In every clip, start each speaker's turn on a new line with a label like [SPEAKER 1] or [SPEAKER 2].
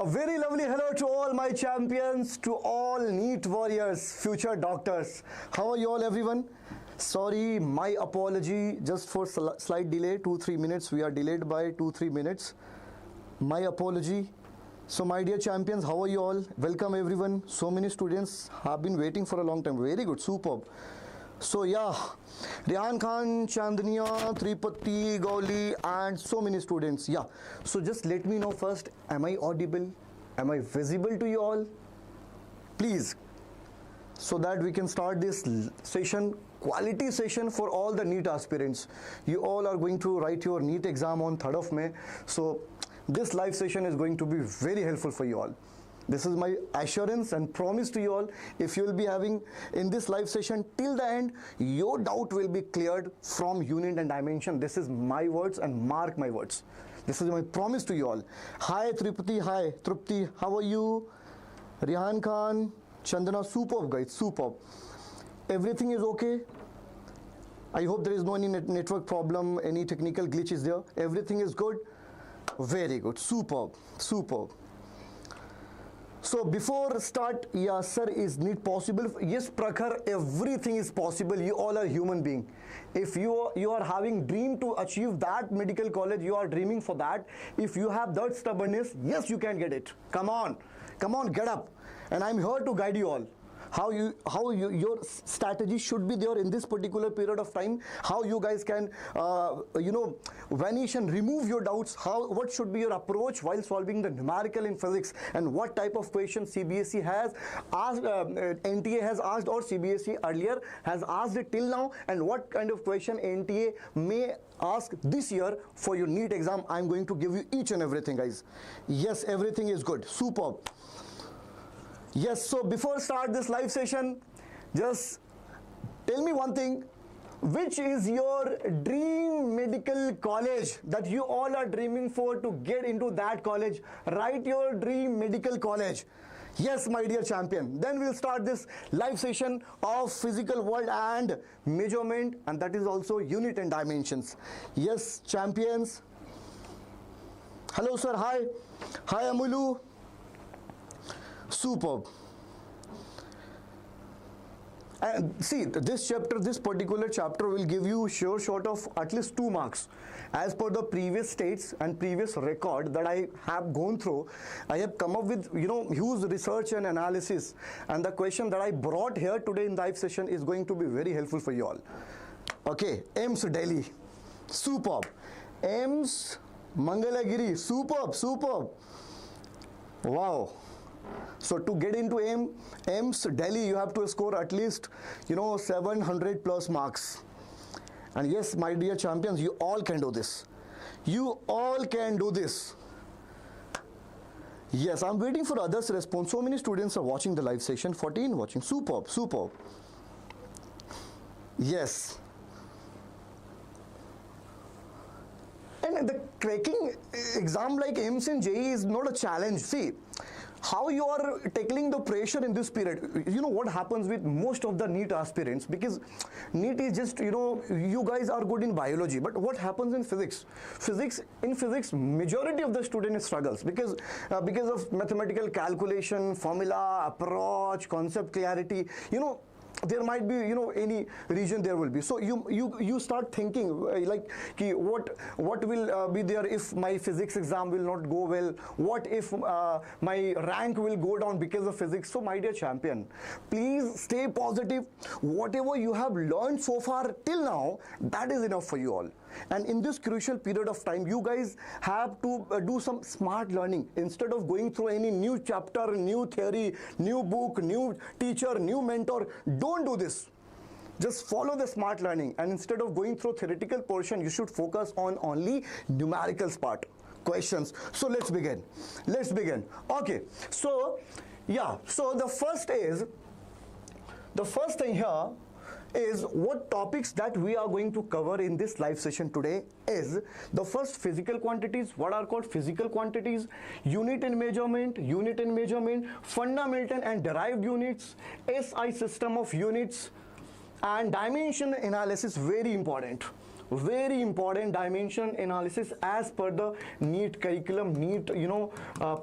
[SPEAKER 1] A very lovely hello to all my champions, to all NEET warriors, future doctors. How are you all, everyone? Sorry, my apology just for slight delay, 2-3 minutes. We are delayed by 2-3 minutes. My apology. So my dear champions, how are you all? Welcome everyone. So many students have been waiting for a long time. Very good, superb. So yeah, Rehan Khan, Chandniya, Tripati, Gauli and so many students. Yeah, so just let me know first, am I audible? Am I visible to you all? Please, so that we can start this session, quality session for all the NEET aspirants. You all are going to write your NEET exam on 3rd of May. So this live session is going to be very helpful for you all. This is my assurance and promise to you all. If you will be having in this live session till the end, your doubt will be cleared from unit and dimension. This is my words and mark my words. This is my promise to you all. Hi Tripati, hi Trupti, how are you? Rehan Khan, Chandana, superb guys, superb. Everything is okay. I hope there is no any network problem, any technical glitch is there. Everything is good. Very good, superb, superb. So before start, yeah sir, is NEET possible? Yes Prakhar, everything is possible. You all are human being. If you are having dream to achieve that medical college, you are dreaming for that. If you have that stubbornness, yes you can get it. Come on, get up. And I'm here to guide you all. How your strategy should be there in this particular period of time, how you guys can vanish and remove your doubts, what should be your approach while solving the numerical in physics, and what type of questions CBSE has asked, NTA has asked, or CBSE earlier has asked it till now, and what kind of question NTA may ask this year for your NEET exam. I'm going to give you each and everything, guys. Yes, everything is good, superb. Yes, so before start this live session, just tell me one thing. Which is your dream medical college that you all are dreaming for to get into that college? Write your dream medical college. Yes, my dear champion. Then we'll start this live session of physical world and measurement, and that is also unit and dimensions. Yes, champions. Hello, sir. Hi. Hi, Amulu. Superb. And see, this particular chapter will give you sure shot of at least 2 marks. As per the previous states and previous record that I have gone through, I have come up with huge research and analysis, and the question that I brought here today in the live session is going to be very helpful for you all. Okay, AIMS Delhi, superb. AIMS Mangalagiri, superb. Wow. So to get into AIMS Delhi, you have to score at least 700 plus marks. And yes, my dear champions, you all can do this. You all can do this. Yes, I'm waiting for others' response. So many students are watching the live session. 14 watching. Superb. Yes. And the cracking exam like AIMS and JEE is not a challenge. See, how you are tackling the pressure in this period. You know what happens with most of the NEET aspirants, because NEET is just, you guys are good in biology, but what happens in physics? In physics, majority of the students struggles because of mathematical calculation, formula, approach, concept clarity, there might be any region there will be. So you start thinking like what will be there if my physics exam will not go well, what if my rank will go down because of physics. So my dear champion, please stay positive. Whatever you have learned so far till now, that is enough for you all. And in this crucial period of time, you guys have to do some smart learning. Instead of going through any new chapter, new theory, new book, new teacher, new mentor, don't do this. Just follow the smart learning, and instead of going through theoretical portion, you should focus on only numericals part, questions. So let's begin. Okay, so yeah, so the first thing here is what topics that we are going to cover in this live session today is the first physical quantities, what are called physical quantities, unit and measurement, fundamental and derived units, SI system of units, and dimension analysis, very important. very important dimension analysis as per the NEET curriculum, NEET,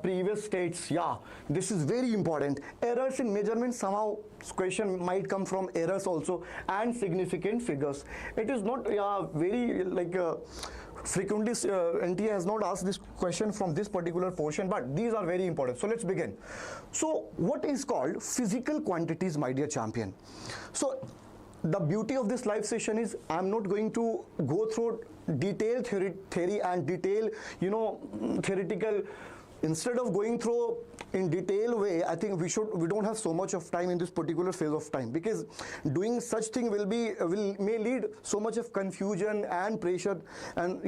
[SPEAKER 1] previous states. Yeah, this is very important. Errors in measurement, somehow question might come from errors also, and significant figures. It is not very frequently NTA has not asked this question from this particular portion, but these are very important. So let's begin. So what is called physical quantities, my dear champion? So the beauty of this live session is I'm not going to go through detailed theory and detail, theoretical. Instead of going through in detail way, I think we don't have so much of time in this particular phase of time, because doing such thing may lead so much of confusion and pressure, and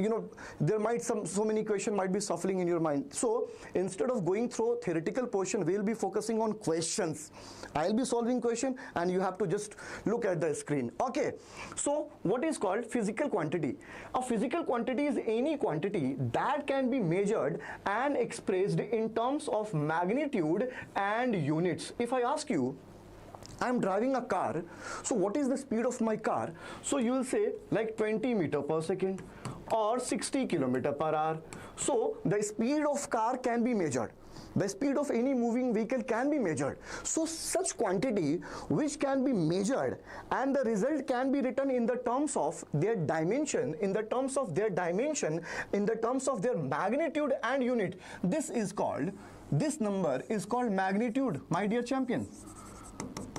[SPEAKER 1] there might so many questions might be shuffling in your mind. So instead of going through theoretical portion, we'll be focusing on questions. I'll be solving question and you have to just look at the screen. Okay, so what is called physical quantity? A physical quantity is any quantity that can be measured and expressed in terms of magnitude and units. If I ask you, I'm driving a car, so what is the speed of my car? So you will say like 20 meter per second or 60 kilometer per hour. So the speed of car can be measured. The speed of any moving vehicle can be measured. So such quantity which can be measured and the result can be written in the terms of their dimension, in the terms of their magnitude and unit. This number is called magnitude, my dear champion.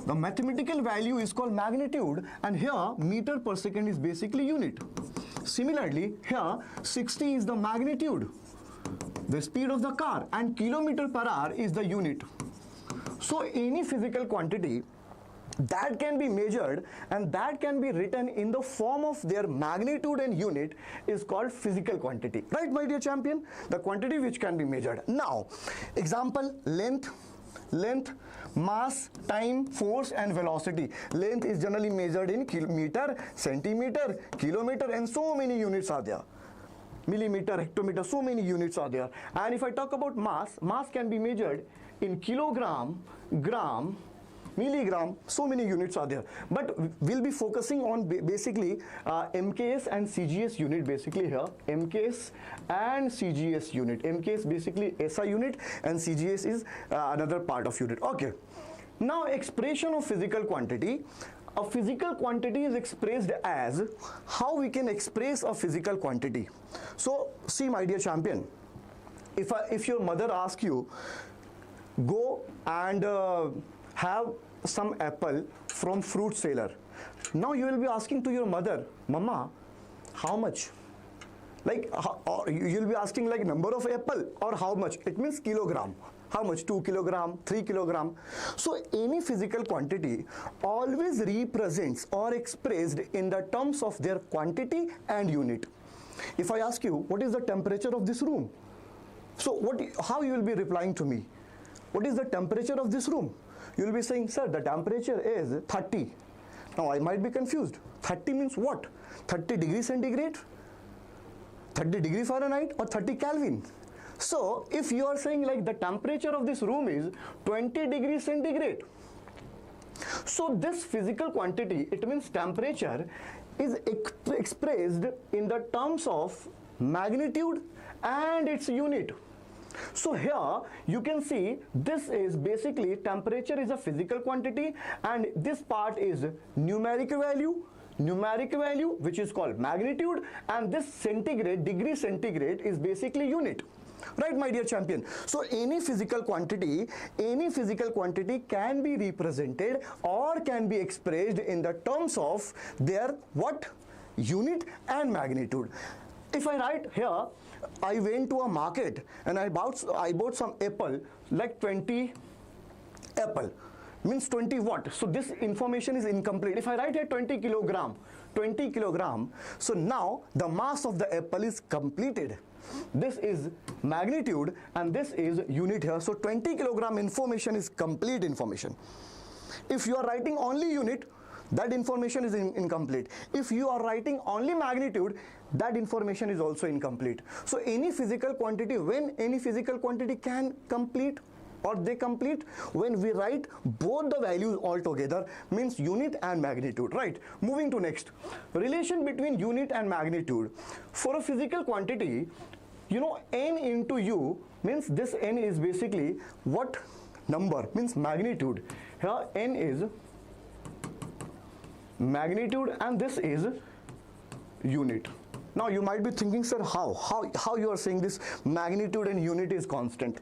[SPEAKER 1] The mathematical value is called magnitude, and here meter per second is basically unit. Similarly, here 60 is the magnitude, the speed of the car, and kilometer per hour is the unit. So any physical quantity that can be measured and that can be written in the form of their magnitude and unit is called physical quantity. Right, my dear champion? The quantity which can be measured. Now, example, length, mass, time, force and velocity. Length is generally measured in meter, centimeter, kilometer, and so many units are there. Millimeter, hectometer, so many units are there. And if I talk about mass can be measured in kilogram, gram, milligram, so many units are there. But we'll be focusing on basically MKS and CGS unit basically here. MKS and CGS unit. MKS basically SI unit and CGS is another part of unit. Okay. Now expression of physical quantity. A physical quantity is expressed as, how we can express a physical quantity. So see, my dear champion, if your mother asks you, go and have some apple from fruit seller. Now you will be asking to your mother, Mama, how much? Or you'll be asking like number of apple or how much? It means kilogram. How much? 2 kilogram, 3 kilogram. So any physical quantity always represents or expressed in the terms of their quantity and unit. If I ask you, what is the temperature of this room? So how you will be replying to me? What is the temperature of this room? You will be saying, sir, the temperature is 30. Now I might be confused. 30 means what? 30 degrees centigrade? 30 degree Fahrenheit or 30 Kelvin? So if you are saying like the temperature of this room is 20 degrees centigrade. So this physical quantity, it means temperature, is expressed in the terms of magnitude and its unit. So here you can see this is basically temperature is a physical quantity, and this part is numeric value which is called magnitude, and this centigrade, degree centigrade, is basically unit. Right, my dear champion? So any physical quantity can be represented or can be expressed in the terms of their what? Unit and magnitude. If I write here, I went to a market and I bought some apple, like 20 apple. Means 20 what? So this information is incomplete. If I write here 20 kilogram, so now the mass of the apple is completed. This is magnitude and this is unit here. So 20 kilogram information is complete information. If you are writing only unit, that information is incomplete. If you are writing only magnitude, that information is also incomplete. So any physical quantity, when any physical quantity can complete or they complete when we write both the values all together, means unit and magnitude, right? Moving to next, relation between unit and magnitude. For a physical quantity, you know, n into u means this n is basically what number, means magnitude. Here n is magnitude and this is unit. Now you might be thinking, sir, how you are saying this magnitude and unit is constant?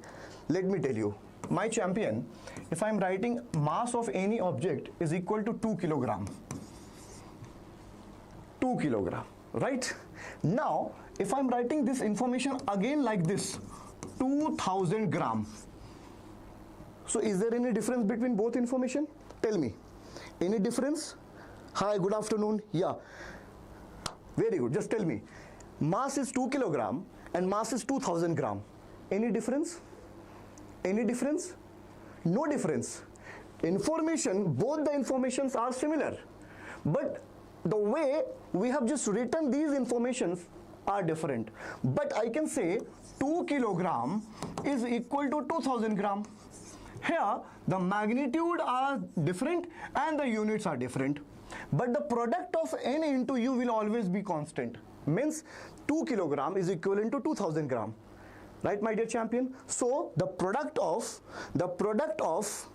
[SPEAKER 1] Let me tell you, my champion, if I am writing mass of any object is equal to 2 kilogram, 2 kilogram, right? Now if I am writing this information again like this, 2000 gram, so is there any difference between both information? Tell me, any difference? Hi, good afternoon. Yeah, very good. Just tell me, mass is 2 kilogram and mass is 2000 gram. Any difference? Any difference? No difference. Information, both the informations are similar, but the way we have just written these informations are different. But I can say 2 kilogram is equal to 2000 gram. Here the magnitude are different and the units are different, but the product of n into u will always be constant, means 2 kilogram is equivalent to 2000 gram, right, my dear champion? So the product of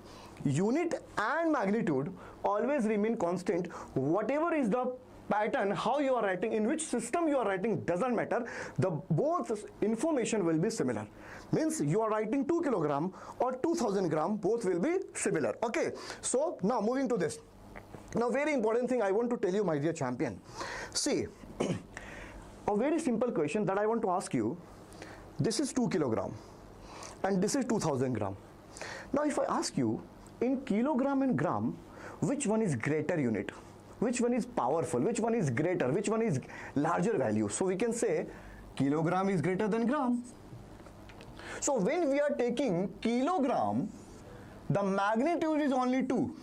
[SPEAKER 1] unit and magnitude always remain constant. Whatever is the pattern, how you are writing, in which system you are writing, doesn't matter, the both information will be similar. Means you are writing 2 kilogram or 2000 gram, both will be similar. Okay, so now moving to this. Now very important thing I want to tell you, my dear champion. See, a very simple question that I want to ask you. This is 2 kilogram and this is 2000 gram. Now if I ask you, in kilogram and gram, which one is greater unit? Which one is powerful? Which one is greater? Which one is larger value? So we can say kilogram is greater than gram. So when we are taking kilogram, the magnitude is only 2.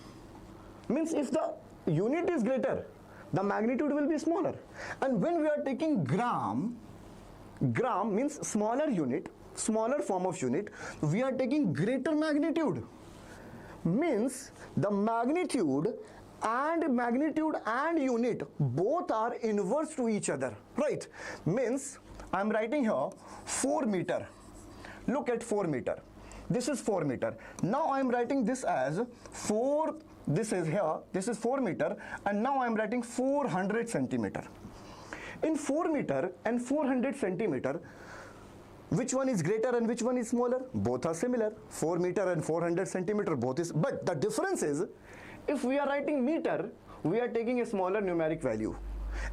[SPEAKER 1] Means if the unit is greater, the magnitude will be smaller. And when we are taking gram, gram means smaller unit, smaller form of unit, we are taking greater magnitude. Means the magnitude and unit both are inverse to each other, right? Means I am writing here 4 meter. Look at 4 meter. This is 4 meter. Now I am writing this as 4. This is here. This is 4 meter, and now I am writing 400 centimeter. In 4 meter and 400 centimeter, which one is greater and which one is smaller? Both are similar. 4 meter and 400 centimeter, both is. But the difference is, if we are writing meter, we are taking a smaller numeric value,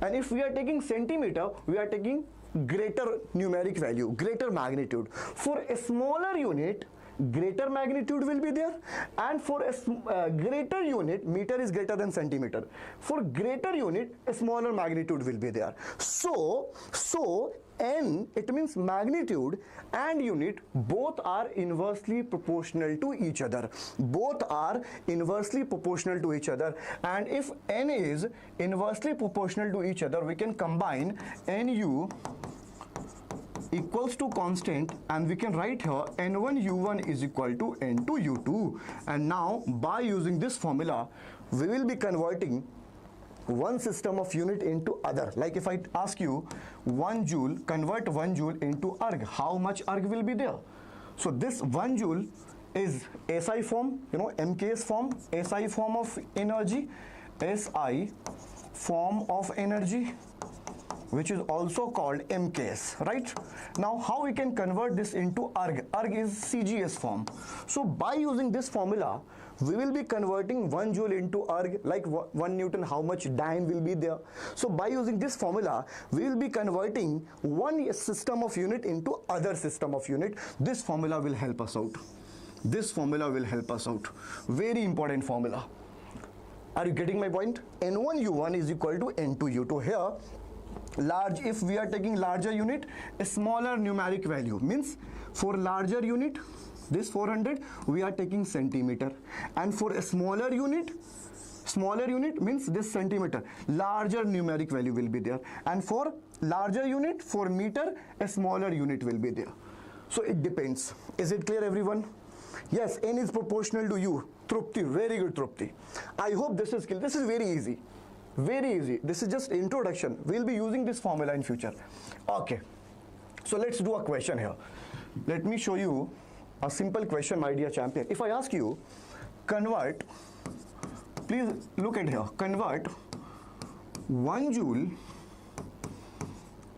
[SPEAKER 1] and if we are taking centimeter, we are taking greater numeric value, greater magnitude. For a smaller unit, greater magnitude will be there, and for a greater unit, meter is greater than centimeter. For greater unit, a smaller magnitude will be there. So n, it means magnitude and unit both are inversely proportional to each other. Both are inversely proportional to each other, and if n is inversely proportional to each other, we can combine nu equals to constant, and we can write here n1 u1 is equal to n2 u2. And now by using this formula, we will be converting one system of unit into other. Like if I ask you 1 joule, convert 1 joule into erg, how much erg will be there? So this 1 joule is SI form, you know, MKS form, SI form of energy, SI form of energy, which is also called MKS, right? Now how we can convert this into erg? Erg is CGS form. So by using this formula, we will be converting 1 joule into erg, like 1 Newton, how much dyne will be there. So by using this formula, we will be converting one system of unit into other system of unit. This formula will help us out. This formula will help us out. Very important formula. Are you getting my point? N1 U1 is equal to N2 U2. Here, large, if we are taking larger unit, a smaller numeric value, means for larger unit, this 400, we are taking centimeter, and for a smaller unit means this centimeter, larger numeric value will be there, and for larger unit, for meter, a smaller unit will be there. So it depends. Is it clear, everyone? Yes, n is proportional to u. Trupti, very good Trupti. I hope this is clear. This is very easy. Very easy. This is just introduction. We'll be using this formula in future. Okay. So let's do a question here. Let me show you a simple question, my dear champion. If I ask you, convert, please look at here, convert 1 joule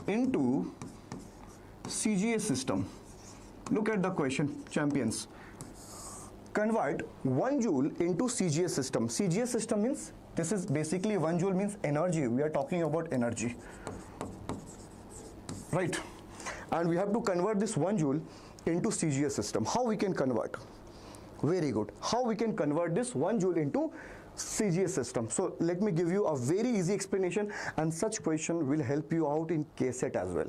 [SPEAKER 1] into CGS system. Look at the question, champions. Convert 1 joule into CGS system. CGS system means, this is basically 1 joule means energy. We are talking about energy, right? And we have to convert this 1 joule into CGS system. How we can convert? Very good. How we can convert this 1 joule into CGS system? So let me give you a very easy explanation, and such question will help you out in KCET as well.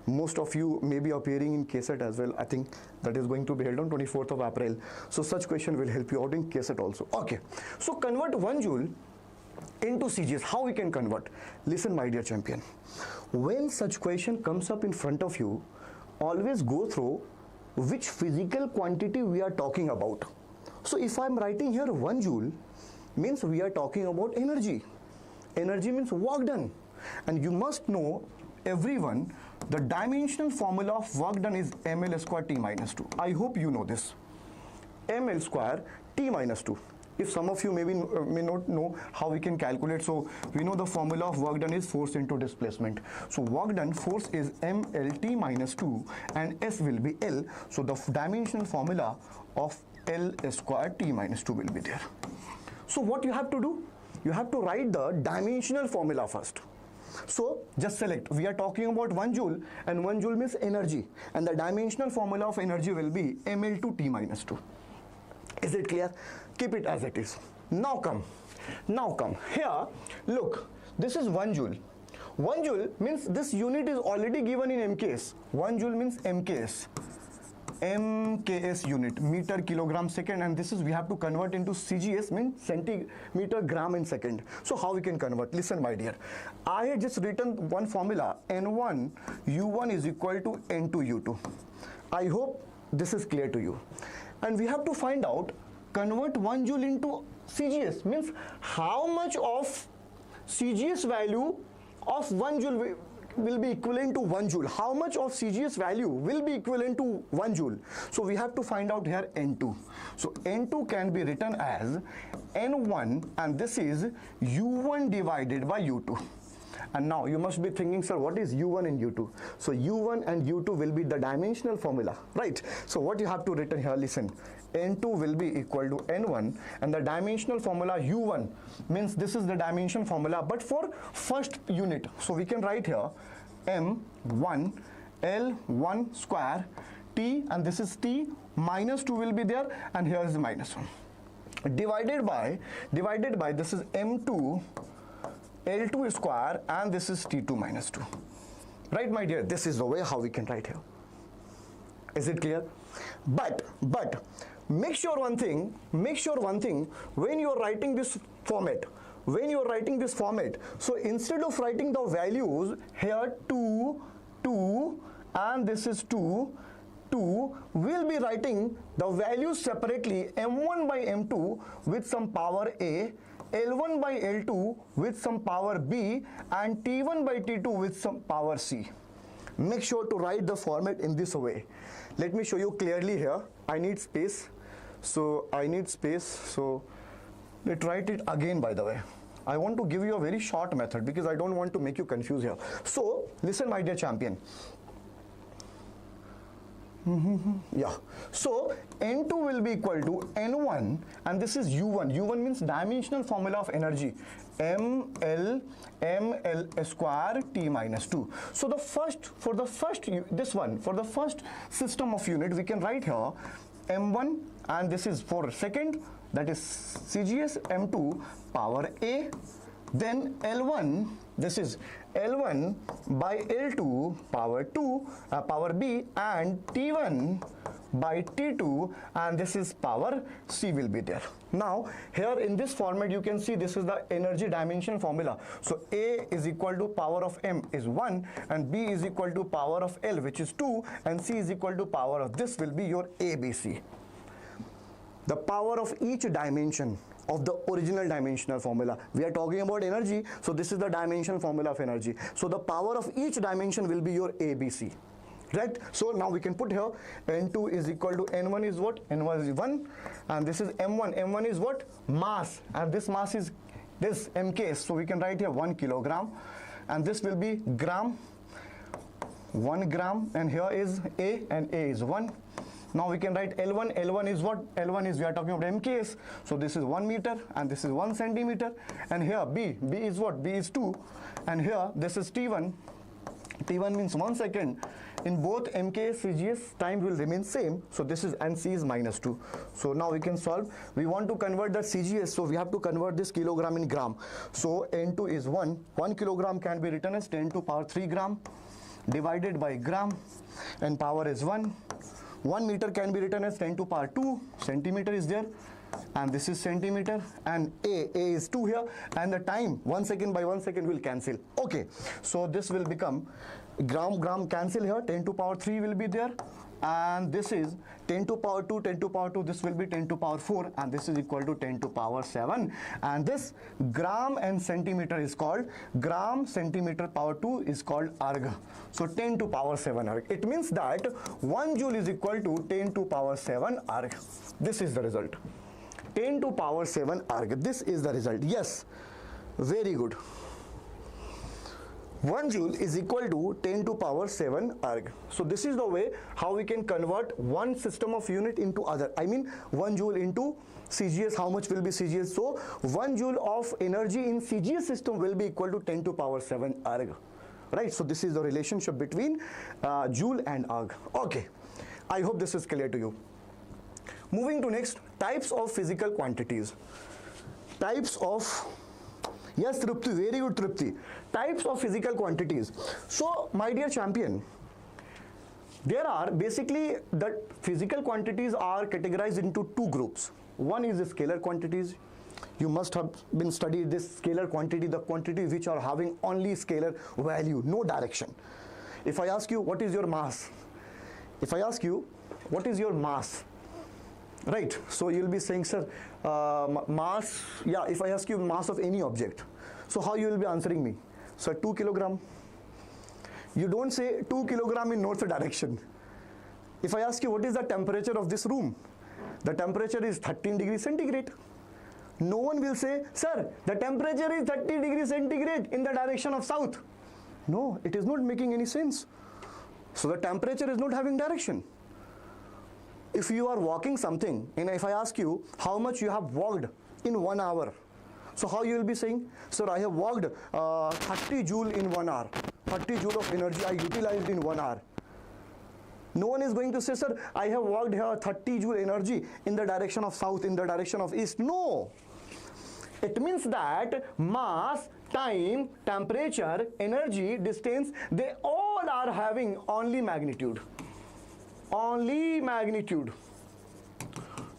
[SPEAKER 1] Most of you may be appearing in KCET as well. I think that is going to be held on 24th of April. So such question will help you out in KCET also. Okay. So convert 1 joule into CGS. How we can convert? Listen, my dear champion. When such question comes up in front of you, always go through which physical quantity we are talking about. So if I am writing here 1 joule, means we are talking about energy. Energy means work done. And you must know, everyone, the dimensional formula of work done is ml square t minus 2. I hope you know this. ml square t minus 2. If some of you may not know how we can calculate, so we know the formula of work done is force into displacement. So work done, force is mlt minus 2 and S will be L. So the dimensional formula of L square t minus 2 will be there. So what you have to do? You have to write the dimensional formula first. So just select, we are talking about 1 joule, and 1 joule means energy, and the dimensional formula of energy will be ml2 t minus 2. Is it clear? Keep it as it is. Now come here. Look, this is 1 joule. 1 joule means this unit is already given in MKS. 1 joule means MKS. MKS unit, meter kilogram second, and this is, we have to convert into CGS, means centimeter gram in second. So how we can convert? Listen, my dear, I had just written one formula, N1 U1 is equal to N2 U2. I hope this is clear to you. And we have to find out, convert 1 joule into CGS, means how much of CGS value of 1 joule will be equivalent to 1 joule. How much of CGS value will be equivalent to 1 joule? So we have to find out here N2. So N2 can be written as N1, and this is U1 divided by U2. And now you must be thinking, sir, what is U1 and U2? So U1 and U2 will be the dimensional formula, right? So what you have to written here, listen, N2 will be equal to N1, and the dimensional formula U1 means this is the dimension formula, but for first unit. So we can write here M1 L1 square T, and this is T, minus 2 will be there, and here is the minus 1. Divided by this is M2 L2 square, and this is T2 minus 2. Right, my dear? This is the way how we can write here. Is it clear? But make sure one thing, when you are writing this format, so instead of writing the values here 2, and this is 2, we'll be writing the values separately, M1 by M2 with some power A, L1 by L2 with some power B, and T1 by T2 with some power C. Make sure to write the format in this way. Let me show you clearly here. I need space. So let's write it again, by the way. I want to give you a very short method because I don't want to make you confuse here. So listen, my dear champion. Yeah, so N2 will be equal to N1, and this is U1. U1 means dimensional formula of energy, ml square T minus 2. So for the first system of unit, we can write here M1, and this is for second, that is CGS, M2 power A, then L1, this is L1 by L2 power 2 power B, and T1 by T2, and this is power C will be there. Now here in this format you can see this is the energy dimension formula. So A is equal to power of M is 1, and B is equal to power of L, which is 2, and C is equal to power of this will be your ABC. the power of each dimension of the original dimensional formula. We are talking about energy, so this is the dimensional formula of energy. So the power of each dimension will be your ABC. Right? So now we can put here N2 is equal to N1 is what? N1 is 1, and this is M1. M1 is what? Mass, and this mass is this mk. So we can write here 1 kilogram, and this will be gram, 1 gram, and here is A, and A is 1. Now we can write L1. L1 is what? L1 is, we are talking about MKs. So this is 1 meter, and this is 1 centimeter. And here B. B is what? B is 2. And here this is T1. T1 means 1 second. In both MK, CGS, time will remain same. So this is, and C is -2. So now we can solve. We want to convert the CGS, so we have to convert this kilogram in gram. So N2 is 1. 1 kilogram can be written as 10 to power 3 gram divided by gram, and power is 1. 1 meter can be written as 10 to power 2. Centimeter is there, and this is centimeter, and A is 2 here, and the time 1 second by 1 second will cancel. Okay, so this will become gram cancel here, 10 to power 3 will be there, and this is 10 to power 2, 10 to power 2, this will be 10 to power 4, and this is equal to 10 to power 7, and this gram and centimeter is called gram, centimeter power 2 is called arg. So 10 to power 7 arg. It means that 1 joule is equal to 10 to power 7 arg. This is the result. 10 to power 7 arg. This is the result. Yes, very good. 1 joule is equal to 10 to power 7 arg. So this is the way how we can convert one system of unit into other. I mean 1 joule into CGS, how much will be CGS? So 1 joule of energy in CGS system will be equal to 10 to power 7 arg. Right? So this is the relationship between joule and arg. Okay, I hope this is clear to you. Moving to next, types of physical quantities. Types of, yes Tripti, very good Tripti. Types of physical quantities. So my dear champion, there are basically the physical quantities are categorized into two groups. One is the scalar quantities. You must have been studied this scalar quantity, the quantities which are having only scalar value, no direction. If I ask you what is your mass, if I ask you what is your mass, right, so you'll be saying, sir, mass, yeah, if I ask you mass of any object, so how you will be answering me? So 2 kilogram. You don't say 2 kilogram in north direction. If I ask you what is the temperature of this room, the temperature is 13 degrees centigrade. No one will say, sir, the temperature is 30 degrees centigrade in the direction of south. No, it is not making any sense. So the temperature is not having direction. If you are walking something, and if I ask you how much you have walked in 1 hour, so how you will be saying, sir, I have walked 30 joule in 1 hour. 30 joule of energy I utilized in 1 hour. No one is going to say, sir, I have walked here 30 joule energy in the direction of south, in the direction of east. No. It means that mass, time, temperature, energy, distance, they all are having only magnitude. Only magnitude.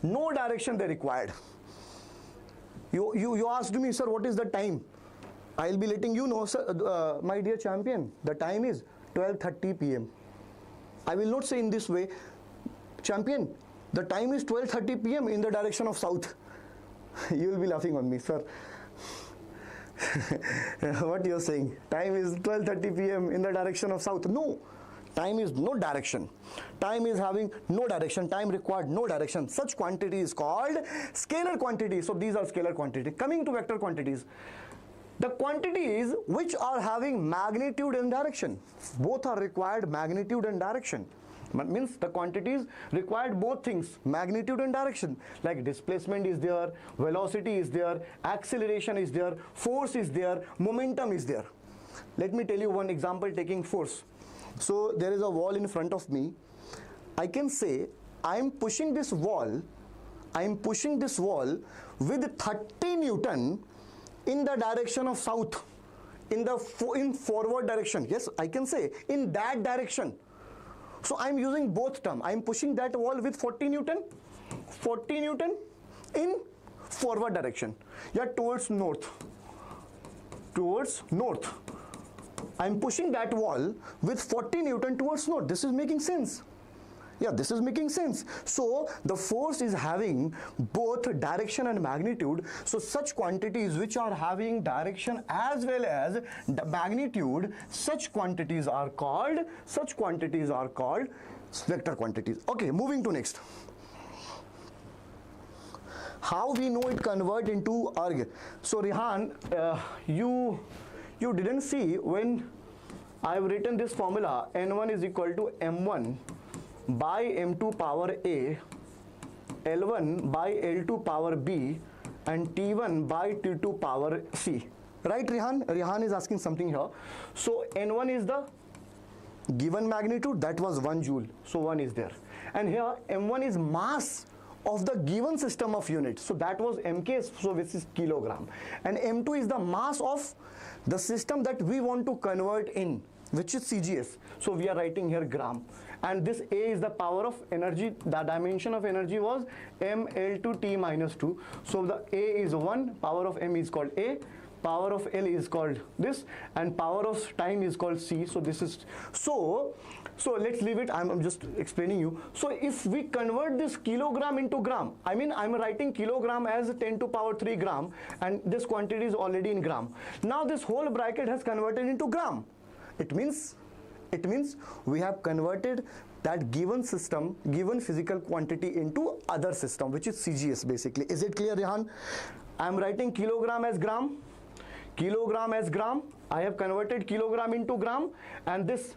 [SPEAKER 1] No direction they required. You asked me, sir, what is the time? I'll be letting you know, sir, my dear champion, the time is 12:30 p.m. I will not say in this way, champion, the time is 12:30 p.m. in the direction of south. You will be laughing on me, sir. What you are saying? Time is 12:30 p.m. in the direction of south. No. Time is no direction. Time is having no direction. Time required no direction. Such quantity is called scalar quantity. So these are scalar quantities. Coming to vector quantities. The quantities which are having magnitude and direction. Both are required, magnitude and direction. Means the quantities required both things, magnitude and direction. Like displacement is there, velocity is there, acceleration is there, force is there, momentum is there. Let me tell you one example taking force. So there is a wall in front of me. I can say I am pushing this wall with 30 Newton in the direction of south, in forward direction. Yes, I can say in that direction. So I am using both terms. I am pushing that wall with 40 Newton in forward direction. Yeah, towards north. I am pushing that wall with 40 Newton towards north. This is making sense. Yeah, this is making sense. So the force is having both direction and magnitude. So such quantities which are having direction as well as the magnitude, such quantities are called vector quantities. Okay, moving to next. How we know it convert into arg? So Rehan, you didn't see when I've written this formula, n1 is equal to m1 by m2 power a, l1 by l2 power b, and t1 by t2 power c. Right, Rehan? Rehan is asking something here. So n1 is the given magnitude, that was 1 joule, so 1 is there. And here m1 is mass of the given system of units, so that was mk, so this is kilogram. And m2 is the mass of the system that we want to convert in, which is CGS. So we are writing here gram. And this A is the power of energy, the dimension of energy was ml to t minus 2. So the A is 1, power of m is called A, power of L is called this, and power of time is called C. So this is, so let's leave it, I'm just explaining you. So if we convert this kilogram into gram, I mean I'm writing kilogram as 10 to power 3 gram, and this quantity is already in gram. Now this whole bracket has converted into gram. It means we have converted that given system, given physical quantity into other system, which is CGS basically. Is it clear, Rehan? I am writing kilogram as gram, I have converted kilogram into gram, and this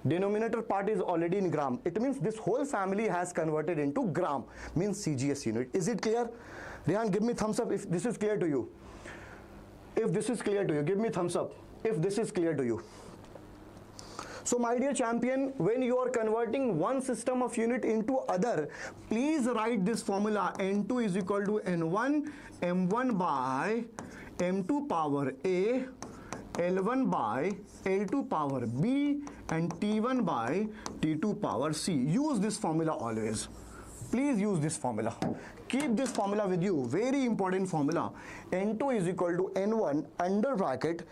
[SPEAKER 1] denominator part is already in gram. It means this whole family has converted into gram, means CGS unit. Is it clear? Rehan, give me thumbs up if this is clear to you. If this is clear to you, give me thumbs up if this is clear to you. So my dear champion, when you are converting one system of unit into other, please write this formula. N2 is equal to N1, M1 by M2 power A, L1 by L2 power B, and T1 by T2 power C. Use this formula always. Please use this formula. Keep this formula with you. Very important formula. N2 is equal to N1 under bracket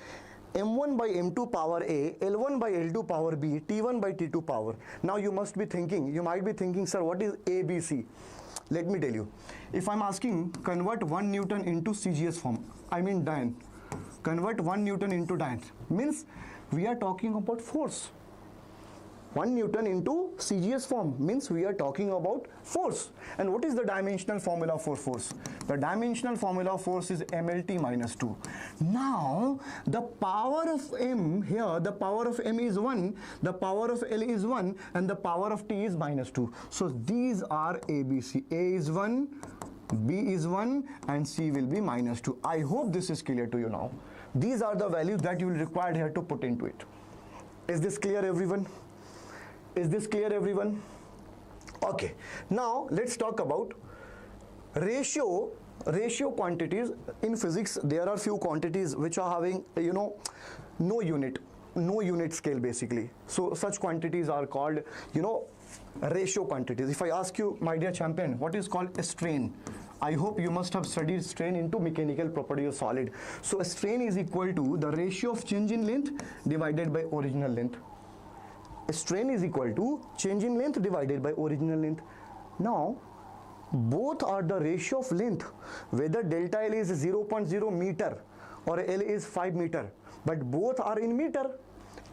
[SPEAKER 1] M1 by M2 power A, L1 by L2 power B, T1 by T2 power. Now you might be thinking, sir, what is ABC? Let me tell you. If I'm asking, convert 1 Newton into CGS form, I mean Dian. Convert 1 Newton into Dian. Means we are talking about force. 1 Newton into CGS form means we are talking about force. And what is the dimensional formula for force? The dimensional formula of force is mLT minus 2. Now, the power of m here, the power of m is 1, the power of L is 1, and the power of T is minus 2. So, these are ABC. A is 1, B is 1, and C will be minus 2. I hope this is clear to you now. These are the values that you will require here to put into it. Is this clear, everyone? Is this clear, everyone? Okay. Now, let's talk about ratio quantities. In physics, there are few quantities which are having, no unit scale basically. So, such quantities are called, ratio quantities. If I ask you, my dear champion, what is called a strain? I hope you must have studied strain into mechanical property of solid. So, a strain is equal to the ratio of change in length divided by original length. Strain is equal to change in length divided by original length. Now, both are the ratio of length, whether delta L is 0.0 meter or L is 5 meter, but both are in meter.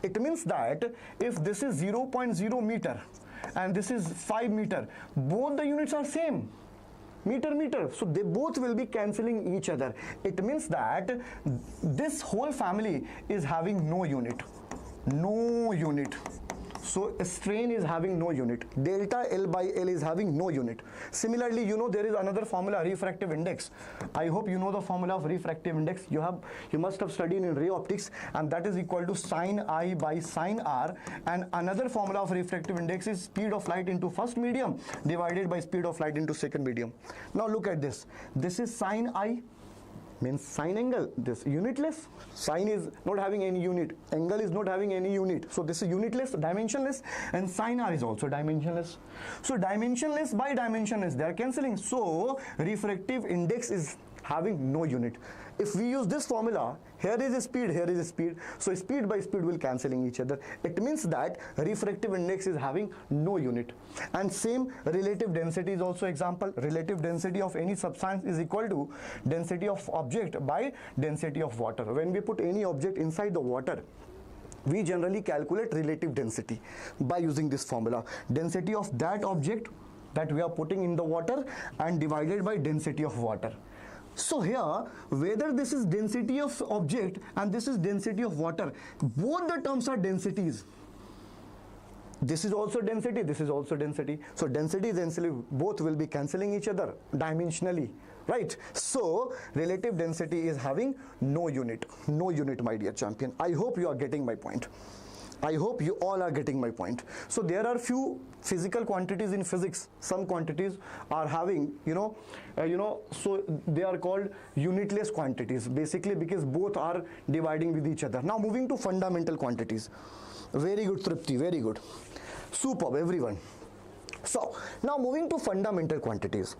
[SPEAKER 1] It means that if this is 0.0 meter and this is 5 meter, both the units are same. Meter, so they both will be cancelling each other. It means that this whole family is having no unit. So a strain is having no unit. Delta L by L is having no unit. Similarly, there is another formula, refractive index. I hope you know the formula of refractive index. You must have studied in ray optics, and that is equal to sin I by sin R. And another formula of refractive index is speed of light into first medium divided by speed of light into second medium. Now look at this. This is sin I, means sine angle, this unitless. Sine is not having any unit, angle is not having any unit, so this is unitless, dimensionless, and sin R is also dimensionless. So dimensionless by dimensionless, they are cancelling. So refractive index is having no unit. if we use this formula, here is speed, here is speed, so speed by speed will cancelling each other. It means that refractive index is having no unit. And same relative density is also example. Relative density of any substance is equal to density of object by density of water. When we put any object inside the water, we generally calculate relative density by using this formula. Density of that object that we are putting in the water and divided by density of water. So here, whether this is density of object and this is density of water, both the terms are densities. This is also density, this is also density. So density, both will be cancelling each other dimensionally, right? So relative density is having no unit, my dear champion. I hope you are getting my point. I hope you all are getting my point. So there are few physical quantities in physics. Some quantities are having, so they are called unitless quantities, basically because both are dividing with each other. Now moving to fundamental quantities. Very good, Tripti, very good. Superb, everyone. So now moving to fundamental quantities.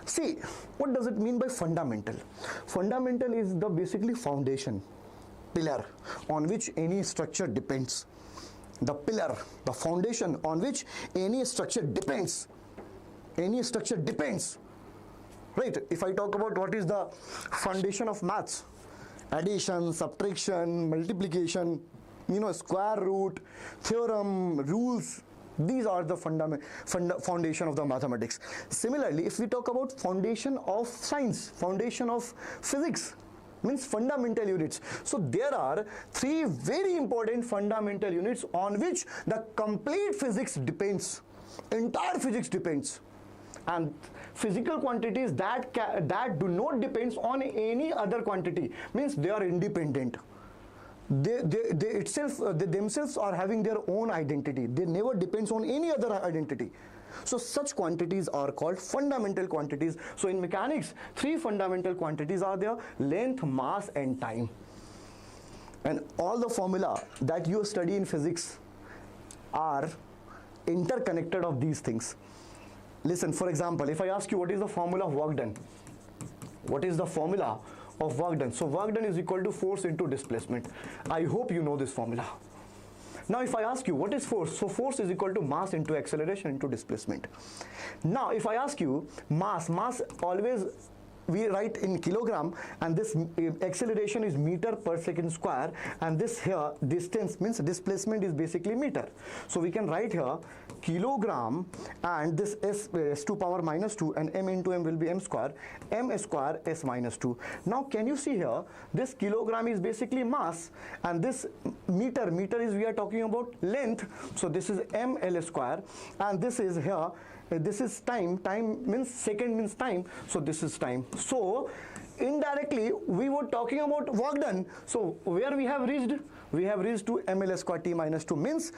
[SPEAKER 1] See, what does it mean by fundamental? Fundamental is the basically foundation, pillar on which any structure depends. The pillar, the foundation on which any structure depends. Any structure depends. Right? If I talk about what is the foundation of maths, addition, subtraction, multiplication, square root, theorem, rules, these are the foundation of the mathematics. Similarly, if we talk about foundation of science, foundation of physics, means fundamental units. So there are three very important fundamental units on which the complete physics depends. Entire physics depends. And physical quantities that do not depend on any other quantity, means they are independent. They themselves are having their own identity. They never depends on any other identity. So such quantities are called fundamental quantities. So in mechanics, three fundamental quantities are there: length, mass and time. And all the formula that you study in physics are interconnected of these things. Listen, for example, if I ask you what is the formula of work done? What is the formula of work done? So work done is equal to force into displacement. I hope you know this formula. Now if I ask you what is force, so force is equal to mass into acceleration into displacement. Now if I ask you mass always we write in kilogram, and this acceleration is meter per second square, and this here distance means displacement is basically meter. So we can write here kilogram, and this s to power minus 2, and m into m will be m square s minus 2. Now can you see here, this kilogram is basically mass, and this meter is, we are talking about length, so this is ml square, and this is here, this is time means second means time, so this is time. So indirectly we were talking about work done. So where we have reached to ml square t minus 2, means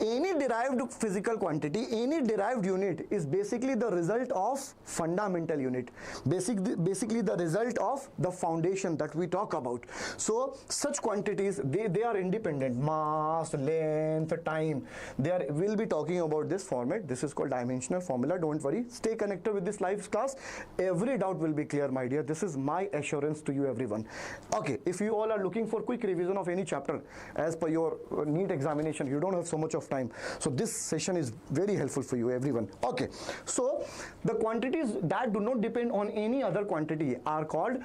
[SPEAKER 1] any derived physical quantity, any derived unit is basically the result of fundamental unit, basically the result of the foundation that we talk about. So such quantities, they are independent: mass, length, time. We'll be talking about this format. This is called dimensional formula. Don't worry, stay connected with this live class. Every doubt will be clear, my dear. This is my assurance to you, everyone. Okay, if you all are looking for quick revision of any chapter as per your NEET examination, you don't have so much of time, so this session is very helpful for you, everyone. Okay, so the quantities that do not depend on any other quantity are called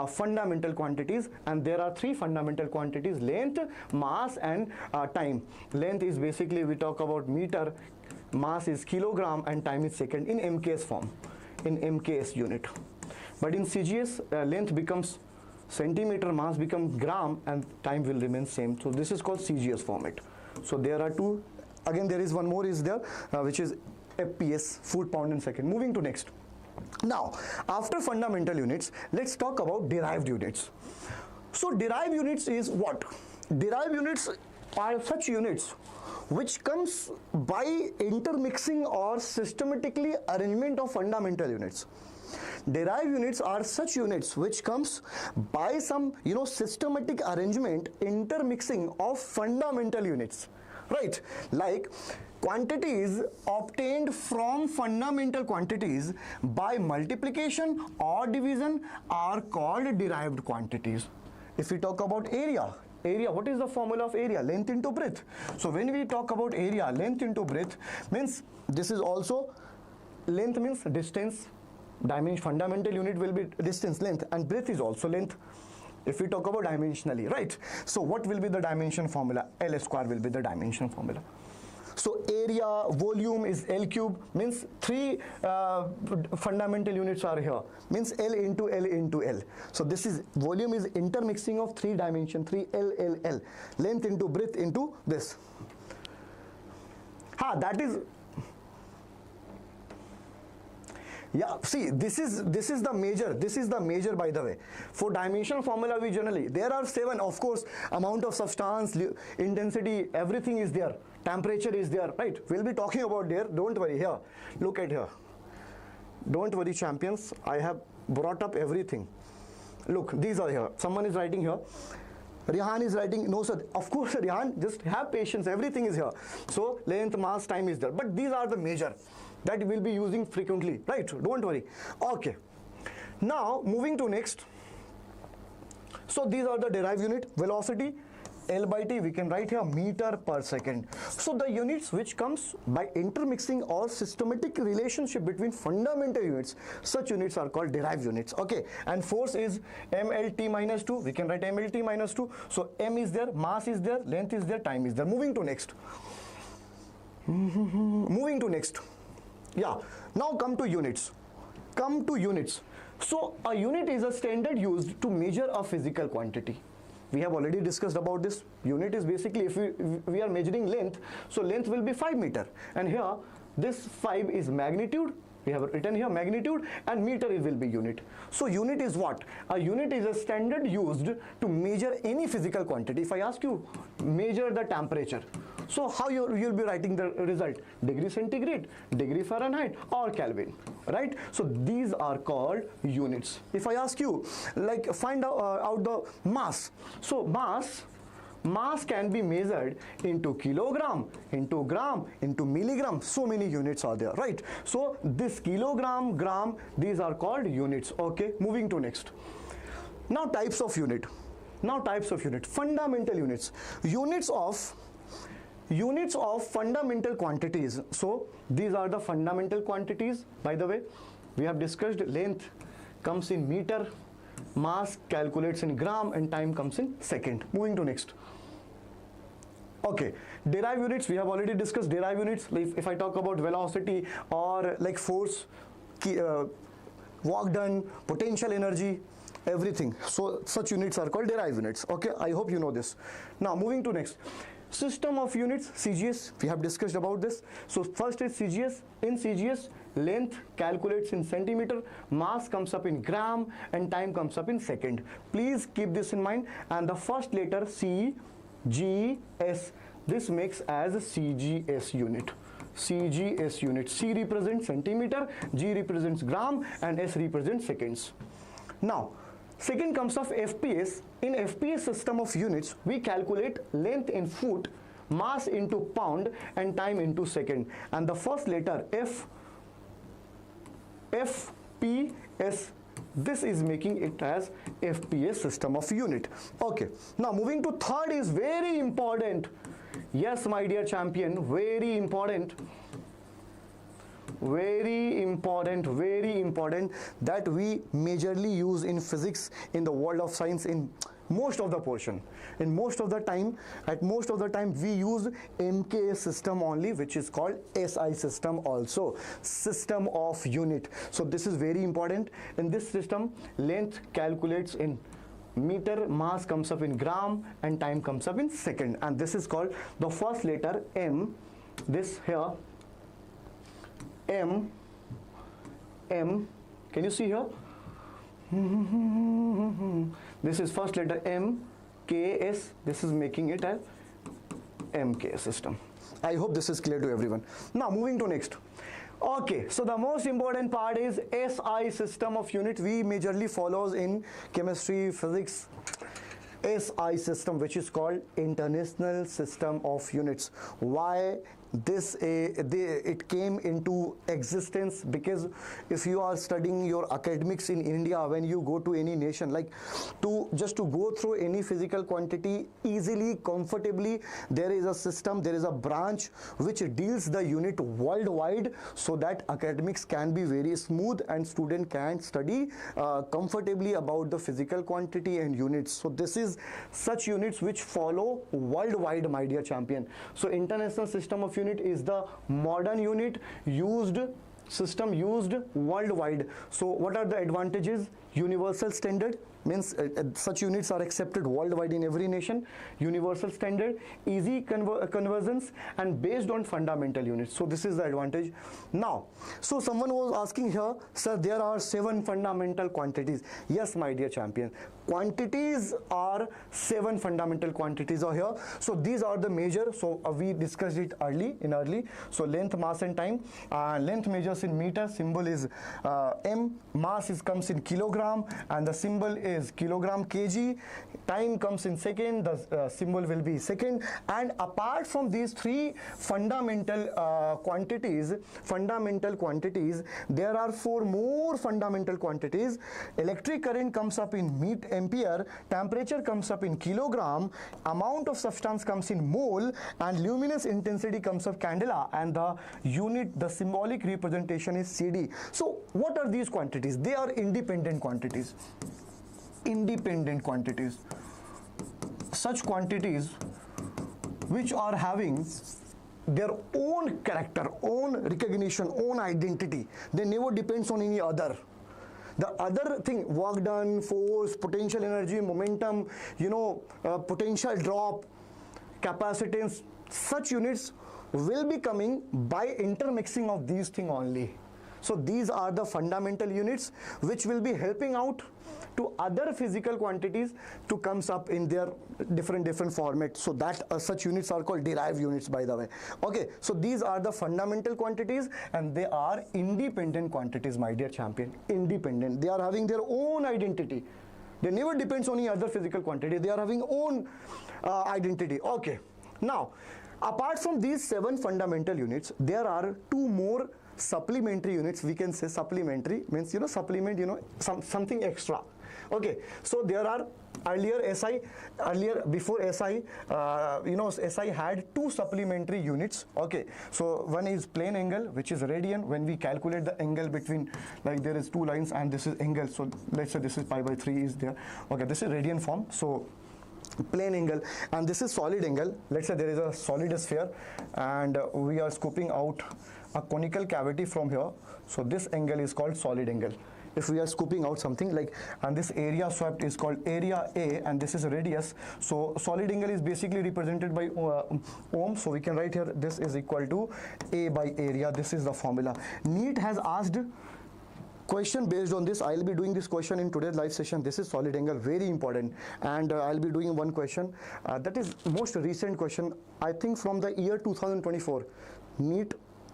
[SPEAKER 1] fundamental quantities, and there are three fundamental quantities: length, mass and time. Length is basically, we talk about meter, mass is kilogram, and time is second in MKS form, in MKS unit. But in CGS, length becomes centimeter, mass becomes gram, and time will remain same. So this is called CGS format. So there are two. Again, there is one more is there, which is FPS, foot pound in second. Moving to next. Now, after fundamental units, let's talk about derived units. So derived units is what? Derived units are such units which comes by intermixing or systematically arrangement of fundamental units. Derived units are such units which comes by some systematic arrangement, intermixing of fundamental units. right? Like quantities obtained from fundamental quantities by multiplication or division are called derived quantities. If we talk about area, what is the formula of area? Length into breadth. So when we talk about area, length into breadth means this is also length means distance, dimension, fundamental unit will be distance, length, and breadth is also length. If we talk about dimensionally, right? So what will be the dimension formula? L square will be the dimension formula. So area, volume is L cube, means 3 fundamental units are here, means L into L into L. So this is, volume is intermixing of 3 dimension, 3 L, L, L. Length into breadth into this. That is, yeah, see, this is the measure by the way. For dimension formula we generally, there are 7, of course, amount of substance, intensity, everything is there. Temperature is there, right? We'll be talking about there, don't worry. Here, look at here. Don't worry, champions, I have brought up everything. Look, these are here. Someone is writing here. Rihan is writing, no sir, of course Rihan, just have patience, everything is here. So length, mass, time is there. But these are the measure that we'll be using frequently, right? Don't worry. Okay. Now, moving to next. So these are the derived unit, velocity, L by T, we can write here meter per second. So the units which comes by intermixing or systematic relationship between fundamental units, such units are called derived units, okay? And force is mLT minus 2, we can write mLT minus 2. So m is there, mass is there, length is there, time is there. Moving to next. Yeah, now come to units. So a unit is a standard used to measure a physical quantity. We have already discussed about this. Unit is basically, if we are measuring length, so length will be 5 meter, and here this 5 is magnitude. We have written here magnitude, and meter will be unit. So unit is what? A unit is a standard used to measure any physical quantity. If I ask you, measure the temperature, so how you'll be writing the result? Degree centigrade, degree Fahrenheit, or Kelvin, right? So these are called units. If I ask you, like, find out the mass, so mass can be measured into kilogram, into gram, into milligram. So many units are there, right? So this kilogram, gram, these are called units, okay? Moving to next. Now types of unit. Fundamental units. Units of fundamental quantities. So these are the fundamental quantities. By the way, we have discussed length comes in meter, mass calculates in gram, and time comes in second. Moving to next. Okay, derived units, we have already discussed derived units. If I talk about velocity or like force, work done, potential energy, everything. So such units are called derived units. Okay, I hope you know this. Now moving to next. System of units, CGS, we have discussed about this. So first is CGS. In CGS, length calculates in centimeter, mass comes up in gram, and time comes up in second. Please keep this in mind. And the first letter C, G, S, this makes as a CGS unit. CGS unit. C represents centimeter, G represents gram, and S represents seconds. Now, second comes of FPS. In FPS system of units, we calculate length in foot, mass into pound, and time into second. And the first letter F, P, S, this is making it as FPS system of unit. Okay, now moving to third is very important. Yes, my dear champion, very important that we majorly use in physics, in the world of science, in most of the portion. In most of the time, we use MK system only, which is called SI system also, system of unit. So this is very important. In this system, length calculates in meter, mass comes up in gram, and time comes up in second. And this is called the first letter M. This here, M. Can you see here? This is first letter M, K, S. This is making it as MK system. I hope this is clear to everyone. Now moving to next. Okay, so the most important part is SI system of unit. We majorly follows in chemistry, physics, SI system, which is called International System of Units. Why it came into existence? Because if you are studying your academics in India, when you go to any nation, like just to go through any physical quantity easily, comfortably, there is a system, there is a branch which deals the unit worldwide, so that academics can be very smooth and student can study comfortably about the physical quantity and units. So this is such units which follow worldwide, my dear champion. So International System of Unit is the modern unit system used worldwide. So what are the advantages? Universal standard, means such units are accepted worldwide in every nation. Universal standard, easy conversions, and based on fundamental units. So this is the advantage. Now, so someone was asking here, sir, there are 7 fundamental quantities. Yes, my dear champion, quantities are 7 fundamental quantities are here. So these are the major. So we discussed it early. So length, mass, and time. Length measures in meter, symbol is m. Mass comes in kilogram, and the symbol is kilogram kg. Time comes in second, the symbol will be second. And apart from these 3 fundamental quantities, there are 4 more fundamental quantities. Electric current comes up in ampere, temperature comes up in kilogram, amount of substance comes in mole, and luminous intensity comes up candela, and the unit, the symbolic representation is CD. So what are these quantities? They are independent quantities. Such quantities which are having their own character, own recognition, own identity. They never depends on any other. The other thing, work done, force, potential energy, momentum, potential drop, capacitance, such units will be coming by intermixing of these things only. So these are the fundamental units which will be helping out to other physical quantities to comes up in their different formats. So that such units are called derived units, by the way. Okay, so these are the fundamental quantities, and they are independent quantities, my dear champion. Independent. They are having their own identity. They never depends on any other physical quantity. They are having own identity. Okay. Now, apart from these 7 fundamental units, there are 2 more supplementary units. We can say supplementary means supplement, something extra. Okay, so there are before SI, SI had 2 supplementary units. Okay, so one is plane angle, which is radian. When we calculate the angle between, like there is 2 lines and this is angle, so let's say this is pi by 3 is there. Okay, this is radian form, so plane angle, and this is solid angle. Let's say there is a solid sphere and we are scooping out a conical cavity from here, so this angle is called solid angle. If we are scooping out something like, and this area swept is called area A, and this is radius, so solid angle is basically represented by ohm, so we can write here this is equal to A by area. This is the formula. NEET has asked question based on this. I'll be doing this question in today's live session. This is solid angle, very important, and I'll be doing one question that is most recent question, I think from the year 2024.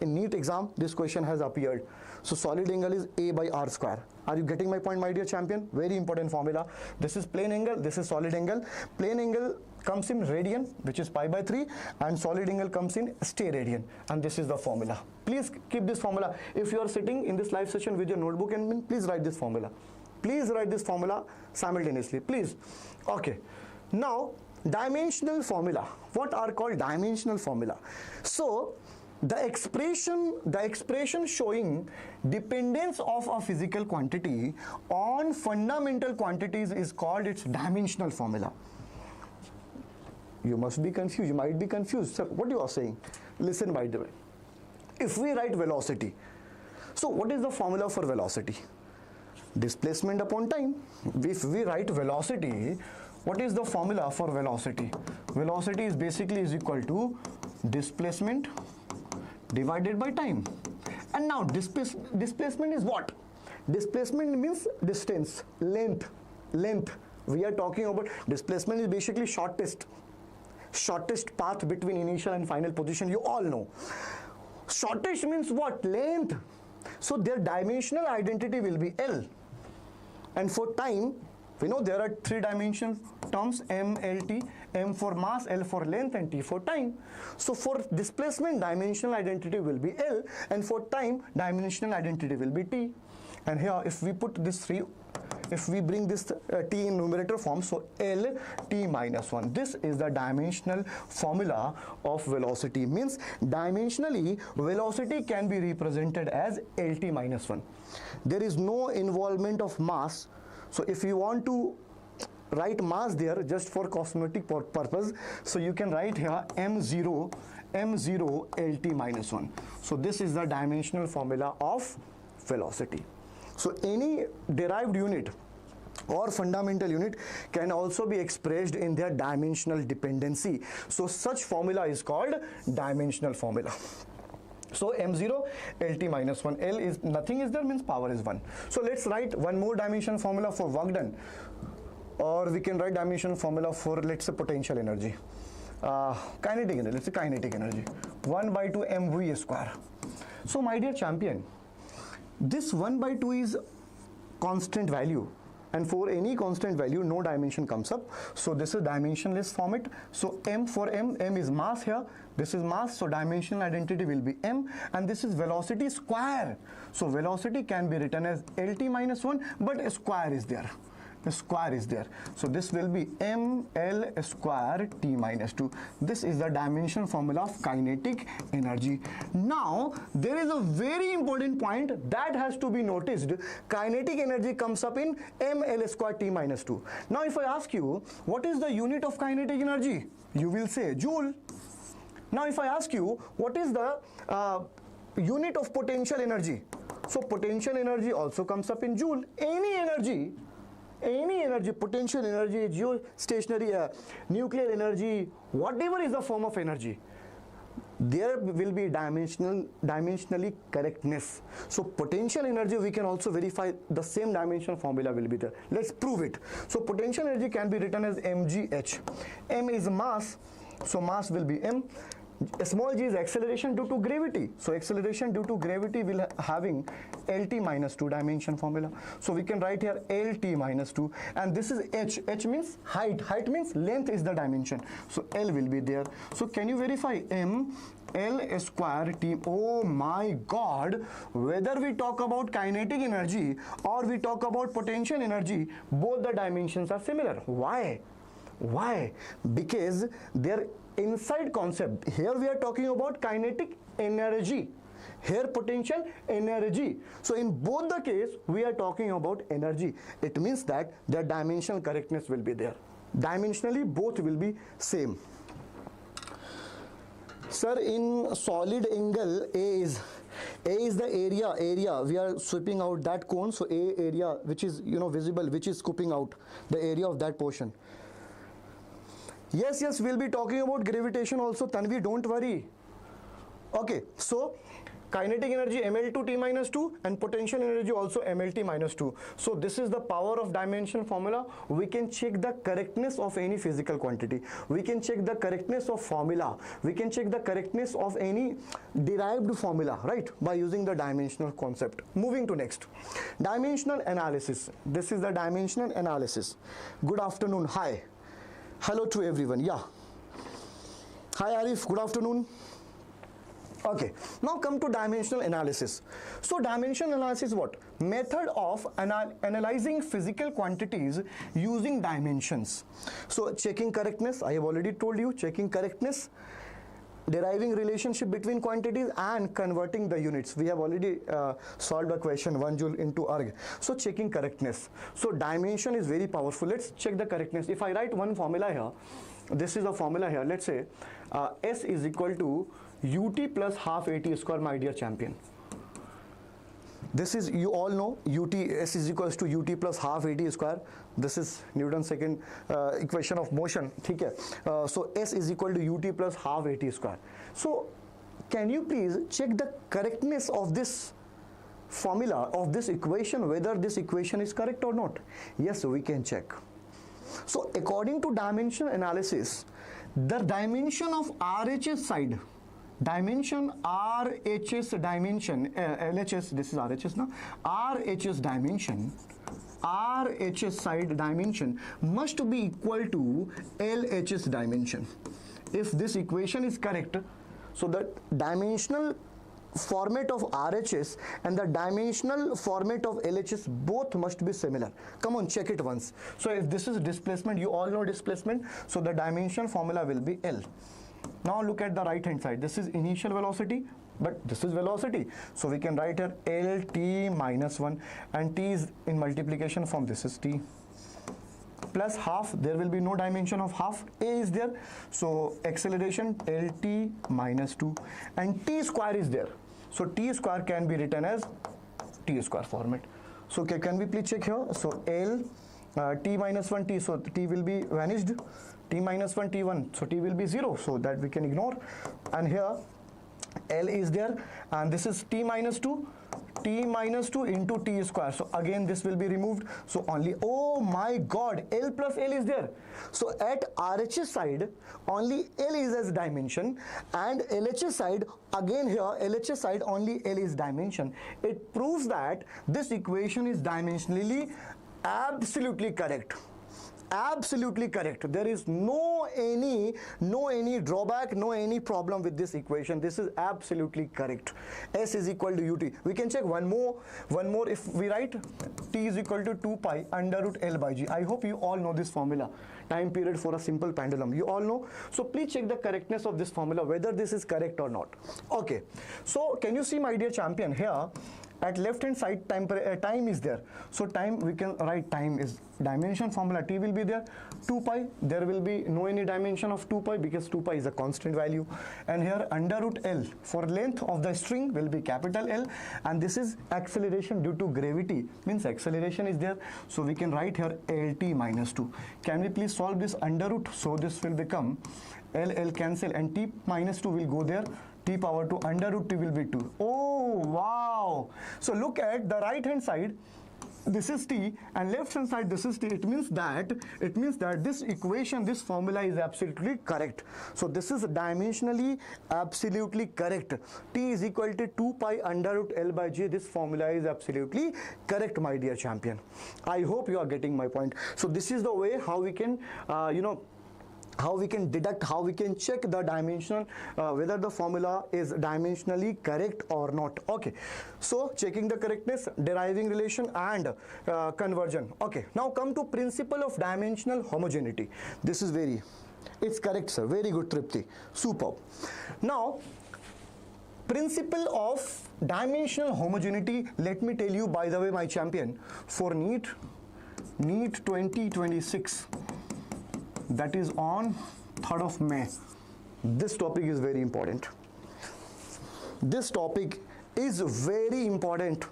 [SPEAKER 1] In NEET exam, this question has appeared. So solid angle is A by R square. Are you getting my point, my dear champion? Very important formula. This is plane angle, this is solid angle. Plane angle comes in radian, which is pi by 3, and solid angle comes in steradian, and this is the formula. Please keep this formula. If you are sitting in this live session with your notebook and pen, please write this formula. Please write this formula simultaneously, please. Okay. Now, dimensional formula. What are called dimensional formula? So, the expression showing dependence of a physical quantity on fundamental quantities is called its dimensional formula. You must be confused. You might be confused. Sir, what you are saying? Listen, by the way. If we write velocity, so what is the formula for velocity? Displacement upon time. If we write velocity, what is the formula for velocity? Velocity is basically is equal to displacement divided by time. And now displacement is what? Displacement means distance, length. We are talking about displacement is basically shortest path between initial and final position. You all know. Shortest means what? Length. So their dimensional identity will be L. And for time, We know there are 3 dimension terms, m, l, t, m for mass, l for length, and t for time. So for displacement, dimensional identity will be L, and for time, dimensional identity will be t. And here, if we put this 3, if we bring this t in numerator form, so L t minus 1. This is the dimensional formula of velocity. Means dimensionally, velocity can be represented as Lt minus 1. There is no involvement of mass. So if you want to write mass there just for cosmetic purpose, so you can write here m0 Lt minus 1. So this is the dimensional formula of velocity. So any derived unit or fundamental unit can also be expressed in their dimensional dependency. So such formula is called dimensional formula. So m0 Lt minus 1, L is nothing is there, means power is 1. So let's write one more dimension formula for work done, or we can write dimension formula for, let's say, potential energy, kinetic energy. Let's say kinetic energy, 1 by 2 mv square. So my dear champion, this 1 by 2 is constant value, and for any constant value no dimension comes up, so this is dimensionless format. So m for m is mass here, this is mass, so dimensional identity will be m, and this is velocity square. So velocity can be written as Lt minus 1, but a square is there. The square is there. So this will be ml square t minus 2. This is the dimension formula of kinetic energy. Now, there is a very important point that has to be noticed. Kinetic energy comes up in ml square t minus 2. Now, if I ask you, what is the unit of kinetic energy? You will say joule. Now, if I ask you, what is the unit of potential energy? So, potential energy also comes up in joule. Any energy, potential energy, geostationary, nuclear energy, whatever is the form of energy, there will be dimensionally correctness. So potential energy, we can also verify the same dimension formula will be there. Let's prove it. So potential energy can be written as mgh. M is mass, so mass will be m. Small g is acceleration due to gravity. So acceleration due to gravity will having Lt minus 2 dimension formula. So we can write here Lt minus 2, and this is h. H means height. Height means length is the dimension. So L will be there. So can you verify m L square t? Oh my God, whether we talk about kinetic energy or we talk about potential energy, both the dimensions are similar. Why? Because their inside concept, here we are talking about kinetic energy, here potential energy. So in both the case we are talking about energy. It means that their dimensional correctness will be there. Dimensionally both will be same. Sir, in solid angle A is the area we are sweeping out that cone. So A area which is visible, which is scooping out the area of that portion. Yes, we'll be talking about gravitation also, Tanvi, don't worry. Okay, so kinetic energy ml2 t minus 2 and potential energy also mlt minus 2. So this is the power of dimension formula. We can check the correctness of any physical quantity. We can check the correctness of formula. We can check the correctness of any derived formula, right, by using the dimensional concept. Moving to next. Dimensional analysis. This is the dimensional analysis. Good afternoon. Hi. Hello to everyone. Yeah. Hi Arif, good afternoon. Okay, now come to dimensional analysis. So dimensional analysis, what? Method of analyzing physical quantities using dimensions. So checking correctness, I have already told you, checking correctness, deriving relationship between quantities and converting the units. We have already solved a question, 1 joule into erg. So checking correctness. So dimension is very powerful. Let's check the correctness. If I write one formula here, this is the formula here. Let's say S is equal to ut plus half at square, my dear champion. This is, you all know, S is equals to ut plus half at square. This is Newton's second equation of motion. Okay. So S is equal to ut plus half at square. So can you please check the correctness of this formula, of this equation, whether this equation is correct or not? Yes, we can check. So according to dimension analysis, the dimension of RHS side, dimension RHS dimension, LHS, this is RHS now, RHS dimension RHS side dimension must be equal to LHS dimension. If this equation is correct, so the dimensional format of RHS and the dimensional format of LHS both must be similar. Come on, check it once. So if this is displacement, you all know displacement, so the dimension formula will be L. Now look at the right hand side. This is initial velocity, but this is velocity, so we can write here LT minus 1, and T is in multiplication form. This is T plus half. There will be no dimension of half. A is there, so acceleration LT minus 2, and T square is there, so T square can be written as T square format. So can we please check here? So L T minus 1 T, so T will be vanished, T minus 1 T1, so T will be 0, so that we can ignore. And here L is there, and this is T minus 2, T minus 2 into T square, so again this will be removed, so only, oh my god, L plus L is there. So at RHS side only L is as dimension, and LHS side again here LHS side only L is dimension. It proves that this equation is dimensionally absolutely correct. Absolutely correct. There is no any drawback, no any problem with this equation. This is absolutely correct. S is equal to ut. We can check one more. If we write T is equal to 2 pi under root L by G. I hope you all know this formula. Time period for a simple pendulum. You all know. So please check the correctness of this formula, whether this is correct or not. Okay. So can you see, my dear champion, here at left hand side time is there, so time we can write time is dimension formula. T will be there, 2 pi, there will be no any dimension of 2 pi because 2 pi is a constant value, and here under root L for length of the string will be capital L, and this is acceleration due to gravity, means acceleration is there, so we can write here LT minus 2. Can we please solve this under root? So this will become L cancel, and T minus 2 will go there, T power 2 under root T will be 2. Oh wow! So look at the right hand side, this is T, and left hand side this is T. It means that this equation, this formula is absolutely correct. So this is dimensionally absolutely correct. T is equal to 2 pi under root L by J. This formula is absolutely correct, my dear champion. I hope you are getting my point. So this is the way how we can how we can deduct, how we can check the dimension, whether the formula is dimensionally correct or not. Okay, so checking the correctness, deriving relation, and conversion. Okay, now come to principle of dimensional homogeneity. This is it's correct, sir. Very good, Tripti. Superb. Now, principle of dimensional homogeneity, let me tell you, by the way, my champion, for NEET 2026, that is on 3rd of May. This topic is very important. This topic is very important.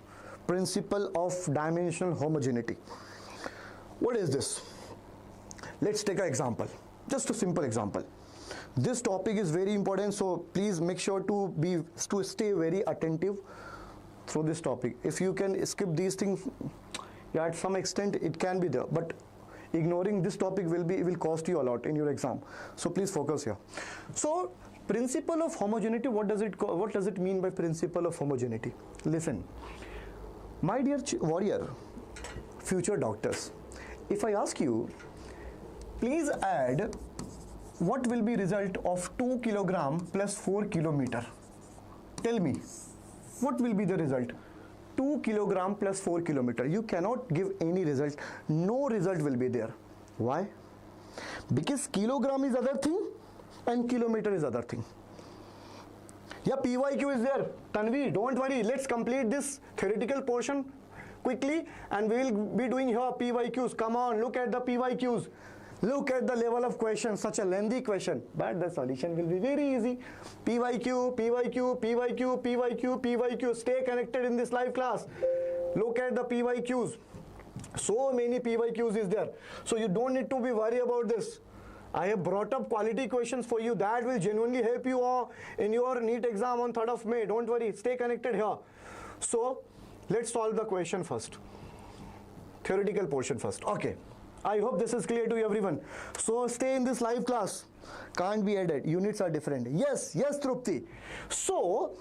[SPEAKER 1] Principle of dimensional homogeneity. What is this? Let's take an example. Just a simple example. This topic is very important, so please make sure to stay very attentive through this topic. If you can skip these things, yeah, at some extent it can be there, but ignoring this topic will cost you a lot in your exam. So please focus here. So principle of homogeneity, what does it mean by principle of homogeneity? Listen, my dear warrior, future doctors, if I ask you, please add what will be result of 2 kilogram plus 4 kilometer. Tell me, what will be the result? 2 kilogram plus 4 kilometer. You cannot give any result. No result will be there. Why? Because kilogram is other thing and kilometer is other thing. Yeah, PYQ is there. Tanvi, don't worry. Let's complete this theoretical portion quickly, and we will be doing here PYQs. Come on, look at the PYQs. Look at the level of question, such a lengthy question, but the solution will be very easy. PYQ, PYQ, PYQ, PYQ, PYQ. Stay connected in this live class. Look at the PYQs. So many PYQs is there. So you don't need to be worried about this. I have brought up quality questions for you that will genuinely help you in your NEET exam on 3rd of May. Don't worry, stay connected here. So let's solve the question first. Theoretical portion first. Okay. I hope this is clear to everyone. So stay in this live class. Can't be added. Units are different. Yes, Trupti. So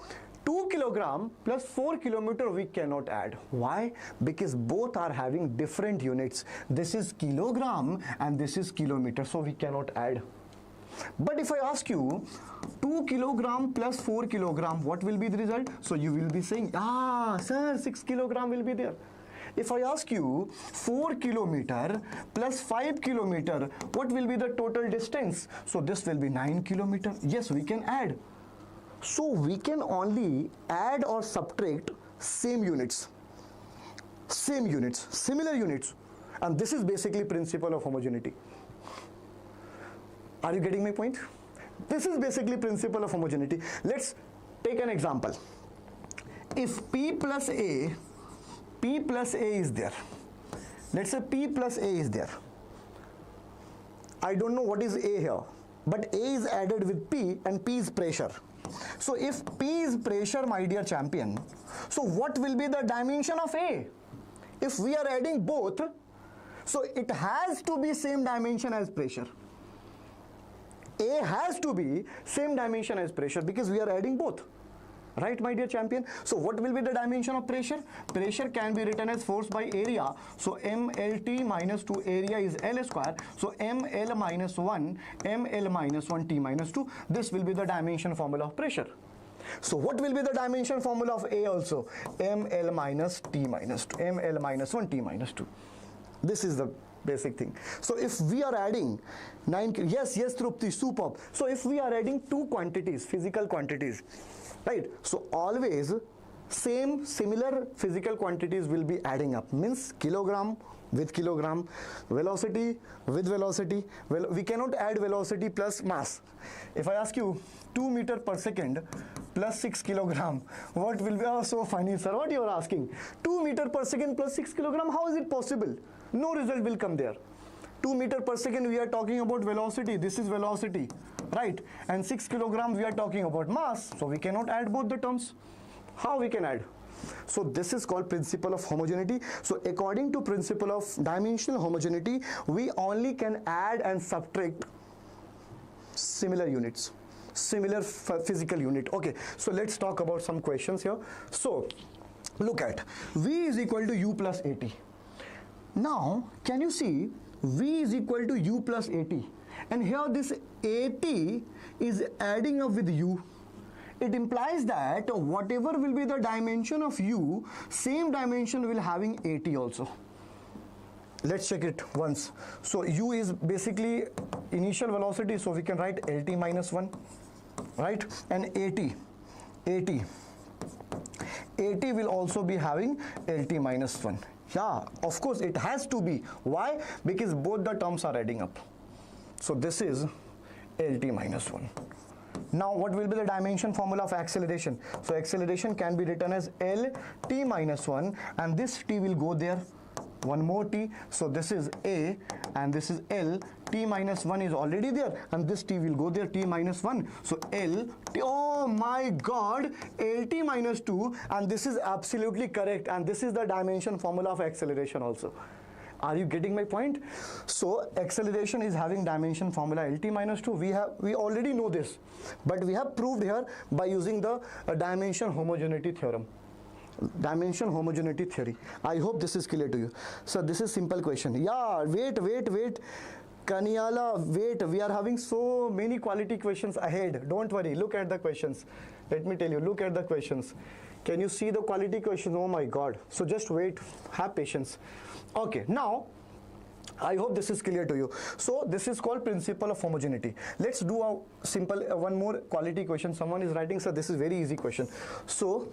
[SPEAKER 1] 2 kilogram plus 4 kilometer we cannot add. Why? Because both are having different units. This is kilogram and this is kilometer, so we cannot add. But if I ask you 2 kilogram plus 4 kilogram, what will be the result? So you will be saying, sir, 6 kilogram will be there. If I ask you 4 kilometer plus 5 kilometer, what will be the total distance? So this will be 9 kilometer. Yes, we can add. So we can only add or subtract same units, similar units. And this is basically principle of homogeneity. Are you getting my point? This is basically principle of homogeneity. Let's take an example. If P plus A is there. Let's say P plus A is there. I don't know what is A here, but A is added with P and P is pressure. So if P is pressure, my dear champion, so what will be the dimension of A? If we are adding both, so it has to be same dimension as pressure. A has to be same dimension as pressure because we are adding both. Right, my dear champion? So what will be the dimension of pressure? Pressure can be written as force by area. So MLT minus 2 area is L square. So ML minus 1 T minus 2. This will be the dimension formula of pressure. So what will be the dimension formula of A also? ML minus T minus 2. ML minus 1 T minus 2. This is the basic thing. So if we are adding 9, yes, Trupti, superb. So if we are adding two quantities, physical quantities, right? So always similar physical quantities will be adding up. Means kilogram with kilogram, velocity with velocity. Well, we cannot add velocity plus mass. If I ask you 2 meter per second plus 6 kilogram, what will be? Oh, so funny, sir. What you are asking? 2 meter per second plus 6 kilogram. How is it possible? No result will come there. 2 meter per second we are talking about velocity. This is velocity, right? And 6 kilogram we are talking about mass. So we cannot add both the terms. How we can add? So this is called principle of homogeneity. So according to principle of dimensional homogeneity, we only can add and subtract similar units, similar physical unit. Okay, so let's talk about some questions here. So look at V is equal to U plus AT. Now can you see V is equal to U plus AT, and here this AT is adding up with U. It implies that whatever will be the dimension of U, same dimension will having AT also. Let's check it once. So U is basically initial velocity, so we can write LT minus 1, right? And AT will also be having LT minus 1. Yeah, of course it has to be. Why? Because both the terms are adding up. So this is LT minus 1. Now what will be the dimension formula of acceleration? So acceleration can be written as LT minus 1, and this T will go there. One more T. So this is A and this is L. T minus 1 is already there, and this T will go there, T minus 1. So L T, oh my God, LT minus 2, and this is absolutely correct, and this is the dimension formula of acceleration also. Are you getting my point? So acceleration is having dimension formula LT minus 2. We already know this, but we have proved here by using the dimension homogeneity theorem. Dimension homogeneity theory. I hope this is clear to you. So this is simple question. Yeah, wait. Kaniala, wait. We are having so many quality questions ahead. Don't worry. Look at the questions. Let me tell you. Look at the questions. Can you see the quality questions? Oh my God. So just wait. Have patience. Okay. Now, I hope this is clear to you. So this is called principle of homogeneity. Let's do a simple one more quality question. Someone is writing, sir, this is very easy question. So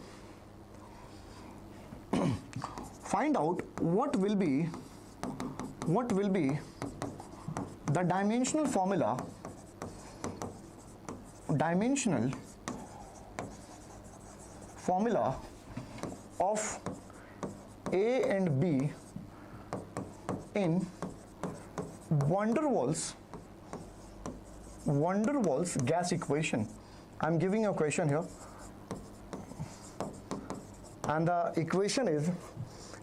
[SPEAKER 1] find out what will be the dimensional formula of A and B in van der Waals gas equation. I'm giving a question here, and the equation is,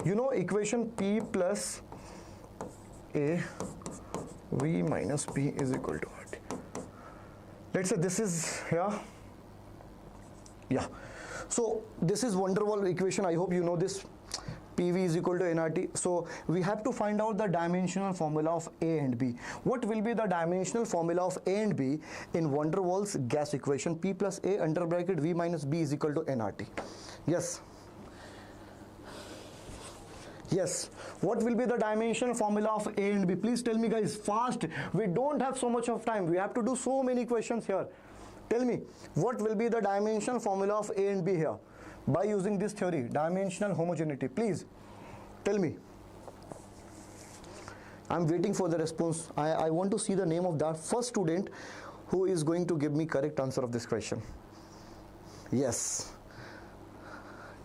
[SPEAKER 1] you know, equation P plus A V minus P is equal to what? Let's say this is here. Yeah. So this is van der Waals equation. I hope you know this. PV is equal to nRT. So we have to find out the dimensional formula of A and B. What will be the dimensional formula of A and B in van der Waals gas equation? P plus A under bracket V minus B is equal to nRT. Yes. Yes. What will be the dimensional formula of A and B? Please tell me, guys, fast. We don't have so much of time. We have to do so many questions here. Tell me, what will be the dimensional formula of A and B here? By using this theory, dimensional homogeneity. Please tell me. I'm waiting for the response. I want to see the name of that first student who is going to give me correct answer of this question. Yes.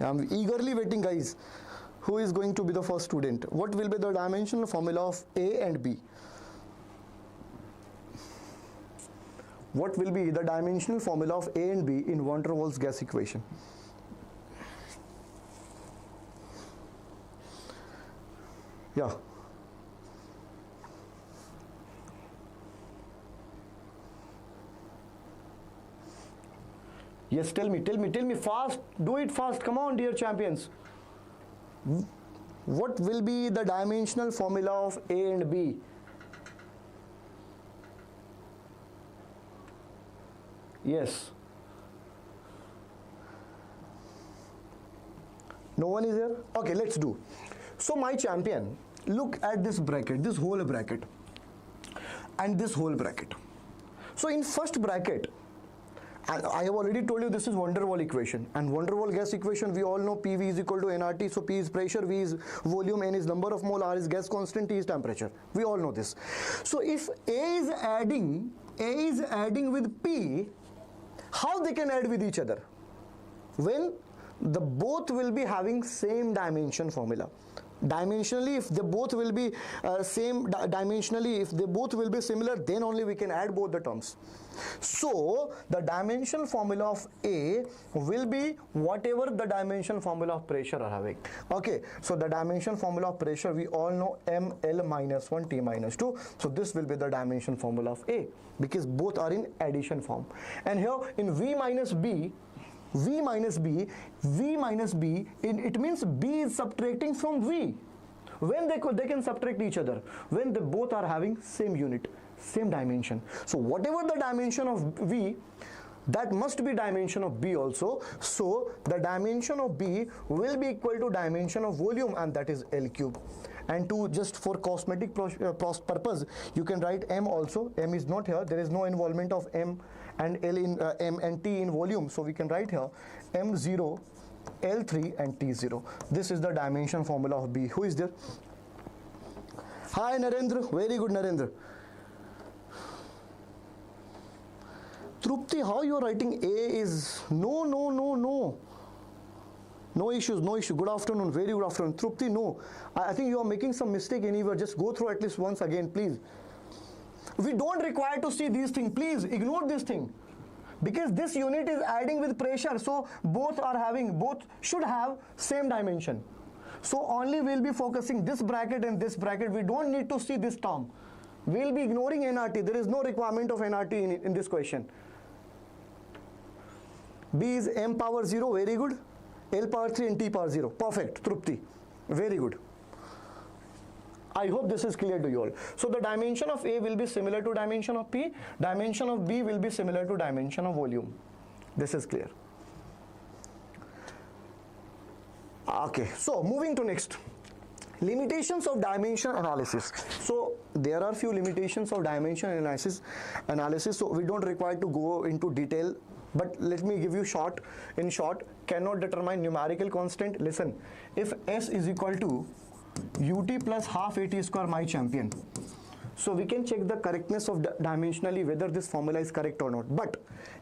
[SPEAKER 1] I'm eagerly waiting, guys. Who is going to be the first student? What will be the dimensional formula of A and B? What will be the dimensional formula of A and B in van der Waals gas equation? Yeah. Yes, tell me fast. Do it fast. Come on, dear champions. What will be the dimensional formula of A and B? Yes. No one is here? Okay, let's do. So my champion, look at this bracket, this whole bracket and this whole bracket. So in first bracket, I have already told you this is van der Waals equation, and van der Waals gas equation we all know PV is equal to nRT. So P is pressure, V is volume, N is number of mole, R is gas constant, T is temperature. We all know this. So if A is adding with P, how they can add with each other? When the both will be having same dimension formula. Dimensionally, if they both will be dimensionally, if they both will be similar, then only we can add both the terms. So the dimensional formula of A will be whatever the dimensional formula of pressure are having. Okay, so the dimensional formula of pressure we all know ML minus 1 T minus 2. So this will be the dimensional formula of A because both are in addition form. And here in V minus B, it means B is subtracting from V. When they can subtract each other, when they both are having same unit, same dimension. So whatever the dimension of V, that must be dimension of B also. So the dimension of B will be equal to dimension of volume, and that is L cube. And to just for cosmetic purpose, you can write M also. M is not here. There is no involvement of M and L in M and T in volume. So we can write here M0, L3 and T0. This is the dimension formula of B. Who is there? Hi Narendra. Very good, Narendra. Trupti, how you are writing A is no. No issues, no issue. Good afternoon, very good afternoon. Trupti, no. I think you are making some mistake anywhere. Just go through at least once again, please. We don't require to see these things. Please ignore this thing. Because this unit is adding with pressure. So both should have same dimension. So only we'll be focusing this bracket and this bracket. We don't need to see this term. We'll be ignoring nRT. There is no requirement of nRT in this question. B is M power 0, very good. L power 3 and T power 0. Perfect, Trupti. Very good. I hope this is clear to you all. So the dimension of A will be similar to dimension of P. Dimension of B will be similar to dimension of volume. This is clear. Okay, so moving to next. Limitations of dimension analysis. So there are few limitations of dimension analysis. So we don't require to go into detail. But let me give you in short, cannot determine numerical constant. Listen, if S is equal to UT plus half AT square, my champion. So we can check the correctness of dimensionally whether this formula is correct or not. But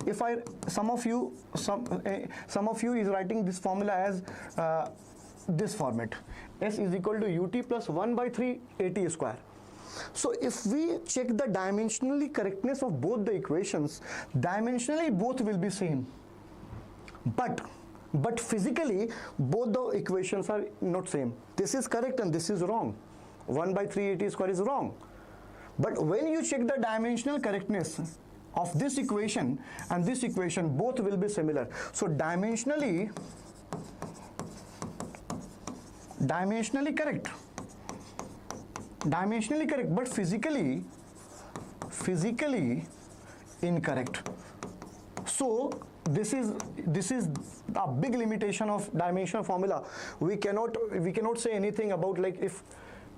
[SPEAKER 1] if some of you is writing this formula as this format, S is equal to UT plus 1 by 3 AT square. So if we check the dimensionally correctness of both the equations, dimensionally both will be same. But physically both the equations are not same. This is correct and this is wrong. 1 by 3 AT square is wrong. But when you check the dimensional correctness of this equation and this equation, both will be similar. So dimensionally correct, but physically incorrect. So this is a big limitation of dimensional formula. We cannot say anything about, like, if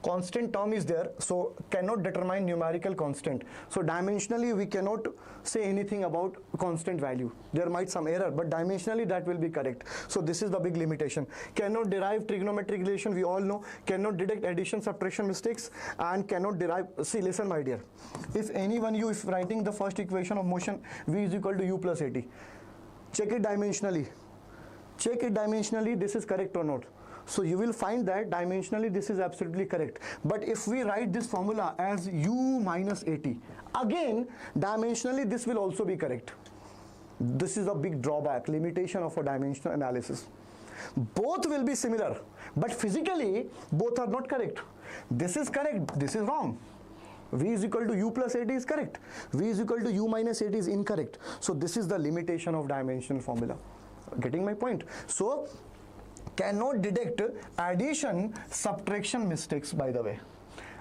[SPEAKER 1] constant term is there, so cannot determine numerical constant. So dimensionally we cannot say anything about constant value. There might some error, but dimensionally that will be correct. So this is the big limitation. Cannot derive trigonometric relation, we all know. Cannot detect addition, subtraction mistakes, and cannot derive. See, listen my dear, if writing the first equation of motion, v is equal to u plus at, check it dimensionally, this is correct or not. So you will find that dimensionally this is absolutely correct. But if we write this formula as u minus at, again dimensionally this will also be correct. This is a big drawback, limitation of a dimensional analysis. Both will be similar, but physically both are not correct. This is correct, this is wrong. V is equal to u plus at is correct. V is equal to u minus at is incorrect. So this is the limitation of dimensional formula. Getting my point? So cannot detect addition, subtraction mistakes, by the way.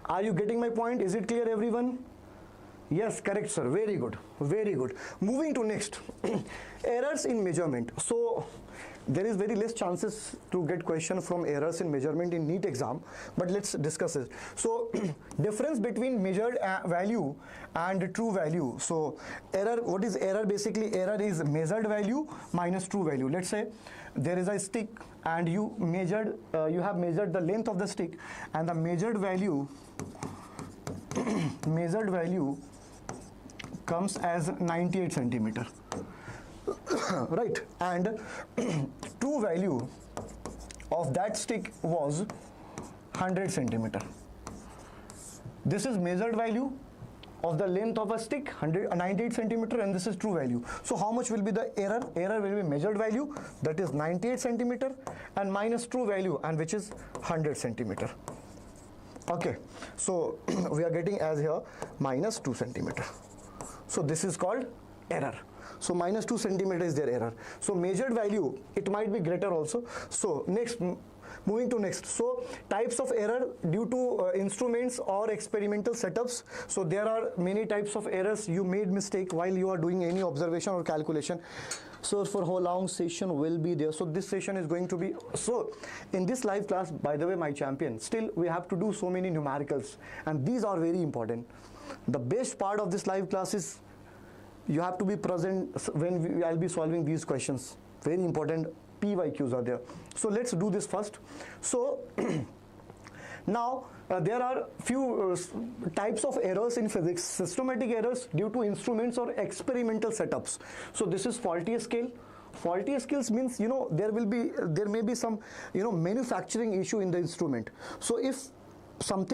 [SPEAKER 1] Are you getting my point? Is it clear, everyone? Yes, correct, sir. Very good. Very good. Moving to next. Errors in measurement. So there is very less chances to get question from errors in measurement in NEET exam, but let's discuss it. So difference between measured value and true value. So error, what is error? Basically error is measured value minus true value. Let's say there is a stick and you have measured the length of the stick, and the measured value comes as 98 centimeter. Right, and true value of that stick was 100 centimeter. This is measured value of the length of a stick, 98 centimeter, and this is true value. So how much will be the error? Error will be measured value, that is 98 centimeter, and minus true value, and which is 100 centimeter. Okay, so we are getting as here minus 2 centimeter. So this is called error. So minus 2 centimeter is their error. So measured value, it might be greater also. So next, moving to next. So types of error due to instruments or experimental setups. So there are many types of errors. You made mistake while you are doing any observation or calculation. So for how long session will be there? So this session is going to be, so in this live class, by the way, my champion, still we have to do so many numericals, and these are very important. The best part of this live class is you have to be present when I'll be solving these questions. Very important PYQs are there. So let's do this first. So now there are few types of errors in physics. Systematic errors due to instruments or experimental setups. So this is faulty scale. Faulty scales means, there may be some, manufacturing issue in the instrument. So if some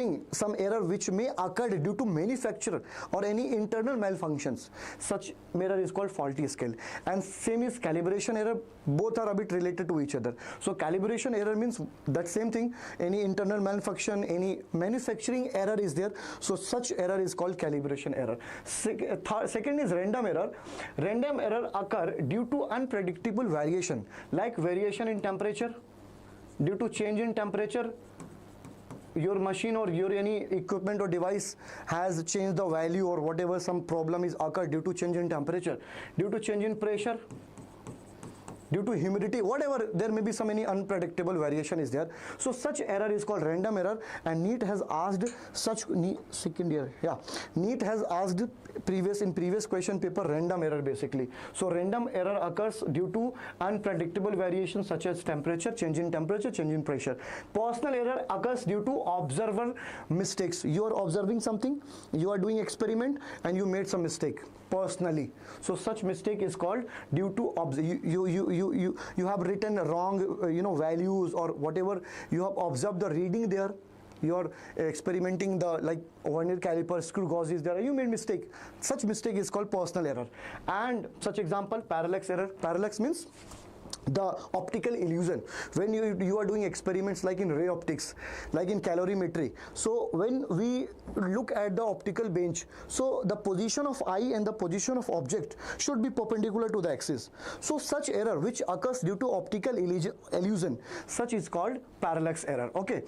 [SPEAKER 1] error which may occur due to manufacturer or any internal malfunctions, such error is called faulty scale. And same is calibration error. Both are a bit related to each other. So calibration error means that same thing, any internal malfunction, any manufacturing error is there, so such error is called calibration error. Second is random error. Random error occur due to unpredictable variation, like variation in temperature. Due to change in temperature, your machine or your any equipment or device has changed the value, or whatever, some problem is occurred due to change in temperature, due to change in pressure, due to humidity, whatever, there may be some any unpredictable variation is there. So such error is called random error, and NEET has asked such, NEET has asked in previous question paper random error basically. So random error occurs due to unpredictable variations such as temperature, change in pressure. Personal error occurs due to observer mistakes. You are observing something, you are doing experiment, and you made some mistake personally. So such mistake is called due to you have written wrong values or whatever, you have observed the reading there, you are experimenting the like vernier caliper, screw gauge is there, you made mistake. Such mistake is called personal error. And such example, parallax error. Parallax means the optical illusion when you are doing experiments like in ray optics, like in calorimetry. So when we look at the optical bench, so the position of eye and the position of object should be perpendicular to the axis. So such error which occurs due to optical illusion, such is called parallax error. Okay,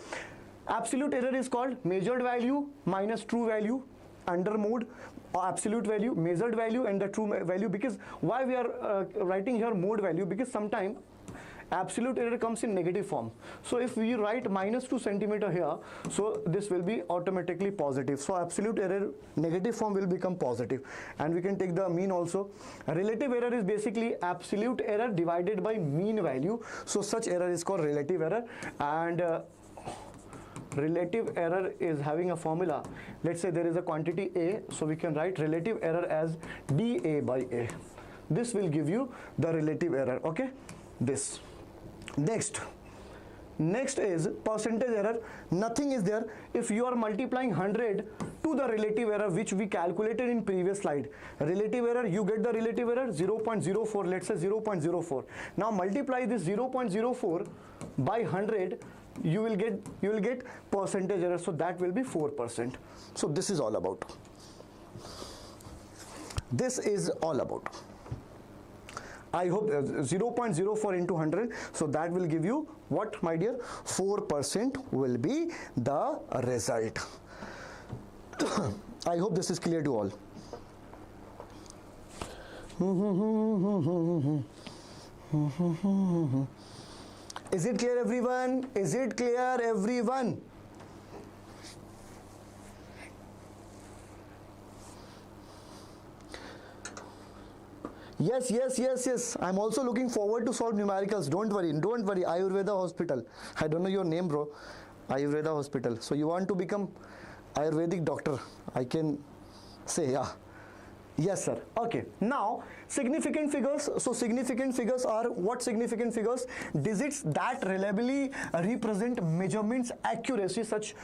[SPEAKER 1] absolute error is called measured value minus true value under mode, absolute value, measured value, and the true value. Because why we are writing here mode value? Because sometimes absolute error comes in negative form. So if we write minus 2 centimeter here, so this will be automatically positive. So absolute error negative form will become positive, and we can take the mean also. Relative error is basically absolute error divided by mean value. So such error is called relative error, and relative error is having a formula. Let's say there is a quantity A, so we can write relative error as dA by A. This will give you the relative error. Okay, this. Next is percentage error. Nothing is there. If you are multiplying 100 to the relative error which we calculated in previous slide, relative error, you get the relative error 0.04, let's say 0.04. Now multiply this 0.04 by 100, you will get percentage error, so that will be 4%. So this is all about. I hope 0.04 into 100, so that will give you what, my dear? 4% will be the result. I hope this is clear to all. Is it clear, everyone? Is it clear, everyone? Yes. I'm also looking forward to solve numericals. Don't worry. Ayurveda Hospital. I don't know your name, bro. Ayurveda Hospital. So you want to become Ayurvedic doctor? I can say, yeah. Yes, sir. Okay. Now, significant figures. So significant figures are what? Significant figures? Digits that reliably represent measurements accuracy. Such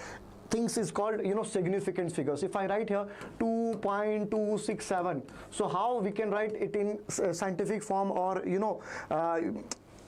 [SPEAKER 1] things is called, significant figures. If I write here 2.267, so how we can write it in scientific form, or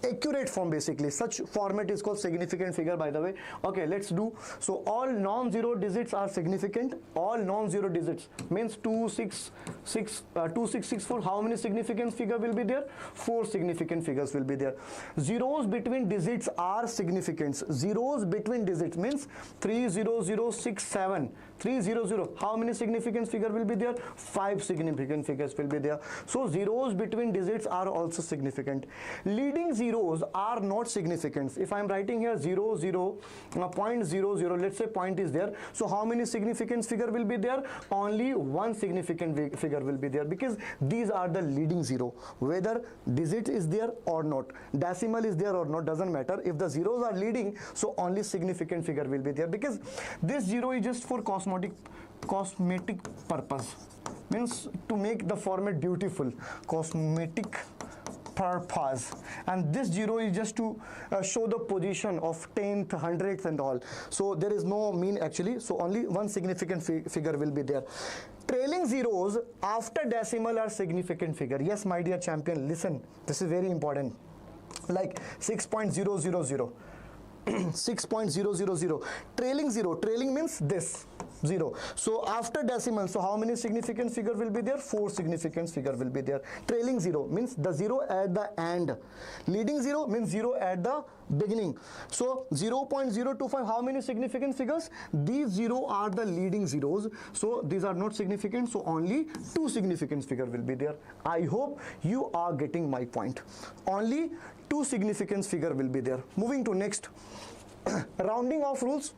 [SPEAKER 1] accurate form? Basically such format is called significant figure, by the way. Okay, let's do. So all non-zero digits are significant. All non-zero digits means 2664. How many significant figure will be there? 4 significant figures will be there. Zeros between digits are significant. Zeros between digits means 30067. 300. How many significant figure will be there? 5 significant figures will be there. So zeros between digits are also significant. Leading zeros are not significant. If I am writing here 0, 0, 0.00, let's say point is there. So how many significant figure will be there? Only 1 significant figure will be there, because these are the leading zero. Whether digit is there or not, decimal is there or not, doesn't matter. If the zeros are leading, so only significant figure will be there, because this zero is just for cosmetic purpose, means to make the format beautiful, cosmetic purpose. And this zero is just to show the position of 10th, 100th and all. So there is no mean actually, so only 1 significant figure will be there. Trailing zeros after decimal are significant figure. Yes, my dear champion, listen, this is very important. Like 6.000 6.000, trailing zero. Trailing means this 0. So after decimal, so how many significant figure will be there? 4 significant figure will be there. Trailing zero means the 0 at the end. Leading zero means 0 at the beginning. So 0.025, how many significant figures? These 0 are the leading zeros. So these are not significant, so only 2 significant figure will be there. I hope you are getting my point. Only 2 significant figure will be there. Moving to next. Rounding off rules.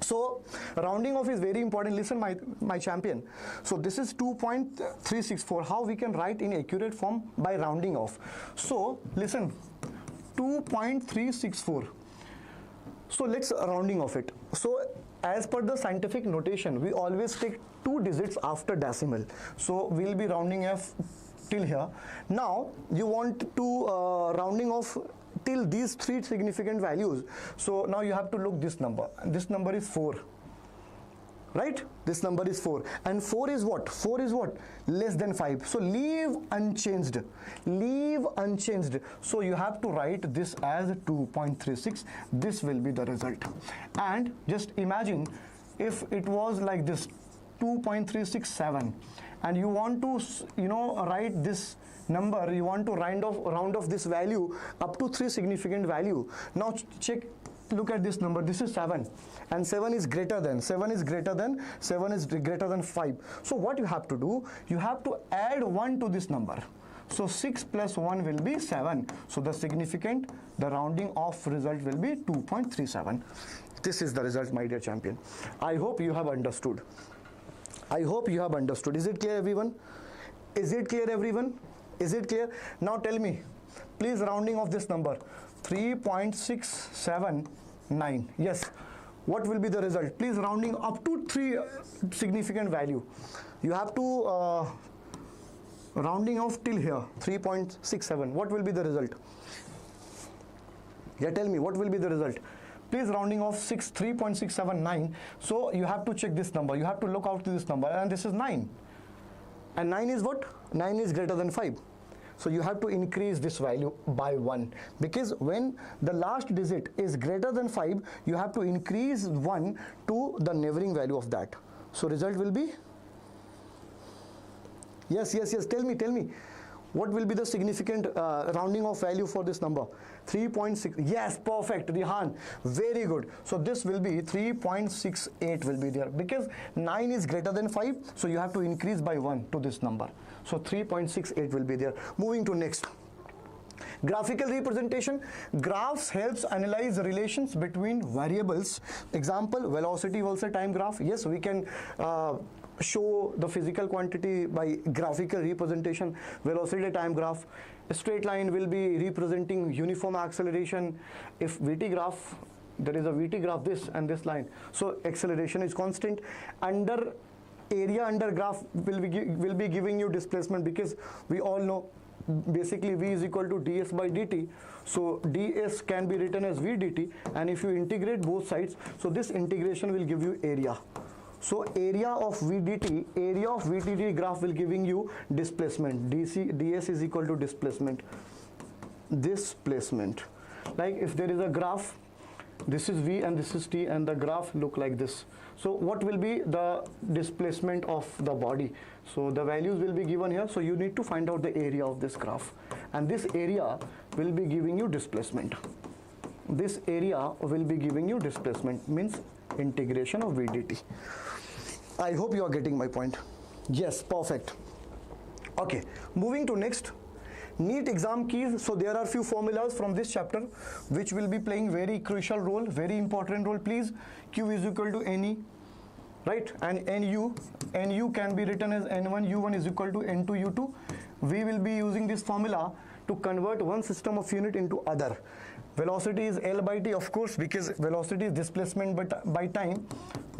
[SPEAKER 1] So rounding off is very important. Listen, my champion. So this is 2.364. How we can write in accurate form? By rounding off. So listen, 2.364. So let's rounding off it. So as per the scientific notation, we always take 2 digits after decimal. So we'll be rounding off till here. Now you want to rounding off till these 3 significant values. So now you have to look this number. This number is 4. right? This number is 4, and 4 is what? 4 is what? Less than 5. So leave unchanged. Leave unchanged. So you have to write this as 2.36. This will be the result. And just imagine if it was like this, 2.367, and you want to, write this number, you want to round off this value up to 3 significant value. Now check, look at this number. This is 7, and 7 is greater than 7 is greater than 5. So what you have to do, you have to add 1 to this number. So 6 plus 1 will be 7. So the rounding off result will be 2.37. This is the result, my dear champion. I hope you have understood. I hope you have understood. Is it clear, everyone? Is it clear, everyone? Is it clear? Now tell me, please, rounding off this number, 3.679. Yes. What will be the result? Please, rounding up to 3 significant value. You have to rounding off till here, 3.67. What will be the result? Yeah, tell me, what will be the result? Please, rounding off 3.679. So you have to check this number. You have to look out to this number, and this is 9. And 9 is what? 9 is greater than 5. So you have to increase this value by 1, because when the last digit is greater than 5, you have to increase 1 to the neighboring value of that. So result will be, yes, tell me. What will be the significant rounding off value for this number? 3.6. Yes, perfect, Rihan. Very good. So this will be 3.68 will be there, because 9 is greater than 5. So you have to increase by 1 to this number. So 3.68 will be there. Moving to next. Graphical representation. Graphs helps analyze relations between variables. Example, velocity versus time graph. Yes, we can show the physical quantity by graphical representation. Velocity time graph. A straight line will be representing uniform acceleration. If VT graph, there is a VT graph, this and this line, so acceleration is constant. Area under graph will be giving you displacement, because we all know basically V is equal to ds by dt. So ds can be written as v dt, and if you integrate both sides, so this integration will give you area. So area of VDT graph will giving you displacement. ds is equal to displacement. Like if there is a graph, this is V and this is T, and the graph look like this. So what will be the displacement of the body? So the values will be given here. So you need to find out the area of this graph, and this area will be giving you displacement. This area will be giving you displacement, means integration of VDT. I hope you are getting my point. Yes, perfect. Okay, moving to next. NEET exam keys. So there are few formulas from this chapter which will be playing very crucial role, very important role. Please, Q is equal to NE, right? And NU can be written as N1, U1 is equal to N2, U2. We will be using this formula to convert one system of unit into other. Velocity is L by T, of course, because velocity is displacement by time.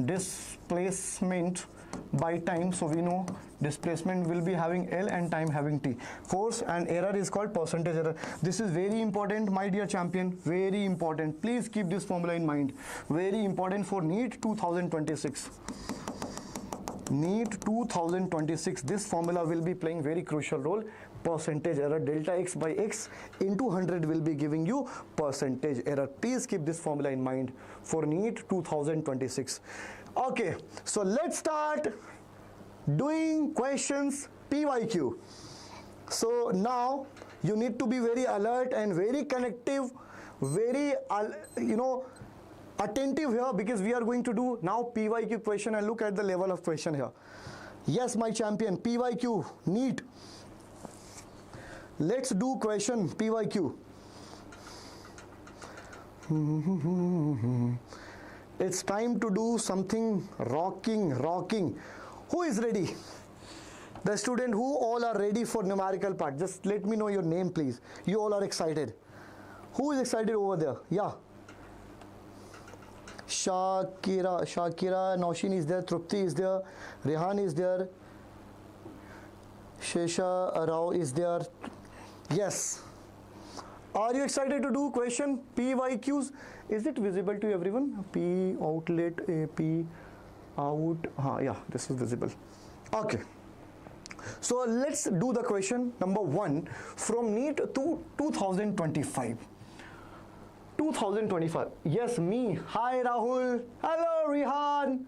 [SPEAKER 1] Displacement by time, so we know displacement will be having L and time having T. Force and error is called percentage error. This is very important, my dear champion, very important. Please keep this formula in mind. Very important for NEET 2026. NEET 2026, this formula will be playing very crucial role. Percentage error, delta x by x into 100 will be giving you percentage error. Please keep this formula in mind for NEET 2026. Okay, so let's start doing questions PYQ. So now you need to be very alert and very connective, very attentive here, because we are going to do now PYQ question, and look at the level of question here. Yes, my champion, PYQ, NEET. Let's do question PYQ. It's time to do something rocking. Who is ready? The student who all are ready for numerical part. Just let me know your name, please. You all are excited. Who is excited over there? Yeah. Shakira, Naushin is there, Trupti is there, Rehan is there, Shesha Rao is there. Yes. Are you excited to do question PYQs? Is it visible to everyone? P outlet AP Yeah, this is visible. Okay. So let's do the question number 1 from NEET to 2025. 2025. Yes, me. Hi, Rahul. Hello, Rihan.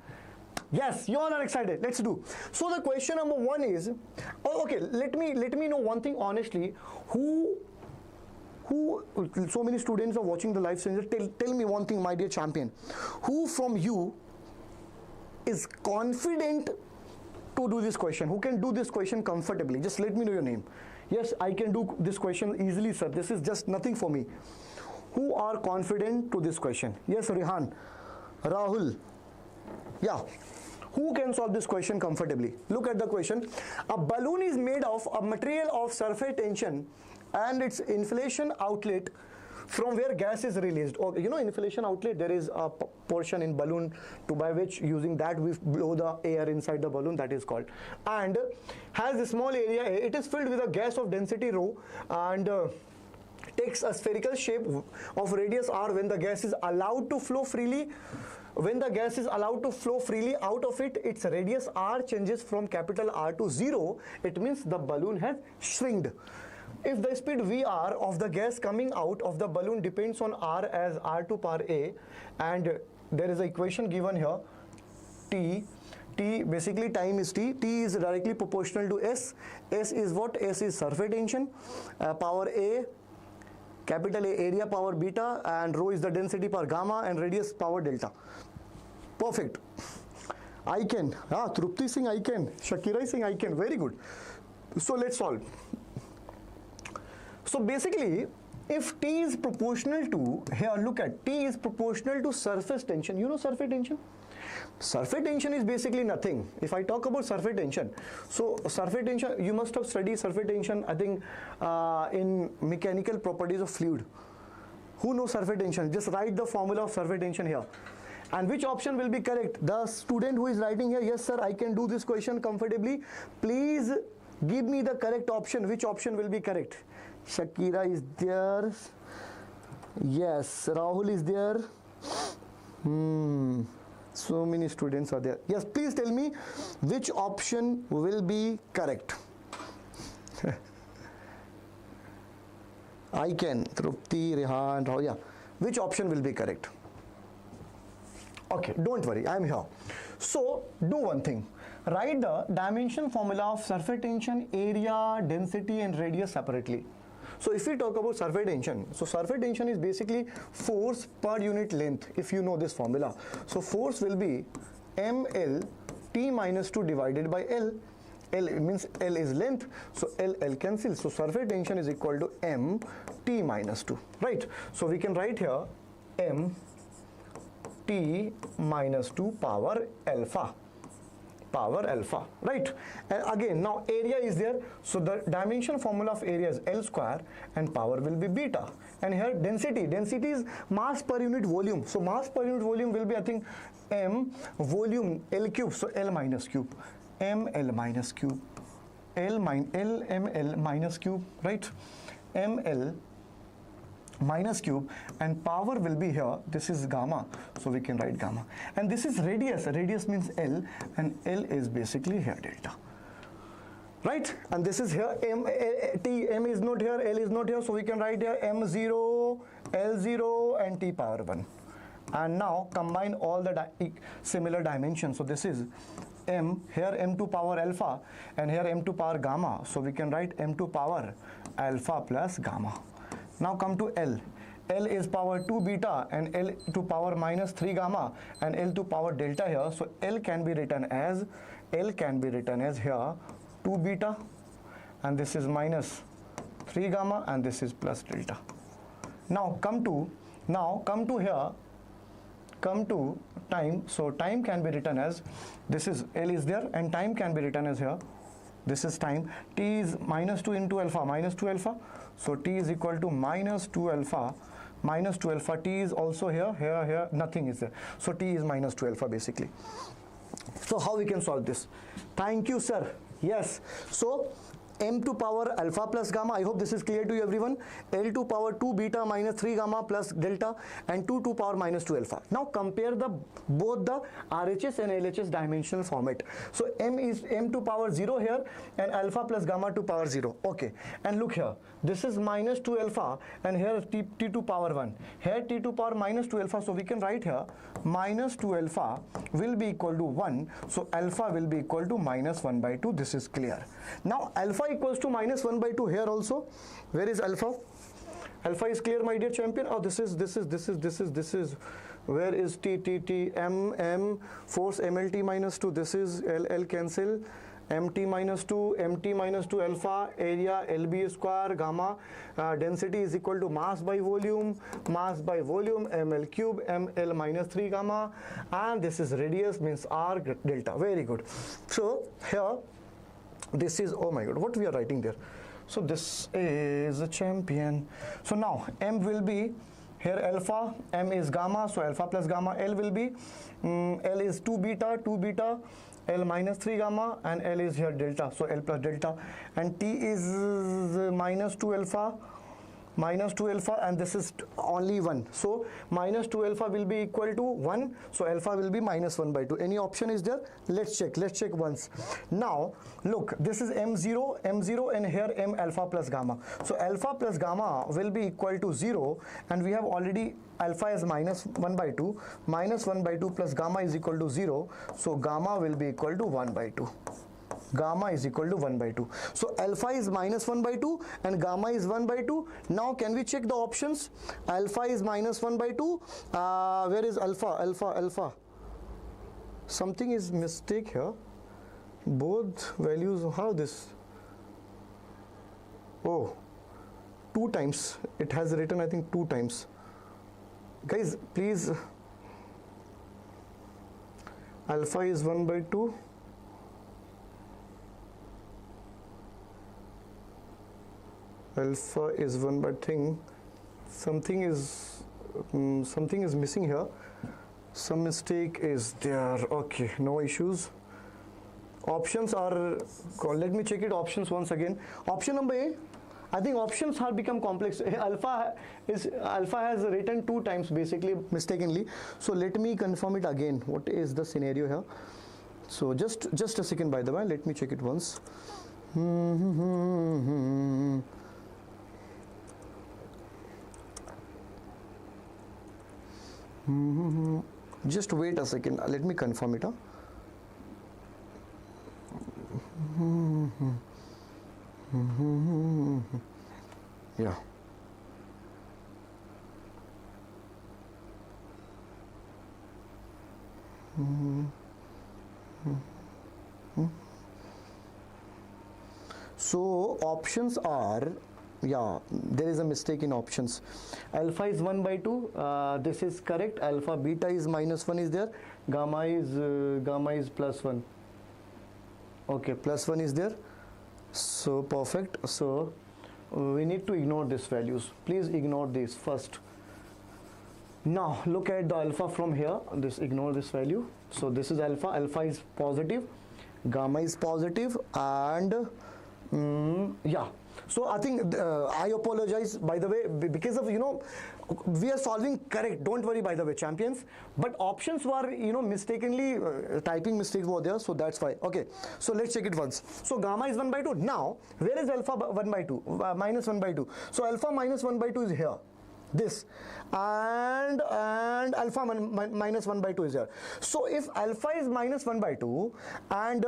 [SPEAKER 1] Yes, you all are excited. Let's do. So the question number 1 is, okay, let me know one thing honestly. Who so many students are watching the live stream. Tell me one thing, my dear champion. Who from you is confident to do this question? Who can do this question comfortably? Just let me know your name. Yes, I can do this question easily, sir. This is just nothing for me. Who are confident to this question? Yes, Rihan, Rahul. Yeah. Who can solve this question comfortably? Look at the question. A balloon is made of a material of surface tension and its inflation outlet from where gas is released. Or, you know, inflation outlet, there is a portion in balloon by which using that we blow the air inside the balloon, that is called. And has a small area, it is filled with a gas of density rho and takes a spherical shape of radius r when the gas is allowed to flow freely. When the gas is allowed to flow freely out of it, its radius r changes from capital R to 0. It means the balloon has shrinked. If the speed Vr of the gas coming out of the balloon depends on R as R to power A, and there is an equation given here, T basically time is T is directly proportional to S. S is what? S is surface tension, power A, capital A area power beta, and rho is the density power gamma, and radius power delta. Perfect. I can. Trupti Singh, I can. Shakira Singh, I can. Very good. So let's solve. So basically, if T is proportional to, here look at, T is proportional to surface tension. You know surface tension? Surface tension is basically nothing. If I talk about surface tension, so surface tension, you must have studied surface tension, I think, in mechanical properties of fluid. Who knows surface tension? Just write the formula of surface tension here. And which option will be correct? The student who is writing here, yes sir, I can do this question comfortably. Please give me the correct option. Which option will be correct? Shakira is there. Yes, Rahul is there. So many students are there. Yes, please tell me which option will be correct. I can. Trupti, Rehan, Rahul, yeah. Which option will be correct? Okay, don't worry, I am here. So, do one thing. Write the dimension formula of surface tension, area, density and radius separately. So if we talk about surface tension, so surface tension is basically force per unit length, if you know this formula. So force will be ml t minus 2 divided by L. L means L is length, so L cancels. So surface tension is equal to m t minus 2, right? So we can write here m t minus 2 power alpha, right? And again, now area is there, so the dimension formula of area is L square and power will be beta. And here density is mass per unit volume, so mass per unit volume will be, I think, m volume L cube, so L minus cube, ml minus cube, ml minus cube, right? ml minus cube, and power will be here, this is gamma, so we can write gamma. And this is radius means L, and L is basically here delta, right? And this is here m is not here, L is not here, so we can write here m0, L0 and t power 1. And now combine all the similar dimensions. So this is m, here m2 power alpha, and here m2 power gamma, so we can write m2 power alpha plus gamma. Now come to L. L is power 2 beta and L to power minus 3 gamma and L to power delta here. So L can be written as here 2 beta, and this is minus 3 gamma, and this is plus delta. Now come to here, come to time. So time can be written as, this is L is there, and time can be written as here. This is time. T is minus 2 into alpha, minus 2 alpha. So T is equal to minus 2 alpha, minus 2 alpha. T is also here, nothing is there. So T is minus 2 alpha basically. So how we can solve this? Thank you, sir. Yes. So m to power alpha plus gamma. I hope this is clear to you everyone. L to power 2 beta minus 3 gamma plus delta, and 2 to power minus 2 alpha. Now compare both the RHS and LHS dimensional format. So m is m to power 0 here, and alpha plus gamma to power 0. Okay, and look here, this is minus 2 alpha, and here t to power 1. Here t to power minus 2 alpha, so we can write here minus 2 alpha will be equal to 1, so alpha will be equal to minus 1 by 2. This is clear. Now alpha equals to minus 1 by 2 here also. Where is alpha? Alpha is clear, my dear champion. Oh, this is where is t m force mlt minus 2. This is l cancel, mt minus 2 alpha, area lb square, gamma, density is equal to mass by volume, ml cube, ml minus 3 gamma, and this is radius, means r delta. Very good. So here this is, oh my god, what we are writing there? So this is a champion. So now m will be here alpha, m is gamma, so alpha plus gamma. L will be L is 2 beta, L minus 3 gamma, and L is here delta, so L plus delta, and T is minus 2 alpha, and this is only 1, so minus 2 alpha will be equal to 1, so alpha will be minus 1 by 2. Any option is there? Let's check once. Now look, this is m0, and here m alpha plus gamma, so alpha plus gamma will be equal to 0, and we have already alpha is minus 1 by 2, minus 1 by 2 plus gamma is equal to 0, so gamma will be equal to 1 by 2. Gamma is equal to 1 by 2. So alpha is minus 1 by 2 and gamma is 1 by 2. Now can we check the options? Alpha is minus 1 by 2. Where is alpha? Something is mistake here. Both values, how this? Oh, 2 times. It has written, I think, 2 times. Guys, please. Alpha is 1 by 2. Alpha is 1 by thing. Something is missing here. Some mistake is there. Okay, no issues. Options are, let me check it. Options once again. Option number A, I think options have become complex. Alpha has written 2 times basically mistakenly. So let me confirm it again. What is the scenario here? So just a second, by the way. Let me check it once. Just wait a second. Let me confirm it. Yeah. So options are, yeah, there is a mistake in options. Alpha is 1 by 2. This is correct. Alpha, beta is minus 1 is there. Gamma is plus 1. Okay, plus 1 is there. So perfect. So we need to ignore these values. Please ignore these first. Now look at the alpha from here. Ignore this value. So this is alpha. Alpha is positive. Gamma is positive, and yeah. So I think I apologize, by the way, because of, we are solving correct. Don't worry, by the way, champions. But options were, mistakenly typing mistakes were there. So that's why. Okay. So let's check it once. So gamma is 1 by 2. Now where is alpha 1 by 2? Minus 1 by 2. So alpha minus 1 by 2 is here. This and alpha minus 1 by 2 is here. So if alpha is minus 1 by 2 and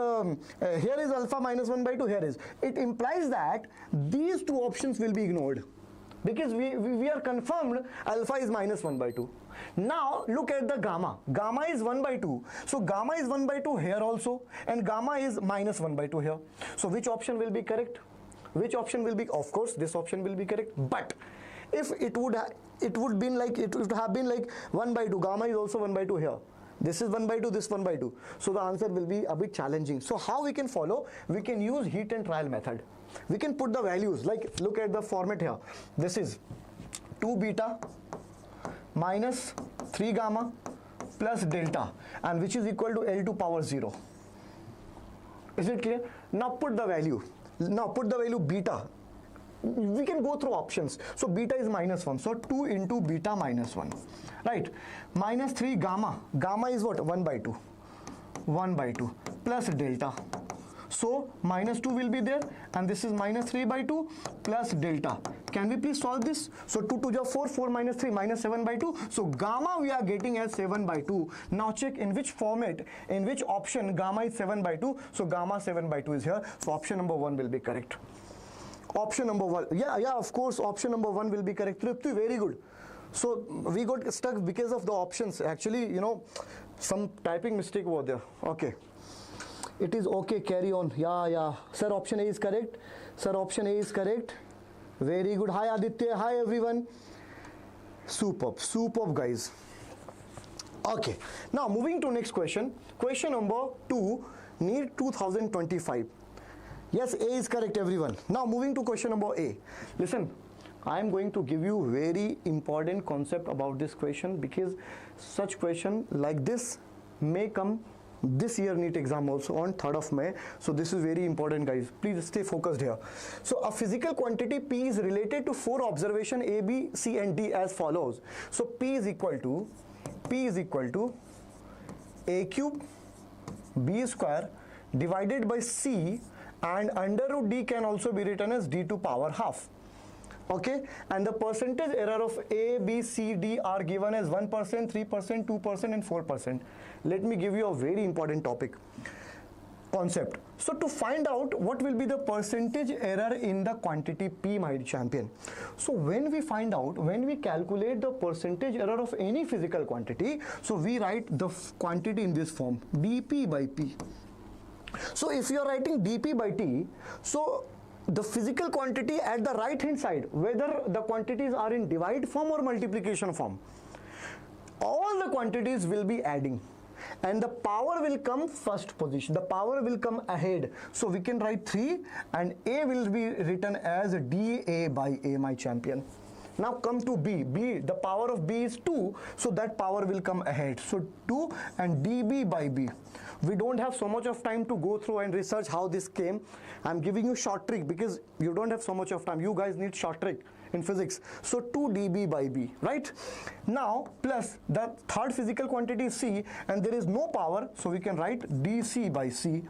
[SPEAKER 1] here is alpha minus 1 by 2, here is, it implies that these 2 options will be ignored, because we are confirmed alpha is minus 1 by 2. Now look at the gamma. Gamma is 1 by 2. So gamma is 1 by 2 here also, and gamma is minus 1 by 2 here. So which option will be correct? Which option will be, of course, this option will be correct. But if it would have been like 1 by 2, gamma is also 1 by 2 here. This is 1 by 2, this 1 by 2. So the answer will be a bit challenging. So how we can follow? We can use heat and trial method. We can put the values, like look at the format here. This is 2 beta minus 3 gamma plus delta, and which is equal to L to power 0. Is it clear? Now put the value. Now put the value beta. We can go through options. So beta is -1. So 2 into beta -1. Right. -3 gamma. Gamma is what? 1/2. 1/2 plus delta. So -2 will be there, and this is -3/2 plus delta. Can we please solve this? So 2 to the 4, 4 minus 3, -7/2. So gamma we are getting as 7/2. Now check in which format, in which option gamma is 7/2. So gamma 7/2 is here. So option number 1 will be correct. Option number 1. Yeah, of course, option number 1 will be correct. Tripti, very good. So we got stuck because of the options. Actually, you know, some typing mistake over there. Okay. It is okay, carry on. Yeah. Sir, option A is correct. Sir, option A is correct. Very good. Hi, Aditya. Hi, everyone. Superb, guys. Okay. Now, moving to next question. Question number 2, NEET 2025. Yes, A is correct, everyone. Now, moving to question number A. Listen, I am going to give you very important concept about this question, because such question like this may come this year NEET exam also on 3rd of May. So this is very important, guys. Please stay focused here. So a physical quantity P is related to 4 observation A, B, C and D as follows. So P is equal to A cube B square divided by C, and under root D can also be written as D to power half. Okay, and the percentage error of A, B, C, D are given as 1%, 3%, 2% and 4%. Let me give you a very important concept. So to find out what will be the percentage error in the quantity P, my champion. So when we calculate the percentage error of any physical quantity, so we write the quantity in this form, dP by P. So if you are writing dP by T, so the physical quantity at the right hand side, whether the quantities are in divide form or multiplication form, all the quantities will be adding, and the power will come first position, the power will come ahead. So we can write 3, and A will be written as dA by A, my champion. Now come to B. The power of B is 2, so that power will come ahead. So 2 and dB by B. We don't have so much of time to go through and research how this came. I'm giving you short trick because you don't have so much of time. You guys need short trick in physics. So 2 dB by B, right? Now plus the third physical quantity is C, and there is no power, so we can write dC by C,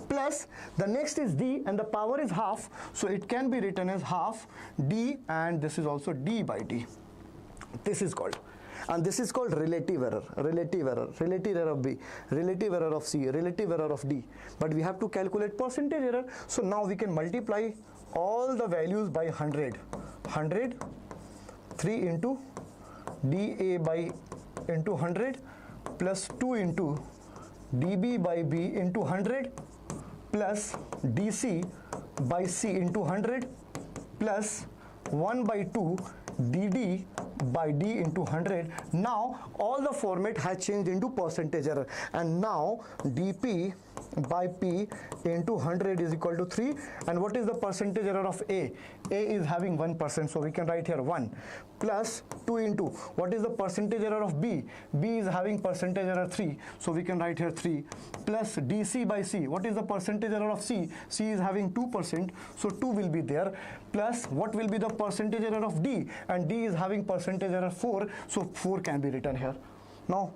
[SPEAKER 1] plus the next is D and the power is half, so it can be written as half D, and this is also D by D. This is called, and this is called relative error of B, relative error of C, relative error of D. But we have to calculate percentage error. So now we can multiply all the values by 100, 3 into dA by into 100 plus 2 into dB by B into 100 plus dC by C into 100 plus 1 by 2 dd by d into 100. Now all the format has changed into percentage error, and now dP by P into 100 is equal to 3. And what is the percentage error of A? A is having 1%, so we can write here 1 plus 2 into what is the percentage error of B? B is having percentage error 3, so we can write here 3 plus dC by C. What is the percentage error of C? C is having 2%, so 2 will be there, plus what will be the percentage error of D? And D is having percentage error 4, so 4 can be written here. Now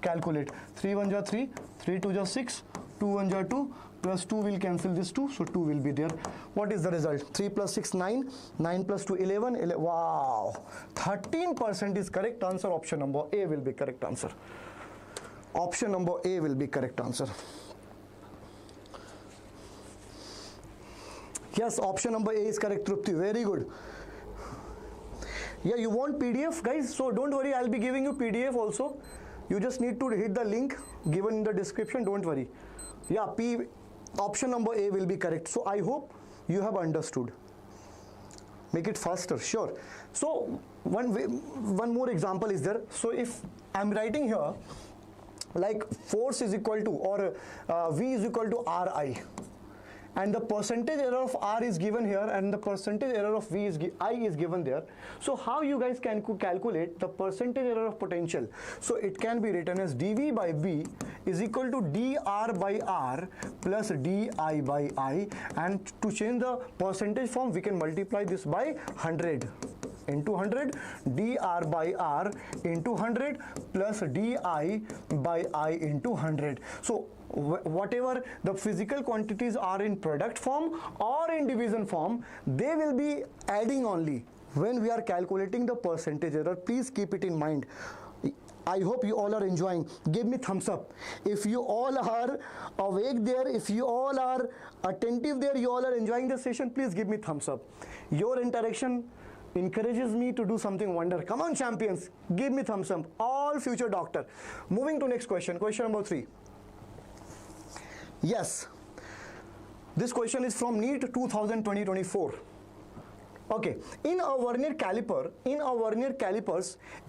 [SPEAKER 1] calculate. 3 1 ja 3, 3 2 ja 6, 2 1 ja 2, plus 2 will cancel this 2, so 2 will be there. What is the result? 3 plus 6 9, 9 plus 2 11, wow, 13% is correct answer. Option number A will be correct answer. Option number A will be correct answer. Yes, option number A is correct, Trupti. Very good. Yeah, you want PDF, guys? So don't worry, I'll be giving you PDF also. You just need to hit the link given in the description. Don't worry. Yeah, option number A will be correct. So I hope you have understood. Make it faster, sure. So one more example is there. So if I'm writing here like force is equal to, or V is equal to Ri, and the percentage error of R is given here, and the percentage error of I is given there. So how you guys can calculate the percentage error of potential? So it can be written as dV by B is equal to dR by R plus di by I, and to change the percentage form we can multiply this by 100 into 100, dr by r into 100 plus di by I into 100. So whatever the physical quantities are in product form or in division form, they will be adding only when we are calculating the percentage error. Please keep it in mind. I hope you all are enjoying. Give me thumbs up if you all are awake there, if you all are attentive there, you all are enjoying the session. Please give me thumbs up. Your interaction encourages me to do something wonder. Come on champions, give me thumbs up, all future doctor. Moving to next question, question number 3. Yes, this question is from NEET 2020-24. Okay, in a vernier calipers,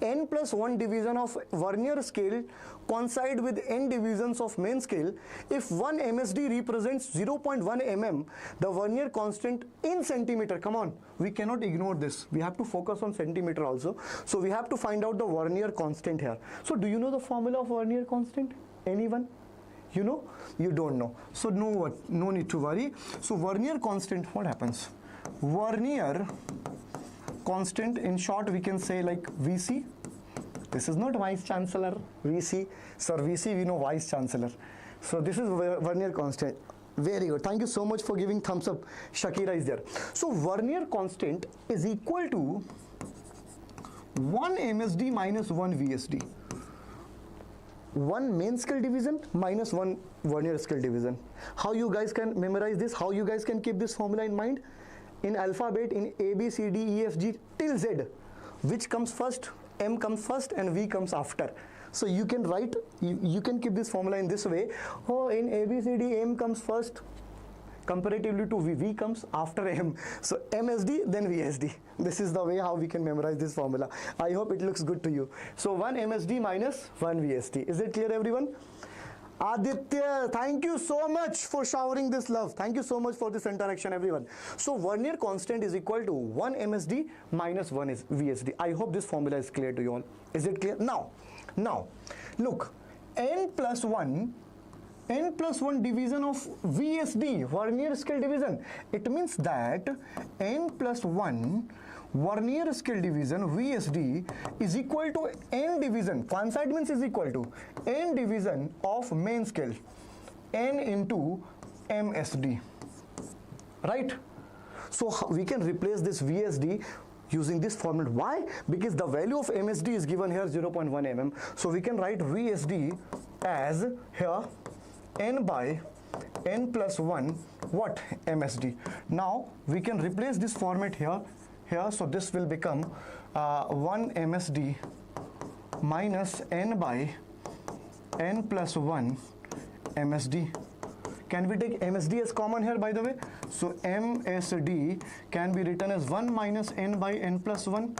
[SPEAKER 1] n plus 1 division of vernier scale coincide with n divisions of main scale. If 1 MSD represents 0.1 mm, the vernier constant in centimeter. Come on, we cannot ignore this. We have to focus on centimeter also. So we have to find out the vernier constant here. So do you know the formula of vernier constant? Anyone? You know? You don't know. So no need to worry. So vernier constant, what happens? Vernier constant, in short we can say like VC. This is not Vice Chancellor, VC. Sir, VC we know Vice Chancellor. So this is vernier constant. Very good. Thank you so much for giving thumbs up. Shakira is there. So vernier constant is equal to 1 MSD minus 1 VSD. 1 main scale division minus 1 vernier scale division. How you guys can memorize this? How you guys can keep this formula in mind? In alphabet, in A, B, C, D, E, F, G till Z, which comes first? M comes first and V comes after. So you can write, you can keep this formula in this way. Oh, in A, B, C, D, M comes first comparatively to V. V comes after M. So MSD, then VSD. This is the way how we can memorize this formula. I hope it looks good to you. So 1 MSD minus 1 VSD. Is it clear, everyone? Aditya, thank you so much for showering this love. Thank you so much for this interaction, everyone. So vernier constant is equal to 1 MSD minus 1 is VSD. I hope this formula is clear to you all. Is it clear? Now, look, n plus 1 division of VSD, vernier scale division. It means that n plus 1 vernier scale division VSD is equal to n division, coincide means is equal to n division of main scale, n into MSD, right? So we can replace this VSD using this formula. Why? Because the value of MSD is given here 0.1 mm. So we can write VSD as here n by n plus 1 what? MSD. Now we can replace this format here. So this will become 1 MSD minus n by n plus 1 MSD. Can we take MSD as common here, by the way? So MSD can be written as 1 minus n by n plus 1,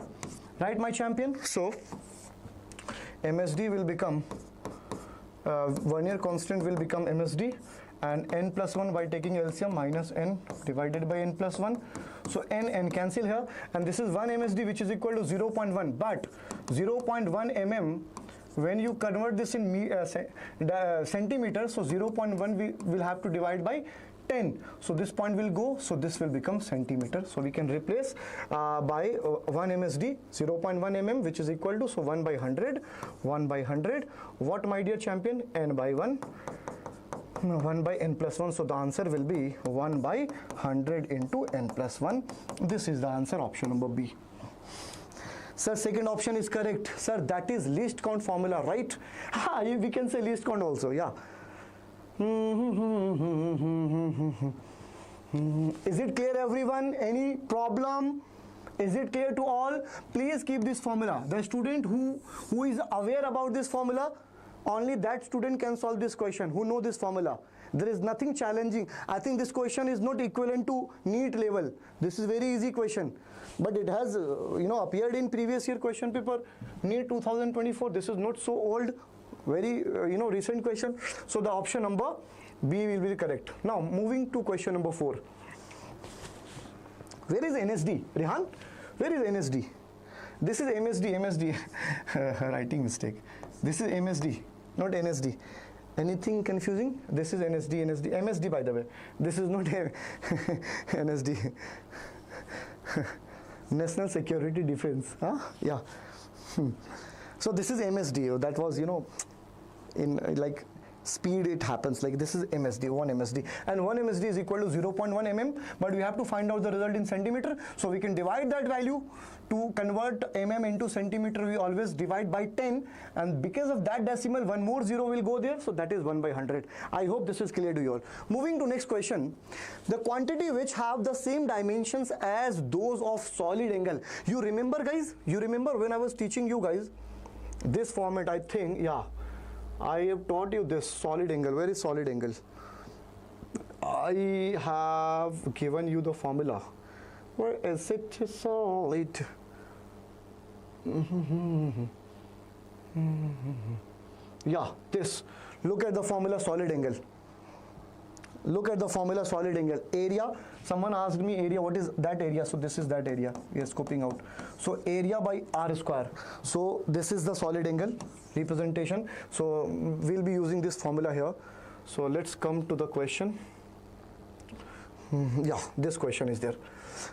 [SPEAKER 1] right, my champion? So MSD will become, vernier constant will become MSD, and n plus 1 by taking LCM minus n divided by n plus 1. So n cancel here, and this is 1 MSD which is equal to 0.1, but 0.1 mm, when you convert this in centimeters, so 0.1 we will have to divide by 10. So this point will go, so this will become centimeter. So we can replace by 1 MSD, 0.1 mm, which is equal to, so 1 by 100, 1 by 100. What, my dear champion? N by 1. 1 by n plus 1, so the answer will be 1 by 100 into n plus 1. This is the answer, option number B. Sir, second option is correct. Sir, that is least count formula, right? We can say least count also, yeah. Is it clear, everyone? Any problem? Is it clear to all? Please keep this formula. The student who is aware about this formula, only that student can solve this question, who know this formula. There is nothing challenging. I think this question is not equivalent to NEET level. This is very easy question, but it has appeared in previous year question paper, NEET 2024. This is not so old, very recent question. So the option number B will be correct. Now moving to question number 4. Where is NSD? Rehan, where is NSD? This is MSD. Writing mistake. This is MSD, not NSD. Anything confusing? This is NSD, MSD by the way. This is not NSD. National Security Defense. Huh? Yeah. So this is MSD. That was, in like speed it happens. Like this is MSD, 1 MSD. And 1 MSD is equal to 0.1 mm. But we have to find out the result in centimeter. So we can divide that value. To convert mm into centimeter, we always divide by 10. And because of that decimal, one more 0 will go there. So that is 1 by 100. I hope this is clear to you all. Moving to next question. The quantity which have the same dimensions as those of solid angle. You remember, guys? You remember when I was teaching you guys this format, I think, yeah. I have taught you this solid angle. Where is solid angle? I have given you the formula. Where is it? Solid. Yeah, this. Look at the formula solid angle. Look at the formula solid angle. Area. Someone asked me area. What is that area? So this is that area. We are scoping out. So area by r square. So this is the solid angle representation. So we'll be using this formula here. So let's come to the question. Yeah, this question is there.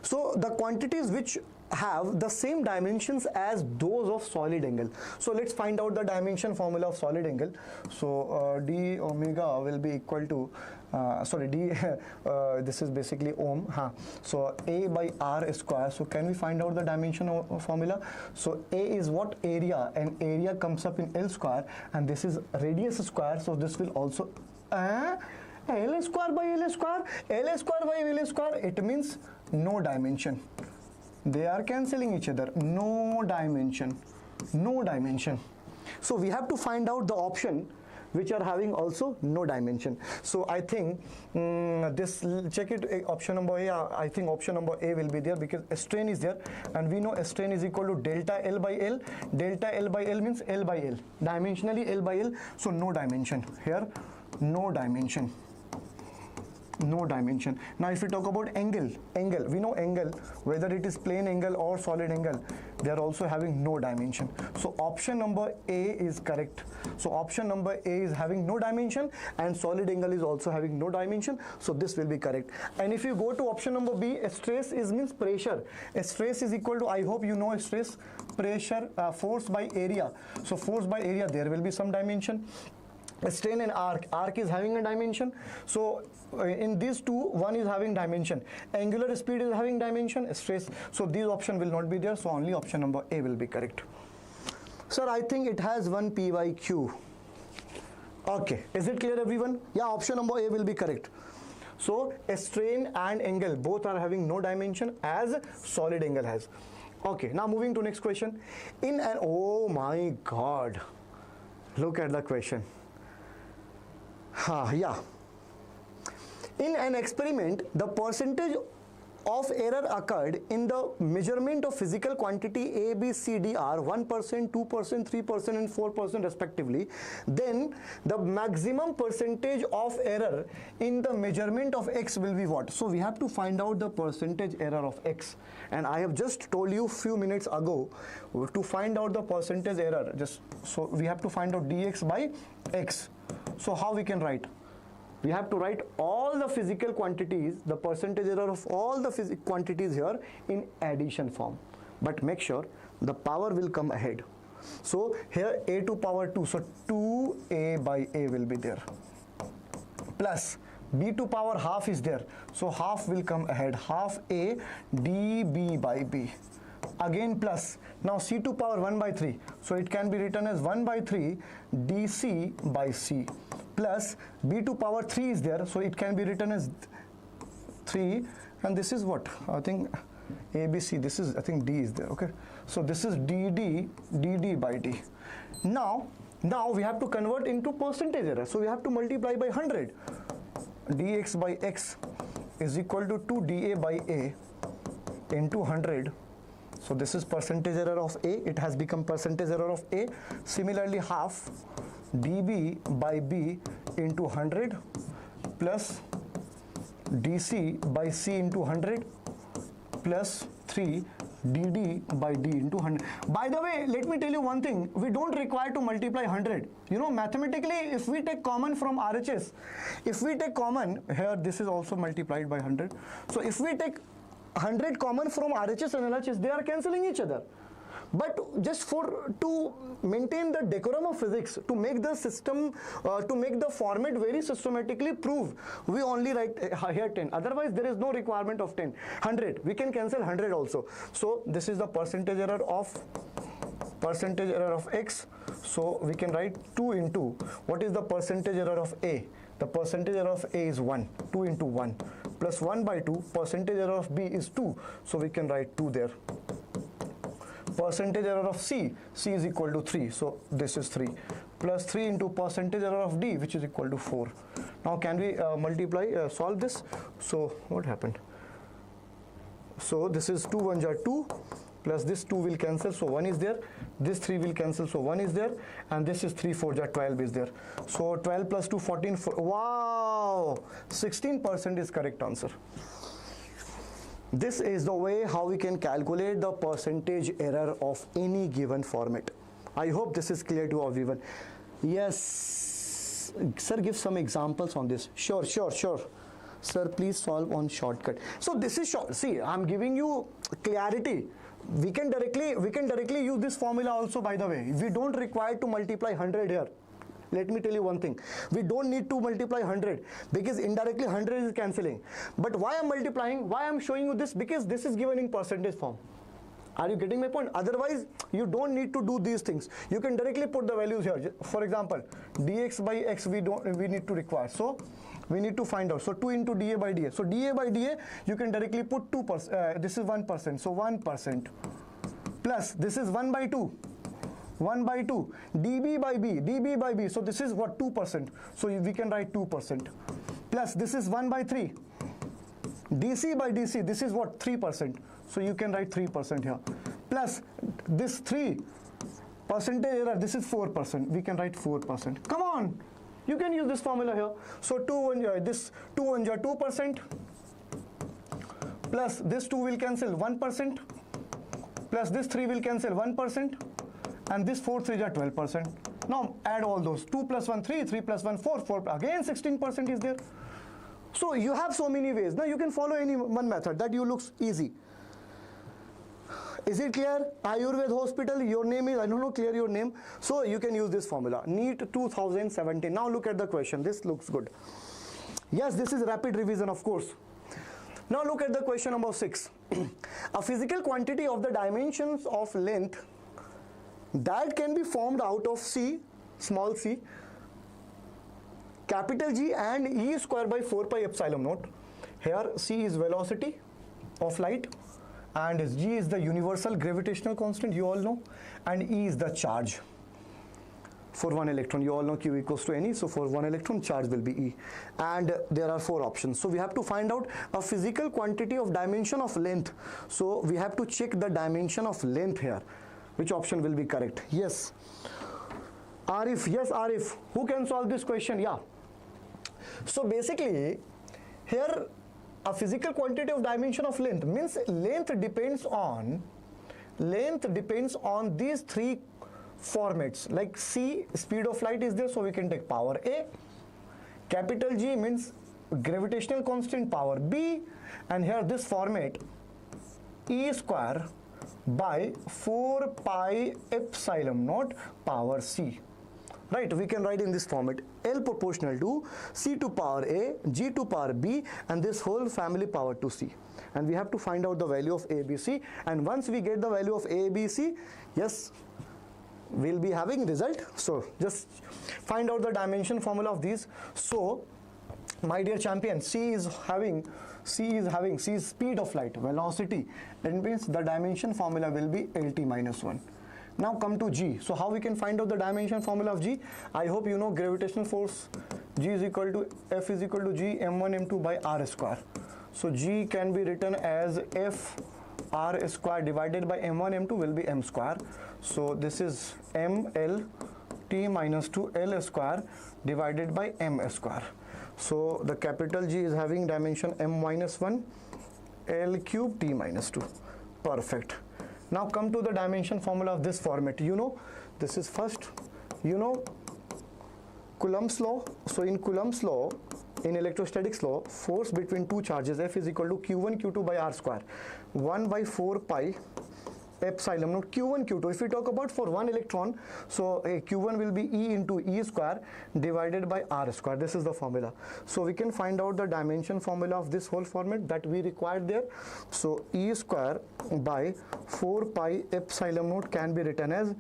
[SPEAKER 1] So the quantities which have the same dimensions as those of solid angle. So let's find out the dimension formula of solid angle. So d omega will be equal to d this is basically ohm. So a by r square. So can we find out the dimension formula? So a is what? Area, and area comes up in L square, and this is radius square. So this will also L square by L square, L square by L square. It means no dimension. They are cancelling each other. No dimension. No dimension. So we have to find out the option which are having also no dimension. So I think this, check it, option number A. I think option number A will be there because strain is there, and we know strain is equal to delta L by L. Delta L by L means L by L. Dimensionally L by L. So no dimension. Here, no dimension. No dimension. Now if we talk about angle, we know angle, whether it is plane angle or solid angle, they are also having no dimension. So option number A is correct. So option number A is having no dimension, and solid angle is also having no dimension. So this will be correct. And if you go to option number B, stress is means pressure. Stress is equal to, I hope you know stress, pressure, force by area. So force by area, there will be some dimension. Strain and arc is having a dimension. So in these two, one is having dimension. Angular speed is having dimension, stress. So these option will not be there. So only option number A will be correct. Sir, I think it has one PYQ. Okay, is it clear everyone? Yeah, option number A will be correct. So strain and angle both are having no dimension as solid angle has. Okay, now moving to next question. In an, oh my God, look at the question. Yeah. In an experiment, the percentage of error occurred in the measurement of physical quantity A, B, C, D are 1%, 2%, 3% and 4% respectively. Then the maximum percentage of error in the measurement of X will be what? So we have to find out the percentage error of X. And I have just told you few minutes ago to find out the percentage error. So we have to find out dx by X. So how we can write? We have to write all the physical quantities, the percentage error of all the quantities here in addition form. But make sure the power will come ahead. So here a to power 2, so 2a by a will be there. Plus b to power half is there, so half will come ahead, half a db by b. Again plus, now c to power 1 by 3, so it can be written as 1 by 3 dc by c, plus b to power 3 is there, so it can be written as 3, and this is what? I think ABC, this is, I think D is there, okay? So this is dd by d. Now we have to convert into percentage error, so we have to multiply by 100. dx by x is equal to 2 dA by a into 100. So this is percentage error of A, it has become percentage error of A. Similarly, half dB by B into 100 plus dc by c into 100 plus 3 dd by d into 100. By the way, let me tell you one thing, we don't require to multiply 100. You know, mathematically, if we take common from RHS, if we take common, here this is also multiplied by 100. So if we take 100 common from RHS and LHS, they are cancelling each other. But just to maintain the decorum of physics, to make the system, to make the format very systematically prove, we only write here 10. Otherwise, there is no requirement of 10. 100, we can cancel 100 also. So this is the percentage error of x. So we can write 2 into, what is the percentage error of A? The percentage error of A is 1, 2 into 1, plus 1 by 2, percentage error of B is 2. So we can write 2 there. Percentage error of C is equal to 3, so this is 3, plus 3 into percentage error of D, which is equal to 4. Now can we solve this? So what happened? So this is 2 1s are 2, plus this 2 will cancel, so 1 is there, this 3 will cancel, so 1 is there, and this is 3 4s are 12 is there. So 12 plus 2 14, wow, 16% is correct answer. This is the way how we can calculate the percentage error of any given format. I hope this is clear to everyone. Yes, sir, give some examples on this. Sure. Sir, please solve on shortcut. So this is short. See, I'm giving you clarity. We can directly use this formula also, by the way. We don't require to multiply 100 here. Let me tell you one thing, we don't need to multiply 100 because indirectly 100 is cancelling. But why I'm multiplying, why I'm showing you this, because this is given in percentage form. Are you getting my point? Otherwise, you don't need to do these things. You can directly put the values here. For example, dx by x we need to require. So we need to find out. So 2 into dA by dA. So dA by dA, you can directly put 2%. This is 1%. So 1% plus this is 1 by 2. 1 by 2, dB by B, so this is what, 2%, so we can write 2%, plus this is 1 by 3, DC by DC, this is what, 3%, so you can write 3% here, plus this 3, percentage error, this is 4%, we can write 4%, come on, you can use this formula here, so 2 1s are 2%, plus this 2 will cancel 1%, plus this 3 will cancel 1%, and this 4 3s are 12%. Now add all those. 2 plus 1 3, 3 plus 1 4, 4 again 16% is there. So you have so many ways. Now you can follow any one method that you looks easy. Is it clear? Ayurved Hospital, your name is, I don't know, clear your name. So you can use this formula. NEET 2017. Now look at the question. This looks good. Yes, this is rapid revision, of course. Now look at the question number 6. A physical quantity of the dimensions of length that can be formed out of C, small c, capital G and E square by 4 pi epsilon naught. Here C is velocity of light and G is the universal gravitational constant, you all know, and E is the charge for one electron. You all know Q equals to Ne, so for one electron charge will be E, and there are 4 options. So we have to find out a physical quantity of dimension of length. So we have to check the dimension of length here. Which option will be correct? Yes, Arif. Yes, Arif. Who can solve this question? Yeah. So basically, here a physical quantity of dimension of length means length depends on these 3 formats. Like C, speed of light is there, so we can take power A. Capital G means gravitational constant, power B, and here this format E square by 4 pi epsilon naught power C. Right, we can write in this format, L proportional to C to power A, G to power B, and this whole family power to C. And we have to find out the value of A, B, C. And once we get the value of A, B, C, yes, we'll be having result. So just find out the dimension formula of these. So my dear champion, C is speed of light, velocity. That means the dimension formula will be LT minus 1. Now come to G. So how we can find out the dimension formula of G? I hope you know gravitational force. G is equal to F is equal to G m1 m2 by r square. So G can be written as F r square divided by m1 m2 will be m square. So this is m l t minus 2 l square divided by m square. So the capital G is having dimension m minus 1 L cube T minus 2. Perfect. Now come to the dimension formula of this format. You know, this is first, you know, Coulomb's law. So in Coulomb's law, in electrostatics law, force between two charges F is equal to Q1 Q2 by R square, 1 by 4 pi epsilon naught Q1 Q2. If we talk about for one electron, so Q1 will be E into E square divided by R square. This is the formula. So we can find out the dimension formula of this whole format that we required there. So E square by 4 pi epsilon naught can be written as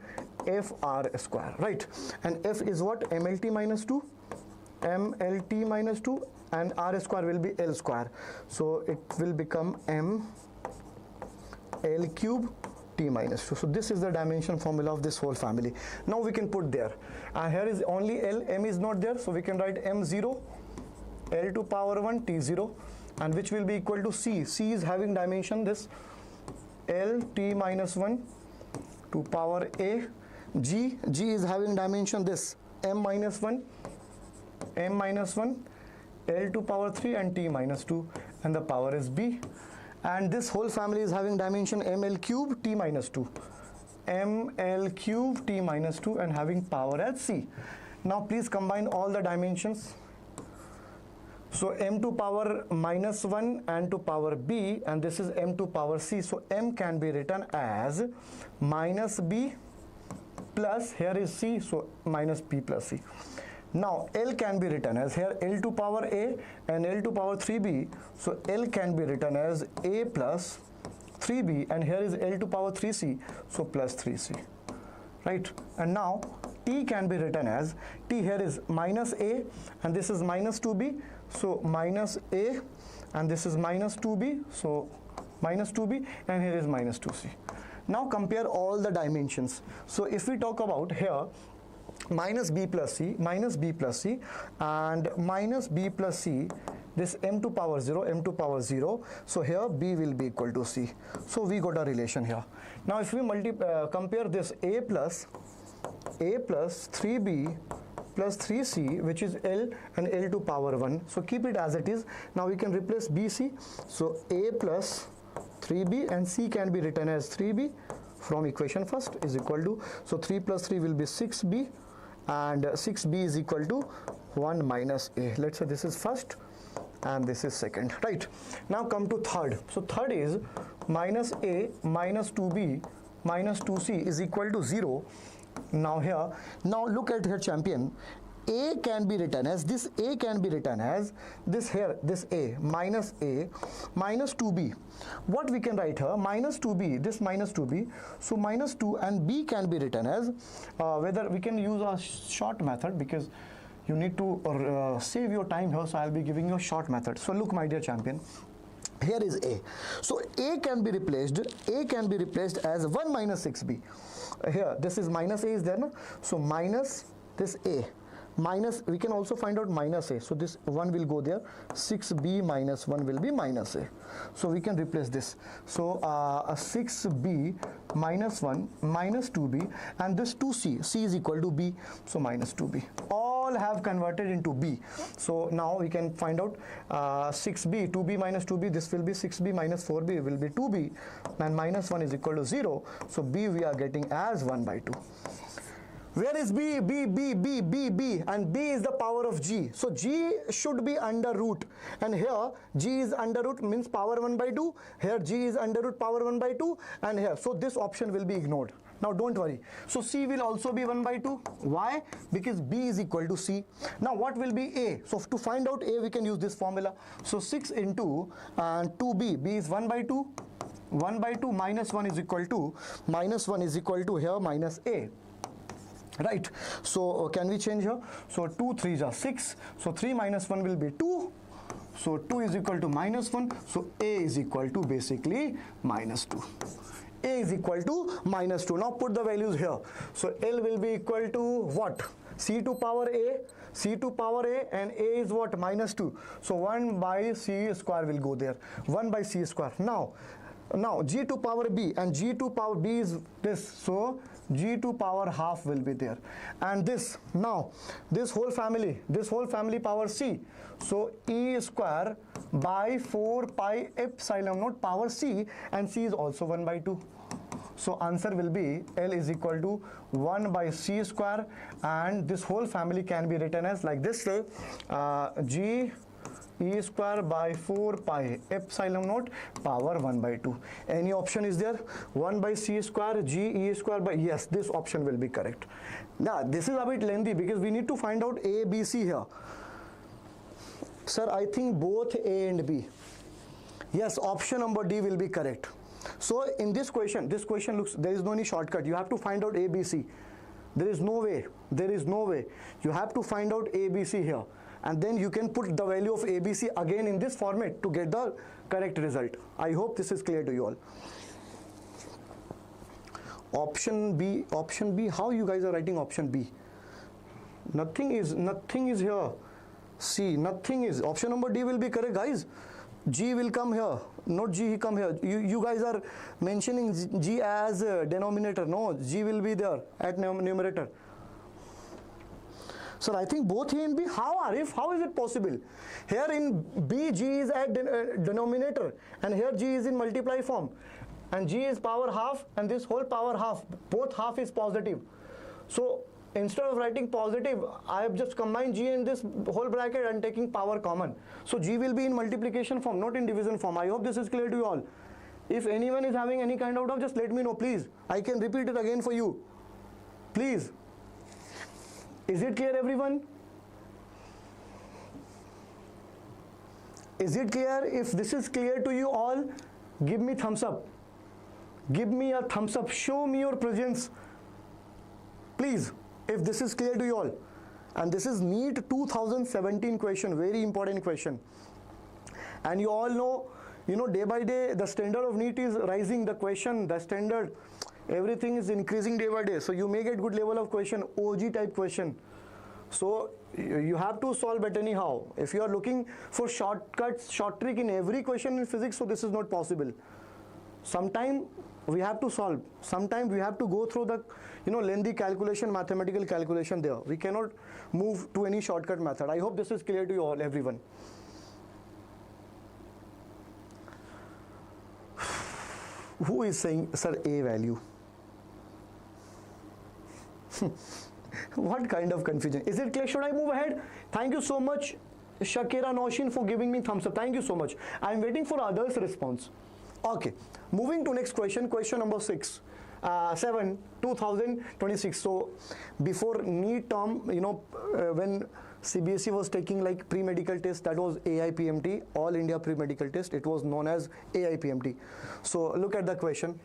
[SPEAKER 1] FR square, right? And F is what? MLT minus 2, MLT minus 2, and R square will be L square. So it will become M L cube T minus 2. So this is the dimension formula of this whole family. Now we can put there. Here is only L, M is not there. So we can write M0, L to power 1, T0, and which will be equal to C. C is having dimension this L T minus 1 to power A. G is having dimension this M minus 1, M minus 1, L to power 3 and T minus 2, and the power is B. And this whole family is having dimension ml cube T minus 2, ml cube T minus 2, and having power as C. Now please combine all the dimensions. So m to power minus 1 and to power B, and this is m to power C. So m can be written as minus B plus, here is C, so minus P plus C. Now L can be written as here L to power A and L to power 3B. So L can be written as A plus 3B, and here is L to power 3C, so plus 3C, right? And now T can be written as, T here is minus A and this is minus 2B, so minus A, and this is minus 2B, so minus 2B, and here is minus 2C. Now compare all the dimensions. So if we talk about here minus B plus C, minus B plus C, and minus B plus C, this m to power 0, m to power 0, so here B will be equal to C. So we got a relation here. Now if we compare this A plus 3B plus 3C, which is L and L to power 1, so keep it as it is. Now we can replace BC, so A plus 3B and C can be written as 3B from equation first is equal to, so 3 plus 3 will be 6B, and 6B is equal to 1 minus A. Let's say this is first and this is second, right? Now come to third. So third is minus A minus 2B minus 2C is equal to 0. Now here, now look at here, champion. A can be written as, this A can be written as this here, this A minus 2B. What we can write here? Minus 2B, this minus 2B. So minus 2, and B can be written as, whether we can use a short method, because you need to save your time here, so I'll be giving you a short method. So look, my dear champion, here is A. So A can be replaced as 1 minus 6B. Here, this is minus A is there, no? So minus this A. Minus, we can also find out minus A. So this 1 will go there. 6B minus 1 will be minus A. So we can replace this. So a 6B minus 1 minus 2B, and this 2C. C is equal to B. So minus 2B. All have converted into B. So now we can find out 6B, 2B minus 2B. This will be 6B minus 4B will be 2B. And minus 1 is equal to 0. So B we are getting as 1 by 2. Where is B? B, and B is the power of G. So G should be under root, and here G is under root means power 1 by 2. Here G is under root power 1 by 2, and here, so this option will be ignored. Now don't worry. So C will also be 1 by 2. Why? Because B is equal to C. Now what will be A? So to find out A, we can use this formula. So 6 into 2B. B is 1 by 2. 1 by 2 minus 1 is equal to, here minus A. Right, so can we change here? So 2 3s are 6, so 3 minus 1 will be 2, so 2 is equal to minus 1, so A is equal to basically minus 2. A is equal to minus 2. Now put the values here. So L will be equal to what? C to power A, and A is what? Minus 2. So 1 by C square will go there, 1 by C square. Now Now g to power b, and g to power b is this, so g to power half will be there, and this, now this whole family power c, so e square by 4 pi epsilon naught power c, and c is also 1 by 2. So answer will be L is equal to 1 by c square, and this whole family can be written as like this, g e square by 4 pi epsilon naught power 1 by 2. Any option is there? 1 by c square, g e square by, yes, this option will be correct. Now this is a bit lengthy because we need to find out a, b, c here. Sir, I think both a and b. Yes, option number D will be correct. So in this question looks, there is no any shortcut. You have to find out a, b, c. There is no way. You have to find out a, b, c here, and then you can put the value of a, b, c again in this format to get the correct result. I hope this is clear to you all. Option B, how you guys are writing option B? Nothing is here. C, nothing is. Option number D will be correct, guys. G will come here, not G he come here. You guys are mentioning G as denominator. No, G will be there at numerator. Sir, I think both A and B. How is it possible? Here in B, G is at denominator, and here G is in multiply form, and G is power half, and this whole power half, both half is positive. So instead of writing positive, I have just combined G in this whole bracket and taking power common. So G will be in multiplication form, not in division form. I hope this is clear to you all. If anyone is having any kind of doubt, just let me know, please. I can repeat it again for you. Please. Is it clear, everyone? Is it clear? If this is clear to you all, give me thumbs up. Give me a thumbs up. Show me your presence. Please, if this is clear to you all. And this is NEET 2017 question, very important question. And you all know, day by day, the standard of NEET is rising, the question, the standard, everything is increasing day by day. So you may get good level of question, OG type question. So you have to solve it anyhow. If you are looking for shortcuts, short trick in every question in physics, so this is not possible. Sometime we have to solve. Sometimes we have to go through the lengthy calculation, mathematical calculation there. We cannot move to any shortcut method. I hope this is clear to you all, everyone. Who is saying, sir, A value? What kind of confusion? Is it clear? Should I move ahead? Thank you so much, Shakira Noshin, for giving me thumbs up. Thank you so much. I am waiting for others' response. Okay, moving to next question, question number 7, 2026. So before NEET term, when CBSE was taking like pre-medical test, that was AIPMT, All India Pre-Medical Test. It was known as AIPMT. So look at the question.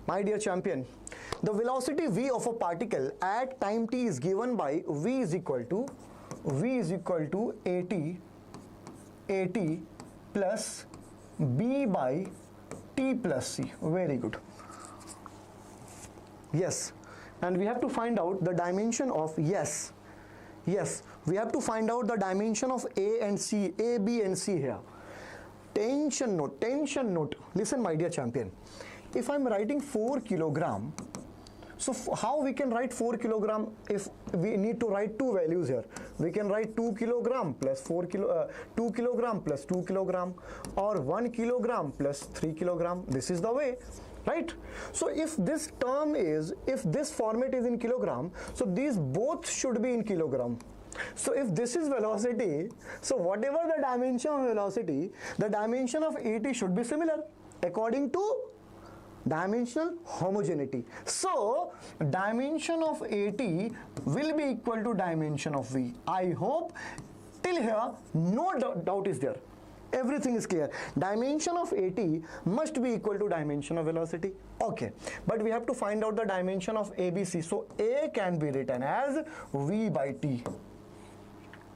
[SPEAKER 1] My dear champion, the velocity v of a particle at time t is given by v is equal to at plus b by t plus c. Very good. Yes, and we have to find out the dimension of, yes, we have to find out the dimension of A and C, A, B and C here. Tension note. Listen, my dear champion. If I'm writing 4 kilogram, so how we can write 4 kilogram if we need to write two values here? We can write 2 kilogram plus 2 kilogram plus 2 kilogram, or 1 kilogram plus 3 kilogram. This is the way. Right? So if this format is in kilogram, so these both should be in kilogram. So if this is velocity, so whatever the dimension of velocity, the dimension of AT should be similar according to dimensional homogeneity. So dimension of AT will be equal to dimension of V. I hope till here no doubt is there. Everything is clear. Dimension of AT must be equal to dimension of velocity. Okay, but we have to find out the dimension of ABC. So A can be written as V by T.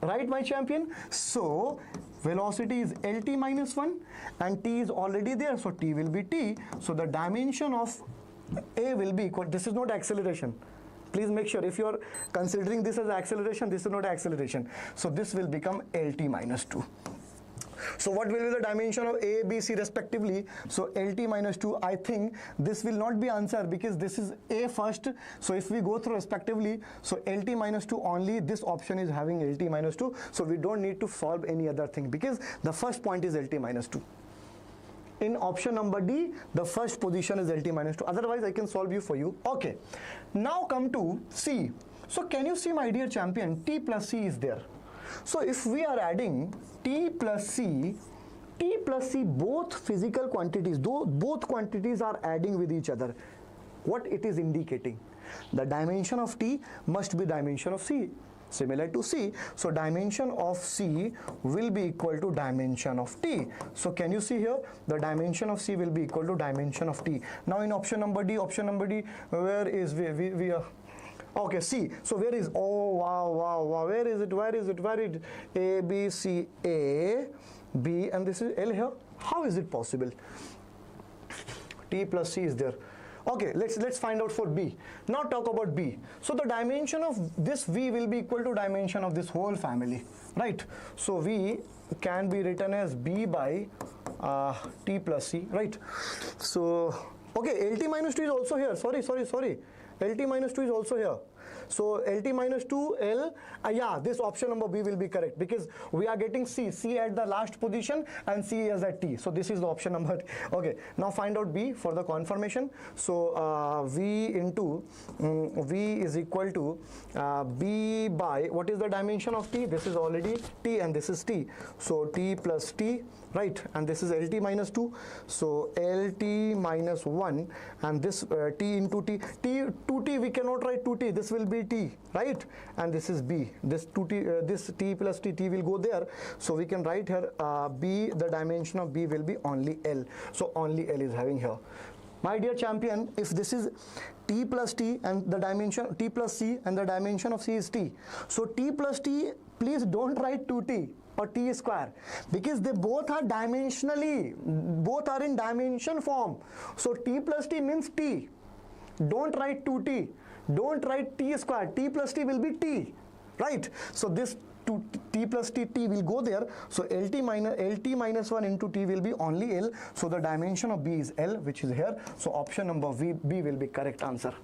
[SPEAKER 1] Right, my champion? So velocity is LT minus 1 and T is already there. So T will be T. So the dimension of A will be equal. This is not acceleration. Please make sure if you are considering this as acceleration, this is not acceleration. So this will become LT minus 2. So what will be the dimension of A, B, C respectively? So LT minus 2, I think this will not be answer because this is A first. So if we go through respectively, so LT minus 2 only, this option is having LT minus 2. So we don't need to solve any other thing because the first point is LT minus 2. In option number D, the first position is LT minus 2. Otherwise, I can solve you for you. Okay. Now come to C. So can you see, my dear champion, T plus C is there. So if we are adding T plus C, both physical quantities, though both quantities are adding with each other, what it is indicating? The dimension of T must be dimension of C. Similar to C, so dimension of C will be equal to dimension of T. So can you see here, the dimension of C will be equal to dimension of T. Now in option number D, where is we are? Okay, C. So where is, oh wow, where is it? A, B, C, A, B, and this is L here. How is it possible? T plus C is there. Okay, let's find out for B. Now talk about B. So the dimension of this V will be equal to dimension of this whole family, right? So V can be written as B by T plus C, right? So, okay, LT minus 2 is also here. Sorry. LT minus 2 is also here. So LT minus 2 L, yeah, this option number B will be correct because we are getting C at the last position and C is at T. So this is the option number. Okay, now find out B for the confirmation. So V into V is equal to B by, what is the dimension of T? This is already T and this is T. So T plus T, right? And this is LT minus 2. So LT minus 1 and this T into T. 2T we cannot write 2T. This will be T, right? And this is B. This 2T, this T plus T will go there. So we can write here B, the dimension of B will be only L. So only L is having here. My dear champion, if this is T plus T and the dimension T plus C and the dimension of C is T. So T plus T, please don't write 2T or T square because they both are dimensionally, both are in dimension form. So T plus T means T. Don't write 2T. Don't write T square. T plus T will be T, right? So this T plus T will go there. So LT minus 1 into T will be only L. So the dimension of B is L, which is here. So option number B will be correct answer.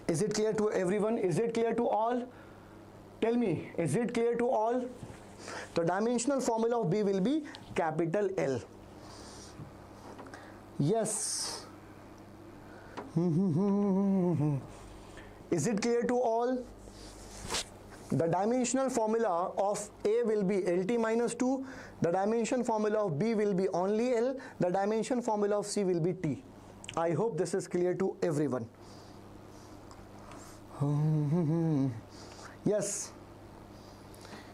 [SPEAKER 1] Is it clear to everyone? Is it clear to all? Tell me, is it clear to all? The dimensional formula of B will be capital L. Yes. Is it clear to all? The dimensional formula of A will be LT minus 2. The dimension formula of B will be only L. The dimension formula of C will be T. I hope this is clear to everyone. Yes.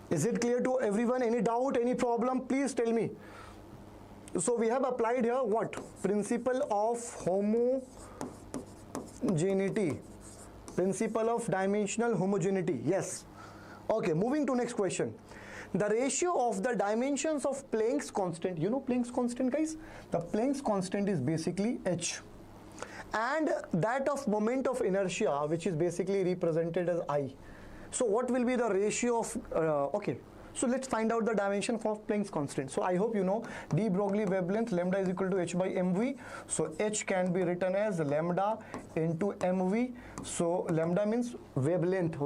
[SPEAKER 1] Is it clear to everyone? Any doubt, any problem? Please tell me. So we have applied here what? Principle of homogeneity. Principle of dimensional homogeneity. Yes. Okay, moving to next question. The ratio of the dimensions of Planck's constant. You know Planck's constant, guys? The Planck's constant is basically H. And that of moment of inertia, which is basically represented as I. So what will be the ratio of, okay. So let's find out the dimension for Planck's constant. So I hope you know de Broglie wavelength lambda is equal to h by mv. So h can be written as lambda into mv. So lambda means wavelength,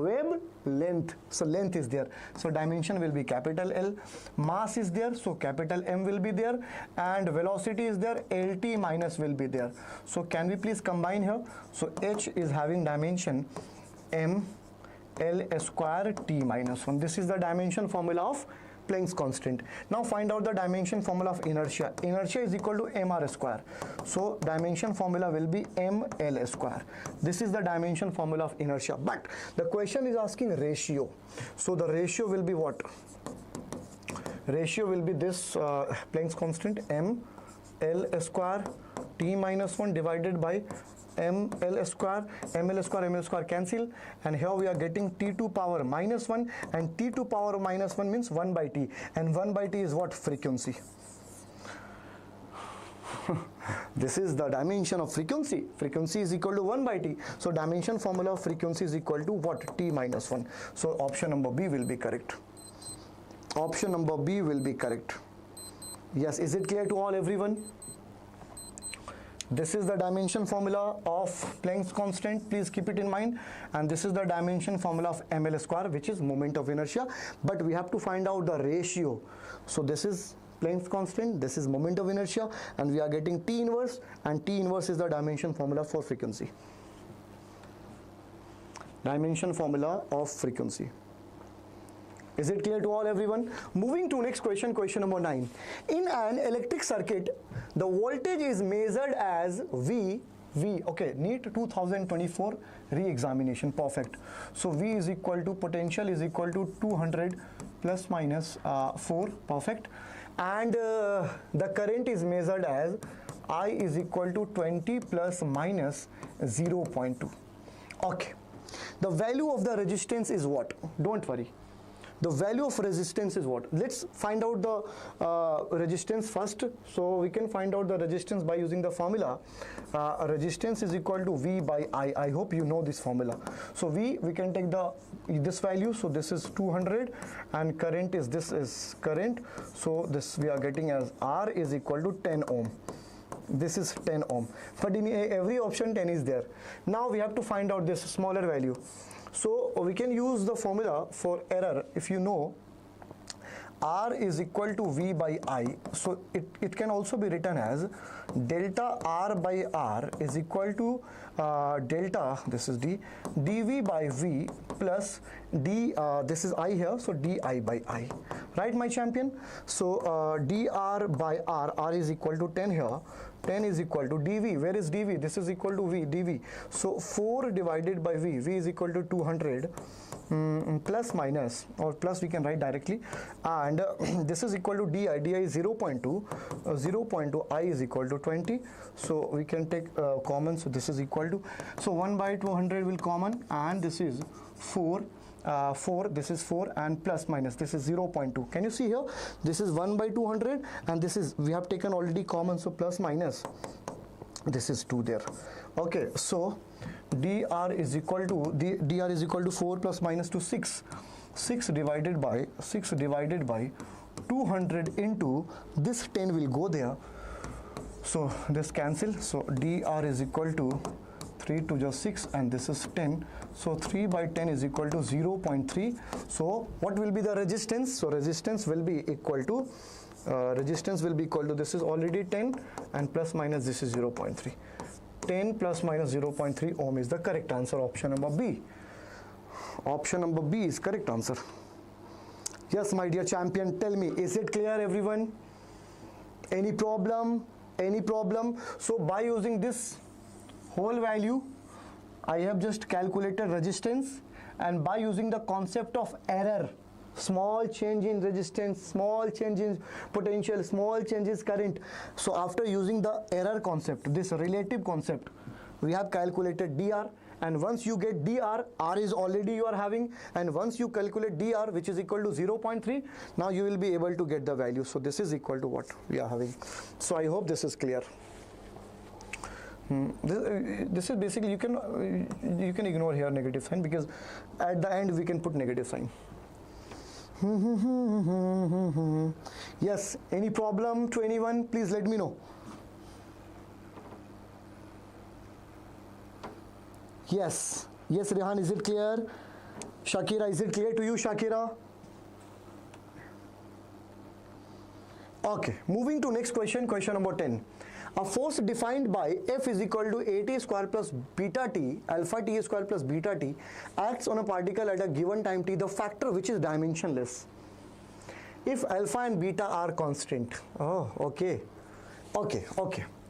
[SPEAKER 1] so length is there. So dimension will be capital L. Mass is there, so capital M will be there, and velocity is there, LT minus will be there. So can we please combine here? So h is having dimension m L square T minus 1. This is the dimension formula of Planck's constant. Now find out the dimension formula of inertia. Inertia is equal to mr square. So dimension formula will be ml square. This is the dimension formula of inertia. But the question is asking ratio. So the ratio will be what? Ratio will be this Planck's constant ml square T minus 1 divided by ml square cancel, and here we are getting t2 power minus 1, and t2 power minus 1 means 1 by t, and 1 by t is what? Frequency. This is the dimension of frequency. Frequency is equal to 1 by t. So dimension formula of frequency is equal to what? T minus 1. So option number B will be correct. Option number B will be correct. Yes, is it clear to all, everyone? This is the dimension formula of Planck's constant, please keep it in mind, and this is the dimension formula of ml square, which is moment of inertia, but we have to find out the ratio. So this is Planck's constant, this is moment of inertia, and we are getting T inverse, and T inverse is the dimension formula for frequency. Dimension formula of frequency. Is it clear to all, everyone? Moving to next question, question number 9. In an electric circuit, the voltage is measured as V, okay, NEET 2024 re-examination, perfect. So V is equal to, potential is equal to 200 plus minus 4, perfect. And the current is measured as I is equal to 20 plus minus 0.2. Okay. The value of the resistance is what? Don't worry. The value of resistance is what? Let's find out the resistance first. So we can find out the resistance by using the formula. Resistance is equal to V by I. I hope you know this formula. So we can take this value. So this is 200, and current is, this is current. So this we are getting as R is equal to 10 ohm. This is 10 ohm. But in every option 10 is there. Now we have to find out this smaller value. So we can use the formula for error. If you know R is equal to V by I, so it can also be written as delta R by R is equal to delta, this is D, dV by V plus D, this is I here, so di by I, right, my champion? So dr by R is equal to 10 here, 10 is equal to dV. Where is dV? This is equal to V, dV. So 4 divided by V, V is equal to 200 plus minus, or plus we can write directly, and this is equal to di, di is 0.2, 0.2, I is equal to 20. So we can take common, so this is equal to, so 1 by 200 will common, and this is 4, this is 4, and plus minus, this is 0.2. Can you see here? This is 1 by 200, and this is, we have taken already common, so plus minus, this is 2 there. Okay, so dr is equal to 4 plus minus to 6. 6 divided by 200 into this 10 will go there. So this cancel. So dr is equal to 3 to just 6, and this is 10. So 3 by 10 is equal to 0.3. So what will be the resistance? So resistance will be equal to this is already 10, and plus minus this is 0.3. 10 plus minus 0.3 ohm is the correct answer. Option number B. Option number B is correct answer. Yes, my dear champion, tell me, is it clear, everyone? Any problem? Any problem? So by using this whole value, I have just calculated resistance, and by using the concept of error, small change in resistance, small change in potential, small changes current. So after using the error concept, this relative concept, we have calculated dr, and once you get dr, R is already you are having, and once you calculate dr, which is equal to 0.3, now you will be able to get the value. So this is equal to what we are having. So I hope this is clear. This is basically, you can ignore here negative sign, because at the end we can put negative sign. Yes, any problem to anyone? Please let me know. Yes, yes, Rehan, is it clear? Shakira, is it clear to you, Shakira? Okay, moving to next question, question number 10. A force defined by F is equal to AT square plus beta T, alpha T square plus beta T, acts on a particle at a given time T, the factor which is dimensionless, if alpha and beta are constant. Oh, okay.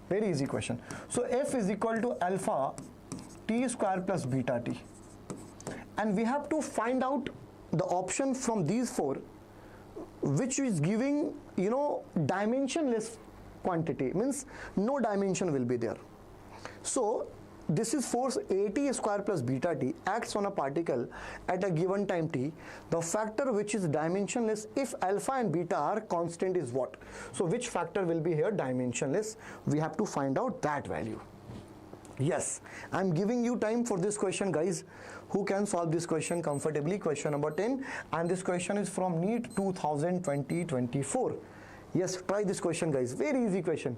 [SPEAKER 1] Very easy question. So F is equal to alpha T square plus beta T. And we have to find out the option from these four which is giving, dimensionless quantity, means no dimension will be there. So this is force AT square plus beta T acts on a particle at a given time T. The factor which is dimensionless if alpha and beta are constant is what? So which factor will be here dimensionless? We have to find out that value. Yes, I'm giving you time for this question, guys. Who can solve this question comfortably? Question number 10, and this question is from NEET 2020-24. Yes, try this question, guys. Very easy question.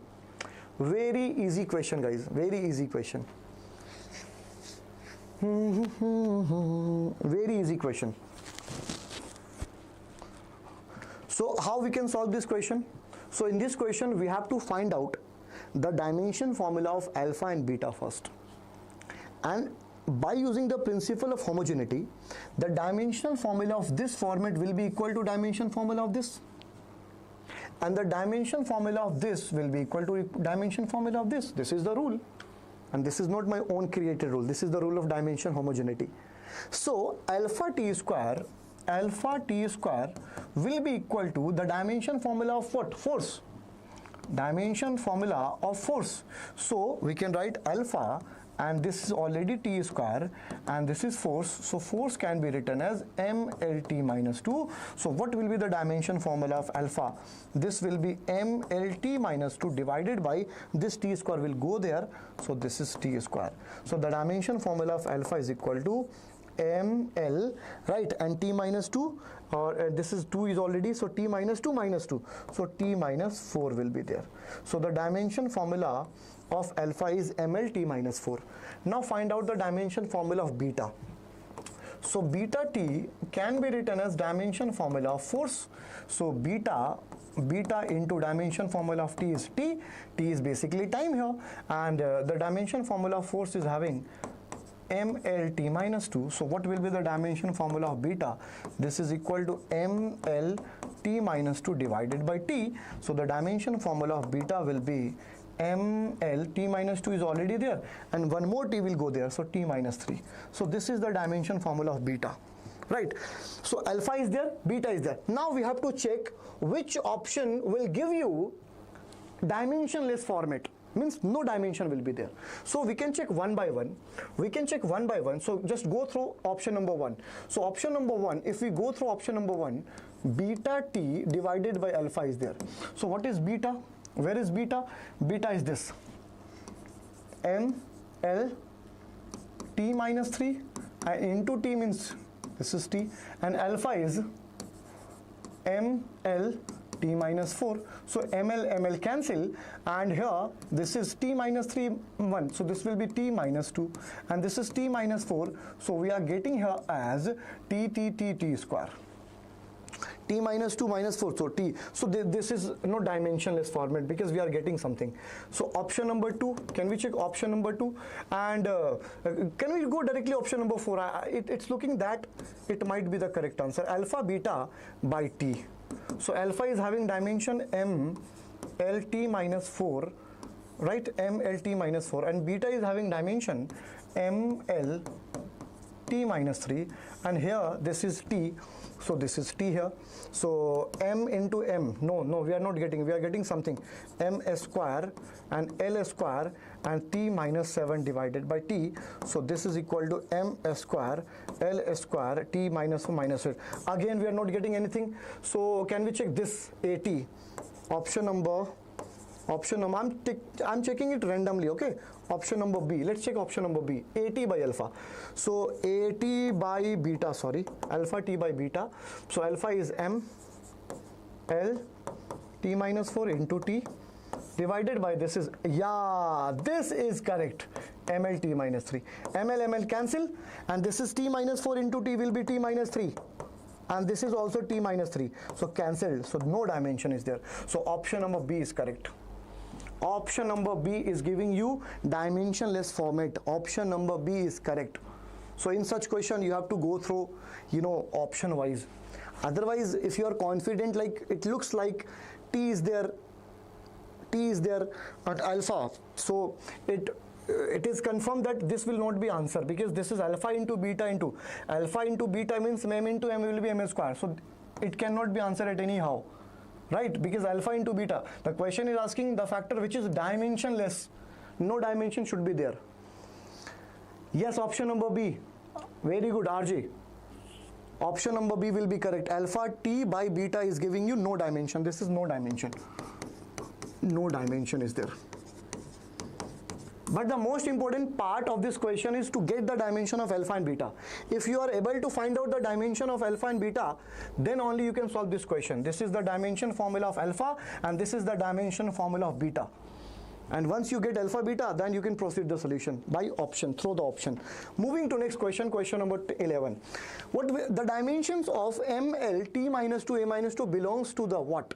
[SPEAKER 1] Very easy question, guys. Very easy question. Very easy question. So how we can solve this question? So in this question we have to find out the dimension formula of alpha and beta first, and by using the principle of homogeneity, the dimensional formula of this format will be equal to dimension formula of this, and the dimension formula of this will be equal to dimension formula of this. This is the rule, and this is not my own created rule. This is the rule of dimension homogeneity. So alpha t square will be equal to the dimension formula of what? Force. Dimension formula of force. So we can write alpha, and this is already t square, and this is force. So force can be written as mlt minus 2. So what will be the dimension formula of alpha? This will be mlt minus 2 divided by this t square will go there. So this is t square. So the dimension formula of alpha is equal to ml, right, and t minus 2, or this is 2 is already, so t minus 2 minus 2, so t minus 4 will be there. So the dimension formula of alpha is mlt minus 4. Now find out the dimension formula of beta. So beta t can be written as dimension formula of force. So beta into dimension formula of t is t is basically time here, and the dimension formula of force is having mlt minus 2. So what will be the dimension formula of beta? This is equal to mlt minus 2 divided by t. So the dimension formula of beta will be ml, minus 2 is already there, and one more t will go there, so t minus 3. So this is the dimension formula of beta, right? So alpha is there, beta is there. Now we have to check which option will give you dimensionless format. Means no dimension will be there. So we can check one by one. So just go through option number 1. So option number 1, if we go through option number 1, beta t divided by alpha is there. So what is beta? Where is beta? Beta is this, m l t minus 3, and into t means this is t, and alpha is m l t minus 4. So ml cancel, and here this is t minus 3 1, so this will be t minus 2, and this is t minus 4. So we are getting here as t square. T minus 2 minus 4, so t. So this is no dimensionless format because we are getting something. So option number 2, can we check option number 2? And can we go directly option number 4? It's looking that it might be the correct answer. Alpha beta by t. So alpha is having dimension m lt minus 4, right? M lt minus 4, and beta is having dimension m l t minus 3, and here this is t. So this is t here. So m into m, no, we are not getting, we are getting something, m square and l square and t minus 7 divided by t. So this is equal to m square l square t minus 4 minus 8. Again we are not getting anything. So can we check this at? Option number, I'm checking it randomly, okay? Option number B, let's check option number B, AT by alpha. So AT by beta, sorry, alpha t by beta. So alpha is m L t minus 4 into t divided by this is, yeah, this is correct, ml t minus 3. ml cancel, and this is t minus 4 into t will be t minus 3. And this is also t minus 3. So cancelled. So no dimension is there. So option number B is correct. Option number B is giving you dimensionless format. Option number B is correct. So in such question you have to go through, option wise. Otherwise, if you are confident, like it looks like t is there at alpha, so it is confirmed that this will not be answer, because this is alpha into beta means m into m will be m square. So it cannot be answered at anyhow, right? Because alpha into beta, the question is asking the factor which is dimensionless. No dimension should be there. Yes, option number B. Very good, RJ. Option number B will be correct. Alpha t by beta is giving you no dimension. This is no dimension. No dimension is there. But the most important part of this question is to get the dimension of alpha and beta. If you are able to find out the dimension of alpha and beta, then only you can solve this question. This is the dimension formula of alpha and this is the dimension formula of beta. And once you get alpha beta, then you can proceed the solution by option, through the option. Moving to next question, question number 11. The dimensions of MLT minus 2 A minus 2 belongs to the what?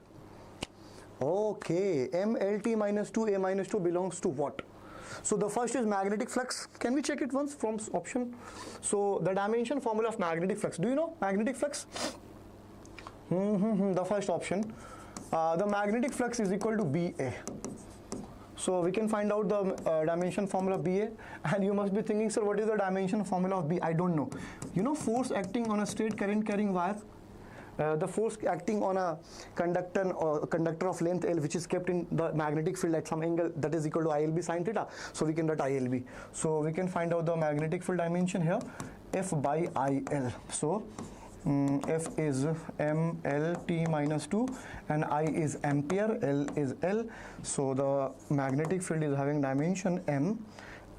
[SPEAKER 1] Okay, MLT minus 2 A minus 2 belongs to what? So the first is magnetic flux. Can we check it once from option? So the dimension formula of magnetic flux. Do you know magnetic flux? The first option. The magnetic flux is equal to BA. So we can find out the dimension formula of BA, and you must be thinking, sir, what is the dimension formula of B? I don't know. You know, force acting on a straight current carrying wire. The force acting on a conductor of length L, which is kept in the magnetic field at some angle, that is equal to ILB sin theta. So we can write ILB. So we can find out the magnetic field dimension here, F by IL. So F is MLT minus 2 and I is ampere, L is L. So the magnetic field is having dimension M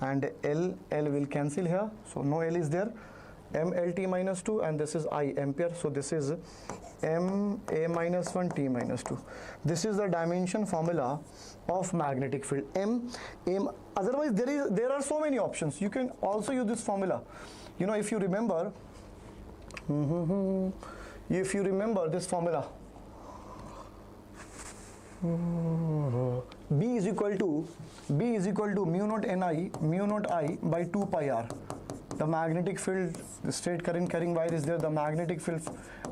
[SPEAKER 1] and L will cancel here. So no L is there. MLT minus 2 and this is I ampere. So this is M A minus 1 T minus 2. This is the dimension formula of magnetic field. M. Otherwise there are so many options. You can also use this formula. You know, if you remember this formula, B is equal to mu naught I by 2 pi r. The magnetic field, the straight current carrying wire is there, the magnetic field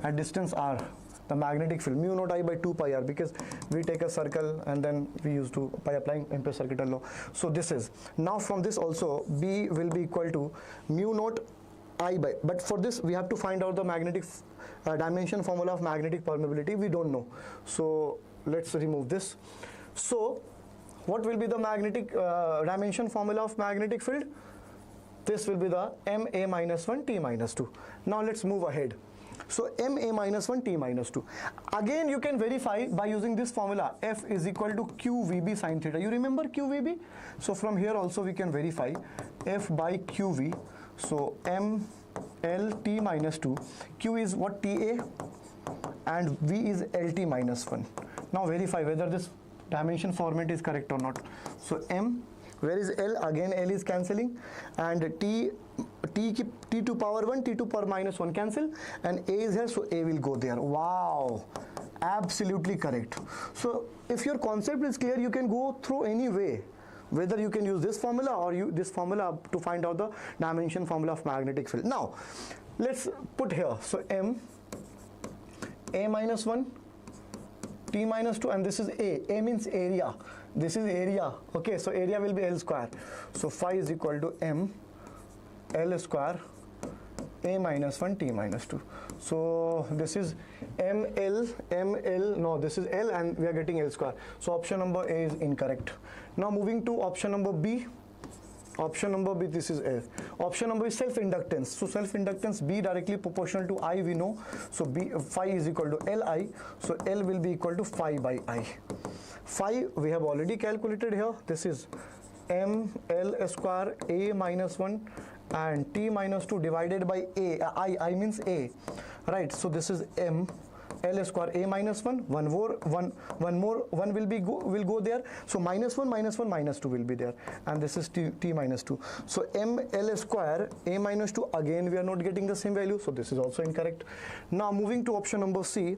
[SPEAKER 1] at distance r, the magnetic field mu naught I by 2 pi r, because we take a circle and then we used to by applying Ampere's circuital law. So this is, now from this also B will be equal to mu naught I by, but for this we have to find out the magnetic dimension formula of magnetic permeability. We don't know, so let's remove this. So what will be the magnetic dimension formula of magnetic field? This will be the MA minus 1 T minus 2. Now let's move ahead. So MA minus 1 T minus 2. Again you can verify by using this formula, F is equal to QVB sin theta. You remember QVB? So from here also we can verify F by QV. So MLT minus 2. Q is what? TA and V is LT minus 1. Now verify whether this dimension format is correct or not. So M, where is L? Again L is cancelling, and T to power 1, T to power minus 1 cancel, and A is here, so A will go there. Wow, absolutely correct. So if your concept is clear, you can go through any way, whether you can use this formula or this formula to find out the dimension formula of magnetic field. Now let's put here, so M, A minus 1 T minus 2, and this is A means area, this is area, okay, so area will be L square, so phi is equal to M L square A minus 1 T minus 2. So this is ML, no, this is L and we are getting L square, so option number A is incorrect. Now moving to option number B. Option number B, this is F. Option number is self-inductance. So self-inductance B directly proportional to I, we know. So B, phi is equal to Li. So L will be equal to phi by I. Phi we have already calculated here. This is ML square A minus 1 and T minus 2 divided by A. I means A. Right. So this is M L square A minus 1, one more 1 will go there, so minus 1 minus 1 minus 2 will be there, and this is T minus 2. So M L square A minus 2, again we are not getting the same value, so this is also incorrect. Now moving to option number C,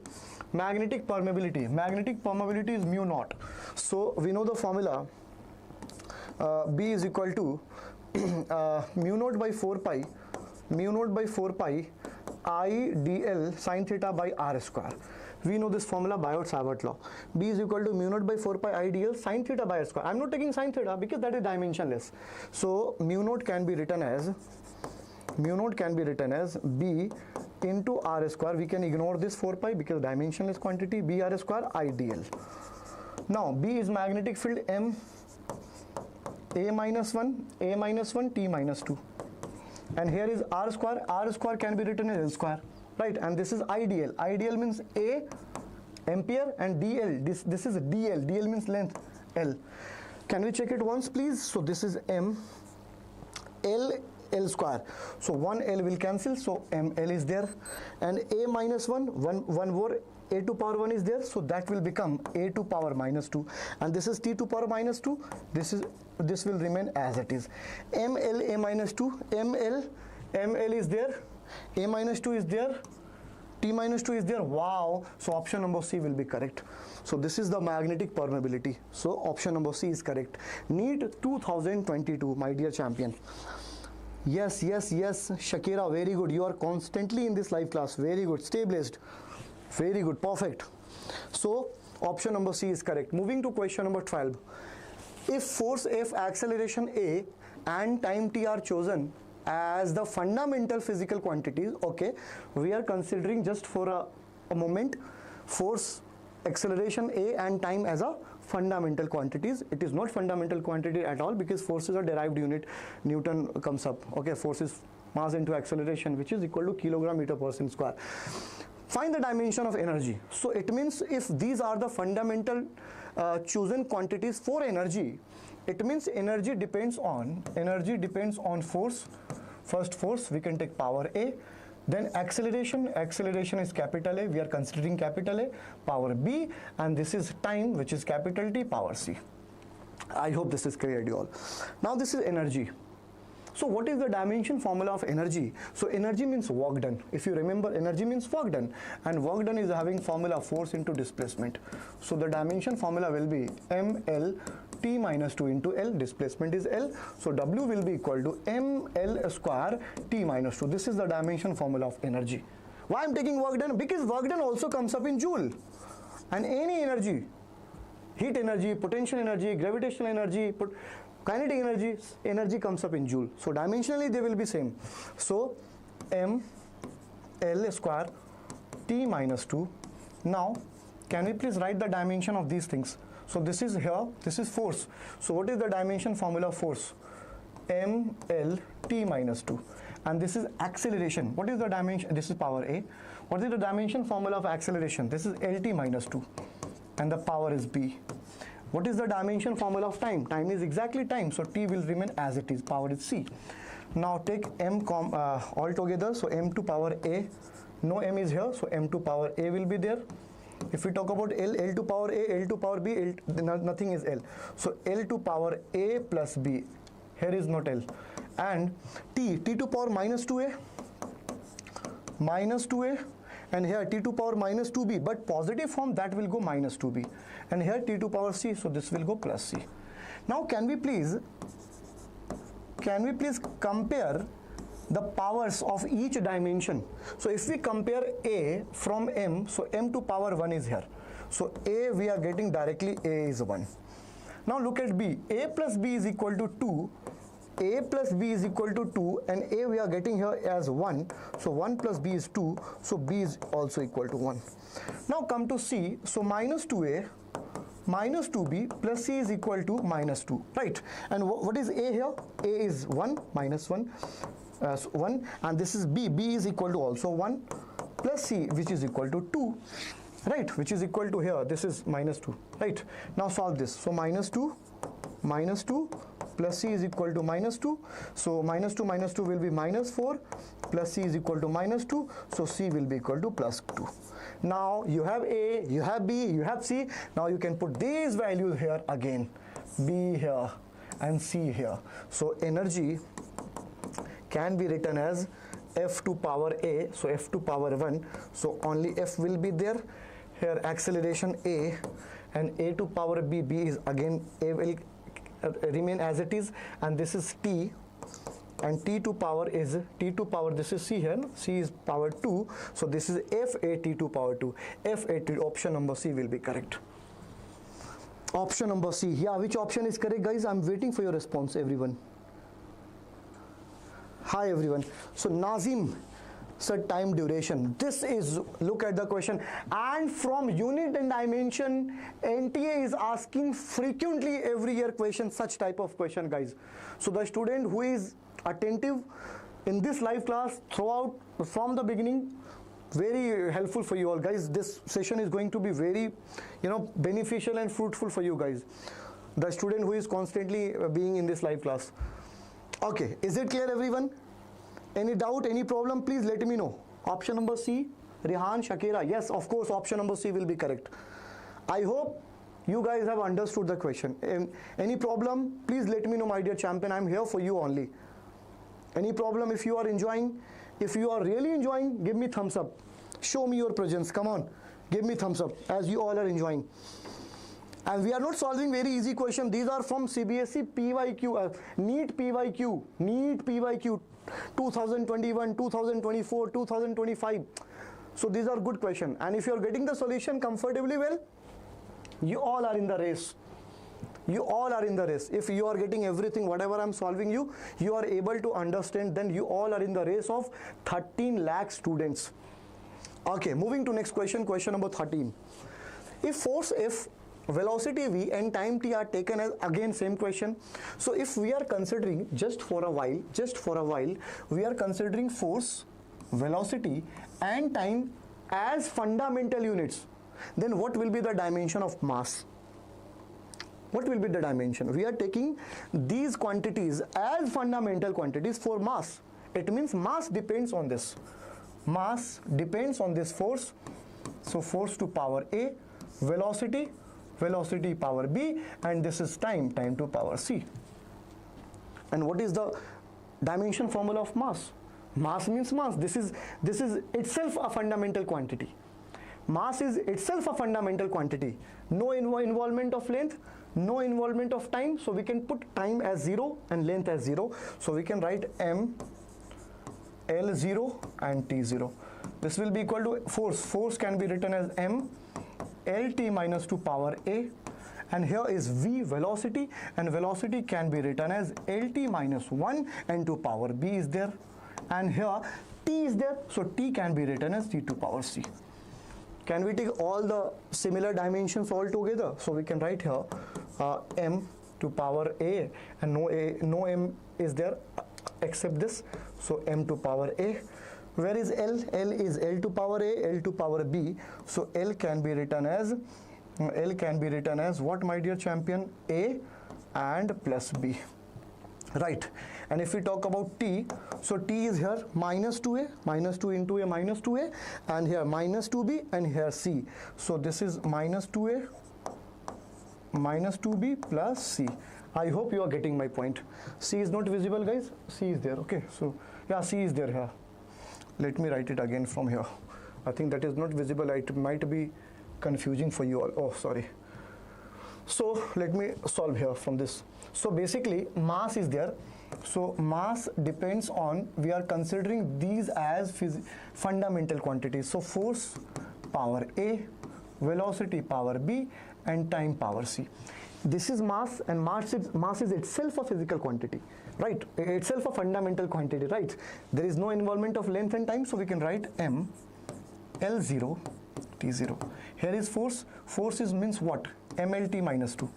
[SPEAKER 1] magnetic permeability. Magnetic permeability is mu naught. So we know the formula, B is equal to mu naught by 4 pi I dl sin theta by r square. We know this formula by Biot-Savart law. B is equal to mu naught by 4 pi I dl sin theta by r square. I am not taking sin theta because that is dimensionless. So mu naught can be written as B into r square. We can ignore this 4 pi because dimensionless quantity, B r square I dl. Now B is magnetic field M A minus 1 T minus 2. And here is r square can be written as L square, right? And this is IDL means A ampere, and DL, this is DL means length L. Can we check it once, please? So this is m, L square. So 1 L will cancel, so ml is there, and a minus 1 more, a to power 1 is there, so that will become a to power minus 2, and this is t to power minus 2. This will remain as it is. ml a minus 2, ml is there, a minus 2 is there, t minus 2 is there. Wow, so option number C will be correct. So this is the magnetic permeability, so option number C is correct. NEET 2022, my dear champion. Yes, Shakira, very good. You are constantly in this live class. Very good. Stay blessed. Very good. Perfect. So option number C is correct. Moving to question number 12. If force F, acceleration A and time T are chosen as the fundamental physical quantities, okay, we are considering just for a moment force, acceleration A and time as a fundamental quantities. It is not fundamental quantity at all, because force is a derived unit. Newton comes up. Okay, force is mass into acceleration, which is equal to kilogram meter per second square. Find the dimension of energy. So it means if these are the fundamental chosen quantities for energy, it means energy depends on force. First force, we can take power A. Then acceleration is capital A, we are considering capital A, power B, and this is time, which is capital T, power C. I hope this is clear to you all. Now this is energy. So what is the dimension formula of energy? So energy means work done. If you remember, energy means work done, and work done is having formula force into displacement. So the dimension formula will be ml t minus 2 into L, displacement is L, so W will be equal to ml square t minus 2. This is the dimension formula of energy. Why I am taking work done? Because work done also comes up in joule, and any energy, heat energy, potential energy, gravitational energy, kinetic energy comes up in joule. So dimensionally they will be same. So ml square t minus 2. Now can we please write the dimension of these things? So this is here, this is force. So what is the dimension formula of force? ml t minus 2. And this is acceleration. What is the dimension? This is power A. What is the dimension formula of acceleration? This is lt minus 2, and the power is B. What is the dimension formula of time? Time is exactly time, so t will remain as it is, power is C. Now take m all together, so m to power A, no m is here, so m to power A will be there. If we talk about L to power A, L to power B, nothing is L. So L to power A plus B, here is not L. And t to power minus 2A, and here t to power minus 2B, but positive form that will go minus 2B. And here t to power C, so this will go plus C. Now can we please compare the powers of each dimension? So if we compare A from M, so M to power 1 is here. So A we are getting directly, A is 1. Now look at B. A plus B is equal to 2. A plus B is equal to 2, and A we are getting here as 1. So 1 plus B is 2. So B is also equal to 1. Now come to C. So minus 2A minus 2B plus C is equal to minus 2. Right? And what is A here? A is 1 minus 1. 1, and this is B. B is equal to also 1 plus C, which is equal to 2. Right? Which is equal to here. This is minus 2. Right? Now solve this. So minus 2 plus C is equal to minus 2. So minus 2 will be minus 4, plus C is equal to minus 2. So C will be equal to plus 2. Now you have A, you have B, you have C. Now you can put these values here again. B here and C here. So energy can be written as F to power A, so F to power 1. So only F will be there. Here acceleration A, and A to power B, B is again, A will remain as it is, and this is T, and T to power is T to power, this is C here, C is power 2, so this is F A T to power 2. F A T, option number C will be correct. Option number C. Yeah, which option is correct, guys? I'm waiting for your response, everyone. Hi everyone. So Nazim said time duration. This is, look at the question, and from unit and dimension, NTA is asking frequently every year question, such type of question, guys. So the student who is attentive in this live class throughout from the beginning, very helpful for you all, guys. This session is going to be very beneficial and fruitful for you guys. the student who is constantly being in this live class. Okay, is it clear everyone? Any doubt, any problem, please let me know. Option number C, Rehan, Shakira. Yes, of course, option number C will be correct. I hope you guys have understood the question. Any problem, please let me know, my dear champion. I'm here for you only. Any problem? If you are enjoying, if you are really enjoying, give me thumbs up. Show me your presence. Come on, give me thumbs up as you all are enjoying. And we are not solving very easy questions. These are from CBSE PYQ, NEET PYQ, NEET PYQ 2021, 2024, 2025. So these are good questions. And if you are getting the solution comfortably well, you all are in the race. You all are in the race. If you are getting everything, whatever I'm solving you are able to understand, then you all are in the race of 13 lakh students. Okay, moving to next question, question number 13. If force F, velocity v and time t are taken as, again same question. So if we are considering just for a while, we are considering force, velocity and time as fundamental units, then what will be the dimension of mass? What will be the dimension? We are taking these quantities as fundamental quantities for mass. It means mass depends on this. Mass depends on this force. So force to power A, velocity power B, and this is time to power C. And what is the dimension formula of mass? Mass means mass. This is itself a fundamental quantity. Mass is itself a fundamental quantity. No involvement of length, no involvement of time. So we can put time as 0 and length as 0. So we can write M, L0 and T0. This will be equal to force. Force can be written as M, LT minus 2 power A, and here is V, velocity, and velocity can be written as LT minus 1 and 2 power B is there, and here T is there, so T can be written as T to power C. Can we take all the similar dimensions all together? So we can write here M to power A, and no M is there except this, so M to power A. Where is L? L is L to power A, L to power B. So L can be written as what, my dear champion? A and plus B. Right. And if we talk about T, so T is here minus 2A, minus 2 into A, minus 2A, and here minus 2B, and here C. So this is minus 2A, minus 2B plus C. I hope you are getting my point. C is not visible, guys. C is there. Okay. So yeah, C is there here. Let me write it again from here. I think that is not visible. It might be confusing for you all. Oh, sorry. So let me solve here from this. So basically mass is there. So mass depends on, we are considering these as fundamental quantities. So force power A, velocity power B, and time power C. This is mass, and mass is itself a physical quantity, right? Itself a fundamental quantity, right? There is no involvement of length and time, so we can write M, L0, T0. Here is force. Force is means what? MLT minus 2.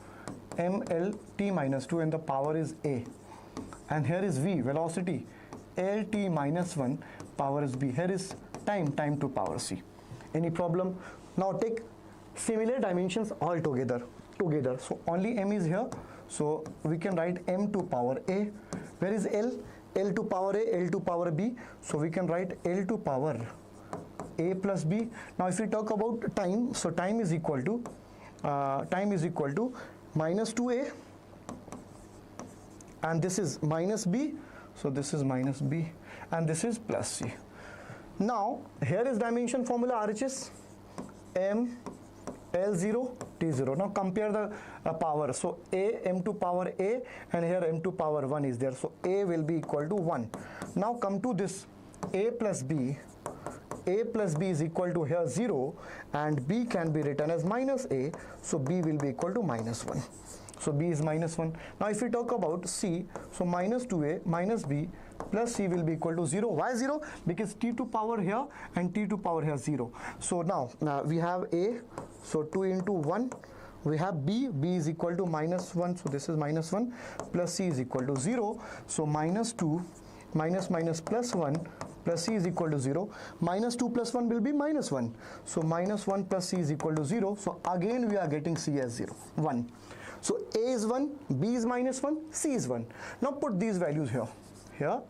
[SPEAKER 1] MLT minus 2, and the power is A. And here is V, velocity, LT minus 1, power is B. Here is time to power C. Any problem? Now take similar dimensions all together. So only M is here, so we can write M to power A. Where is L? L to power A, L to power B, so we can write L to power A plus B. Now if we talk about time, so time is equal to minus 2A, and this is minus B, so this is minus B, and this is plus C. Now here is dimension formula RHS, M, L0, T0. Now compare the power. So A, M to power A, and here M to power 1 is there. So A will be equal to 1. Now come to this A plus B. A plus B is equal to here 0, and B can be written as minus A. So B will be equal to minus 1. So B is minus 1. Now if we talk about C, so minus 2A minus B plus C will be equal to 0. Why 0? Because T to power here and T to power here 0. So now we have A, so 2 into 1. We have B, B is equal to minus 1, so this is minus 1, plus C is equal to 0. So minus 2 minus plus 1 plus C is equal to 0. Minus 2 plus 1 will be minus 1. So minus 1 plus C is equal to 0. So again we are getting C as 0, 1. So A is 1, B is -1, C is 1. Now put these values here, here,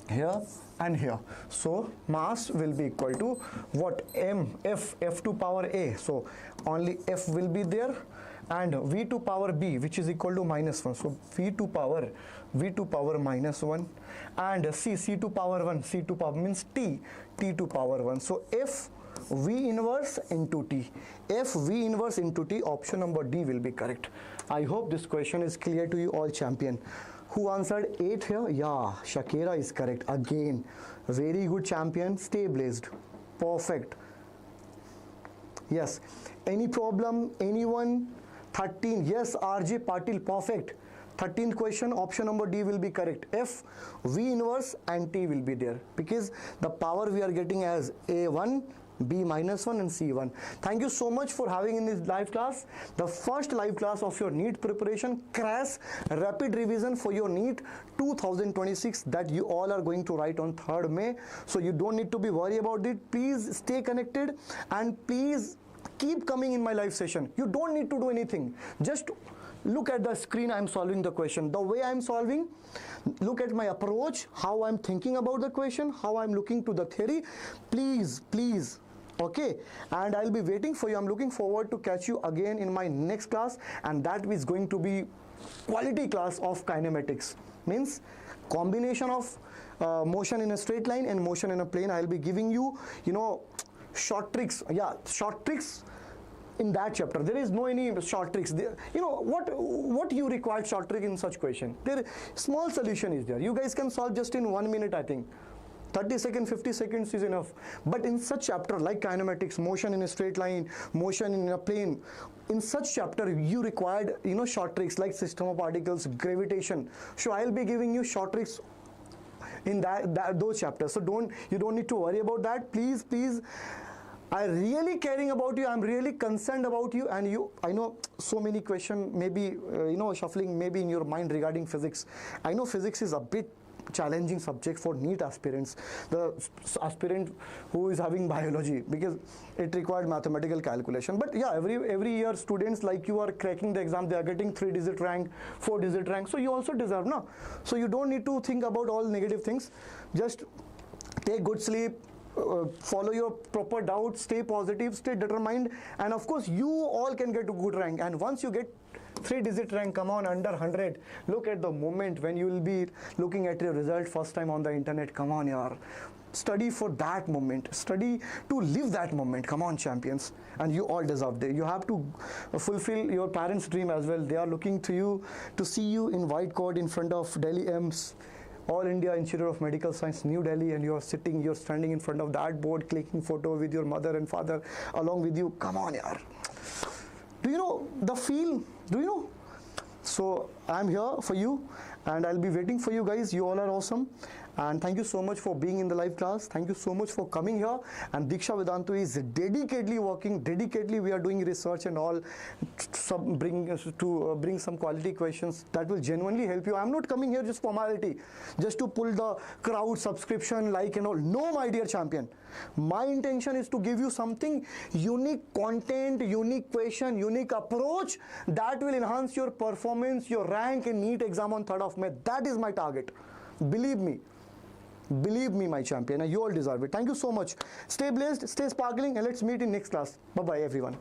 [SPEAKER 1] here and here. So mass will be equal to what? F to power A. So only F will be there, and V to power B, which is equal to -1. So V to power -1, and C to power 1, C to power means T to power 1. So F V inverse into T. F V inverse into T, option number D will be correct. I hope this question is clear to you all, champion. Who answered 8 here? Yeah, Shakira is correct. Again, very good, champion. Stay blessed. Perfect. Yes. Any problem? Anyone? 13. Yes, RJ Patil. Perfect. 13th question, option number D will be correct. F, V inverse and T will be there, because the power we are getting as A1, B -1 and C1. Thank you so much for having in this live class, the first live class of your NEET preparation, crash rapid revision for your NEET 2026 that you all are going to write on 3rd May. So you don't need to be worried about it. Please stay connected and please keep coming in my live session. You don't need to do anything. Just look at the screen. I'm solving the question. The way I'm solving, look at my approach, how I'm thinking about the question, how I'm looking to the theory. Please, please. Okay, and I'll be waiting for you. I'm looking forward to catch you again in my next class, and that is going to be quality class of kinematics. Means combination of motion in a straight line and motion in a plane. I'll be giving you, short tricks. Yeah, short tricks in that chapter. There is no any short tricks there. What you require short trick in such question? There small solution is there. You guys can solve just in 1 minute, I think. 30 seconds, 50 seconds is enough. But in such chapter like kinematics, motion in a straight line, motion in a plane, in such chapter you required short tricks like system of particles, gravitation. So I'll be giving you short tricks in those chapters. So you don't need to worry about that. Please. I'm really caring about you. I'm really concerned about you. And I know so many questions, maybe, shuffling maybe in your mind regarding physics. I know physics is a bit challenging subject for NEET aspirants, the aspirant who is having biology, because it required mathematical calculation. But yeah, every year students like you are cracking the exam, they are getting 3-digit rank, 4-digit rank. So you also deserve, no? So you don't need to think about all negative things. Just take good sleep, follow your proper doubts, stay positive, stay determined, and of course you all can get a good rank. And once you get 3-digit rank, come on, under 100, look at the moment when you will be looking at your result first time on the internet. Come on, yaar. Study for that moment. Study to live that moment. Come on, champions. And you all deserve it. You have to fulfill your parents' dream as well. They are looking to you to see you in white coat in front of Delhi AIIMS, All India Institute of Medical Science, New Delhi, and you're standing in front of that board, clicking photo with your mother and father along with you. Come on, yaar. Do you know the feel? Do you know? So I'm here for you, and I'll be waiting for you guys. You all are awesome. And thank you so much for being in the live class. Thank you so much for coming here. And Diksha Vedantu is dedicatedly working. Dedicatedly, we are doing research and all to bring some quality questions that will genuinely help you. I'm not coming here just formality, just to pull the crowd, subscription, like and all. No, my dear champion. My intention is to give you something unique content, unique question, unique approach that will enhance your performance, your rank in NEET exam on 3rd of May. That is my target. Believe me. Believe me, my champion, and you all deserve it. Thank you so much. Stay blessed, stay sparkling, and let's meet in next class. Bye-bye, everyone.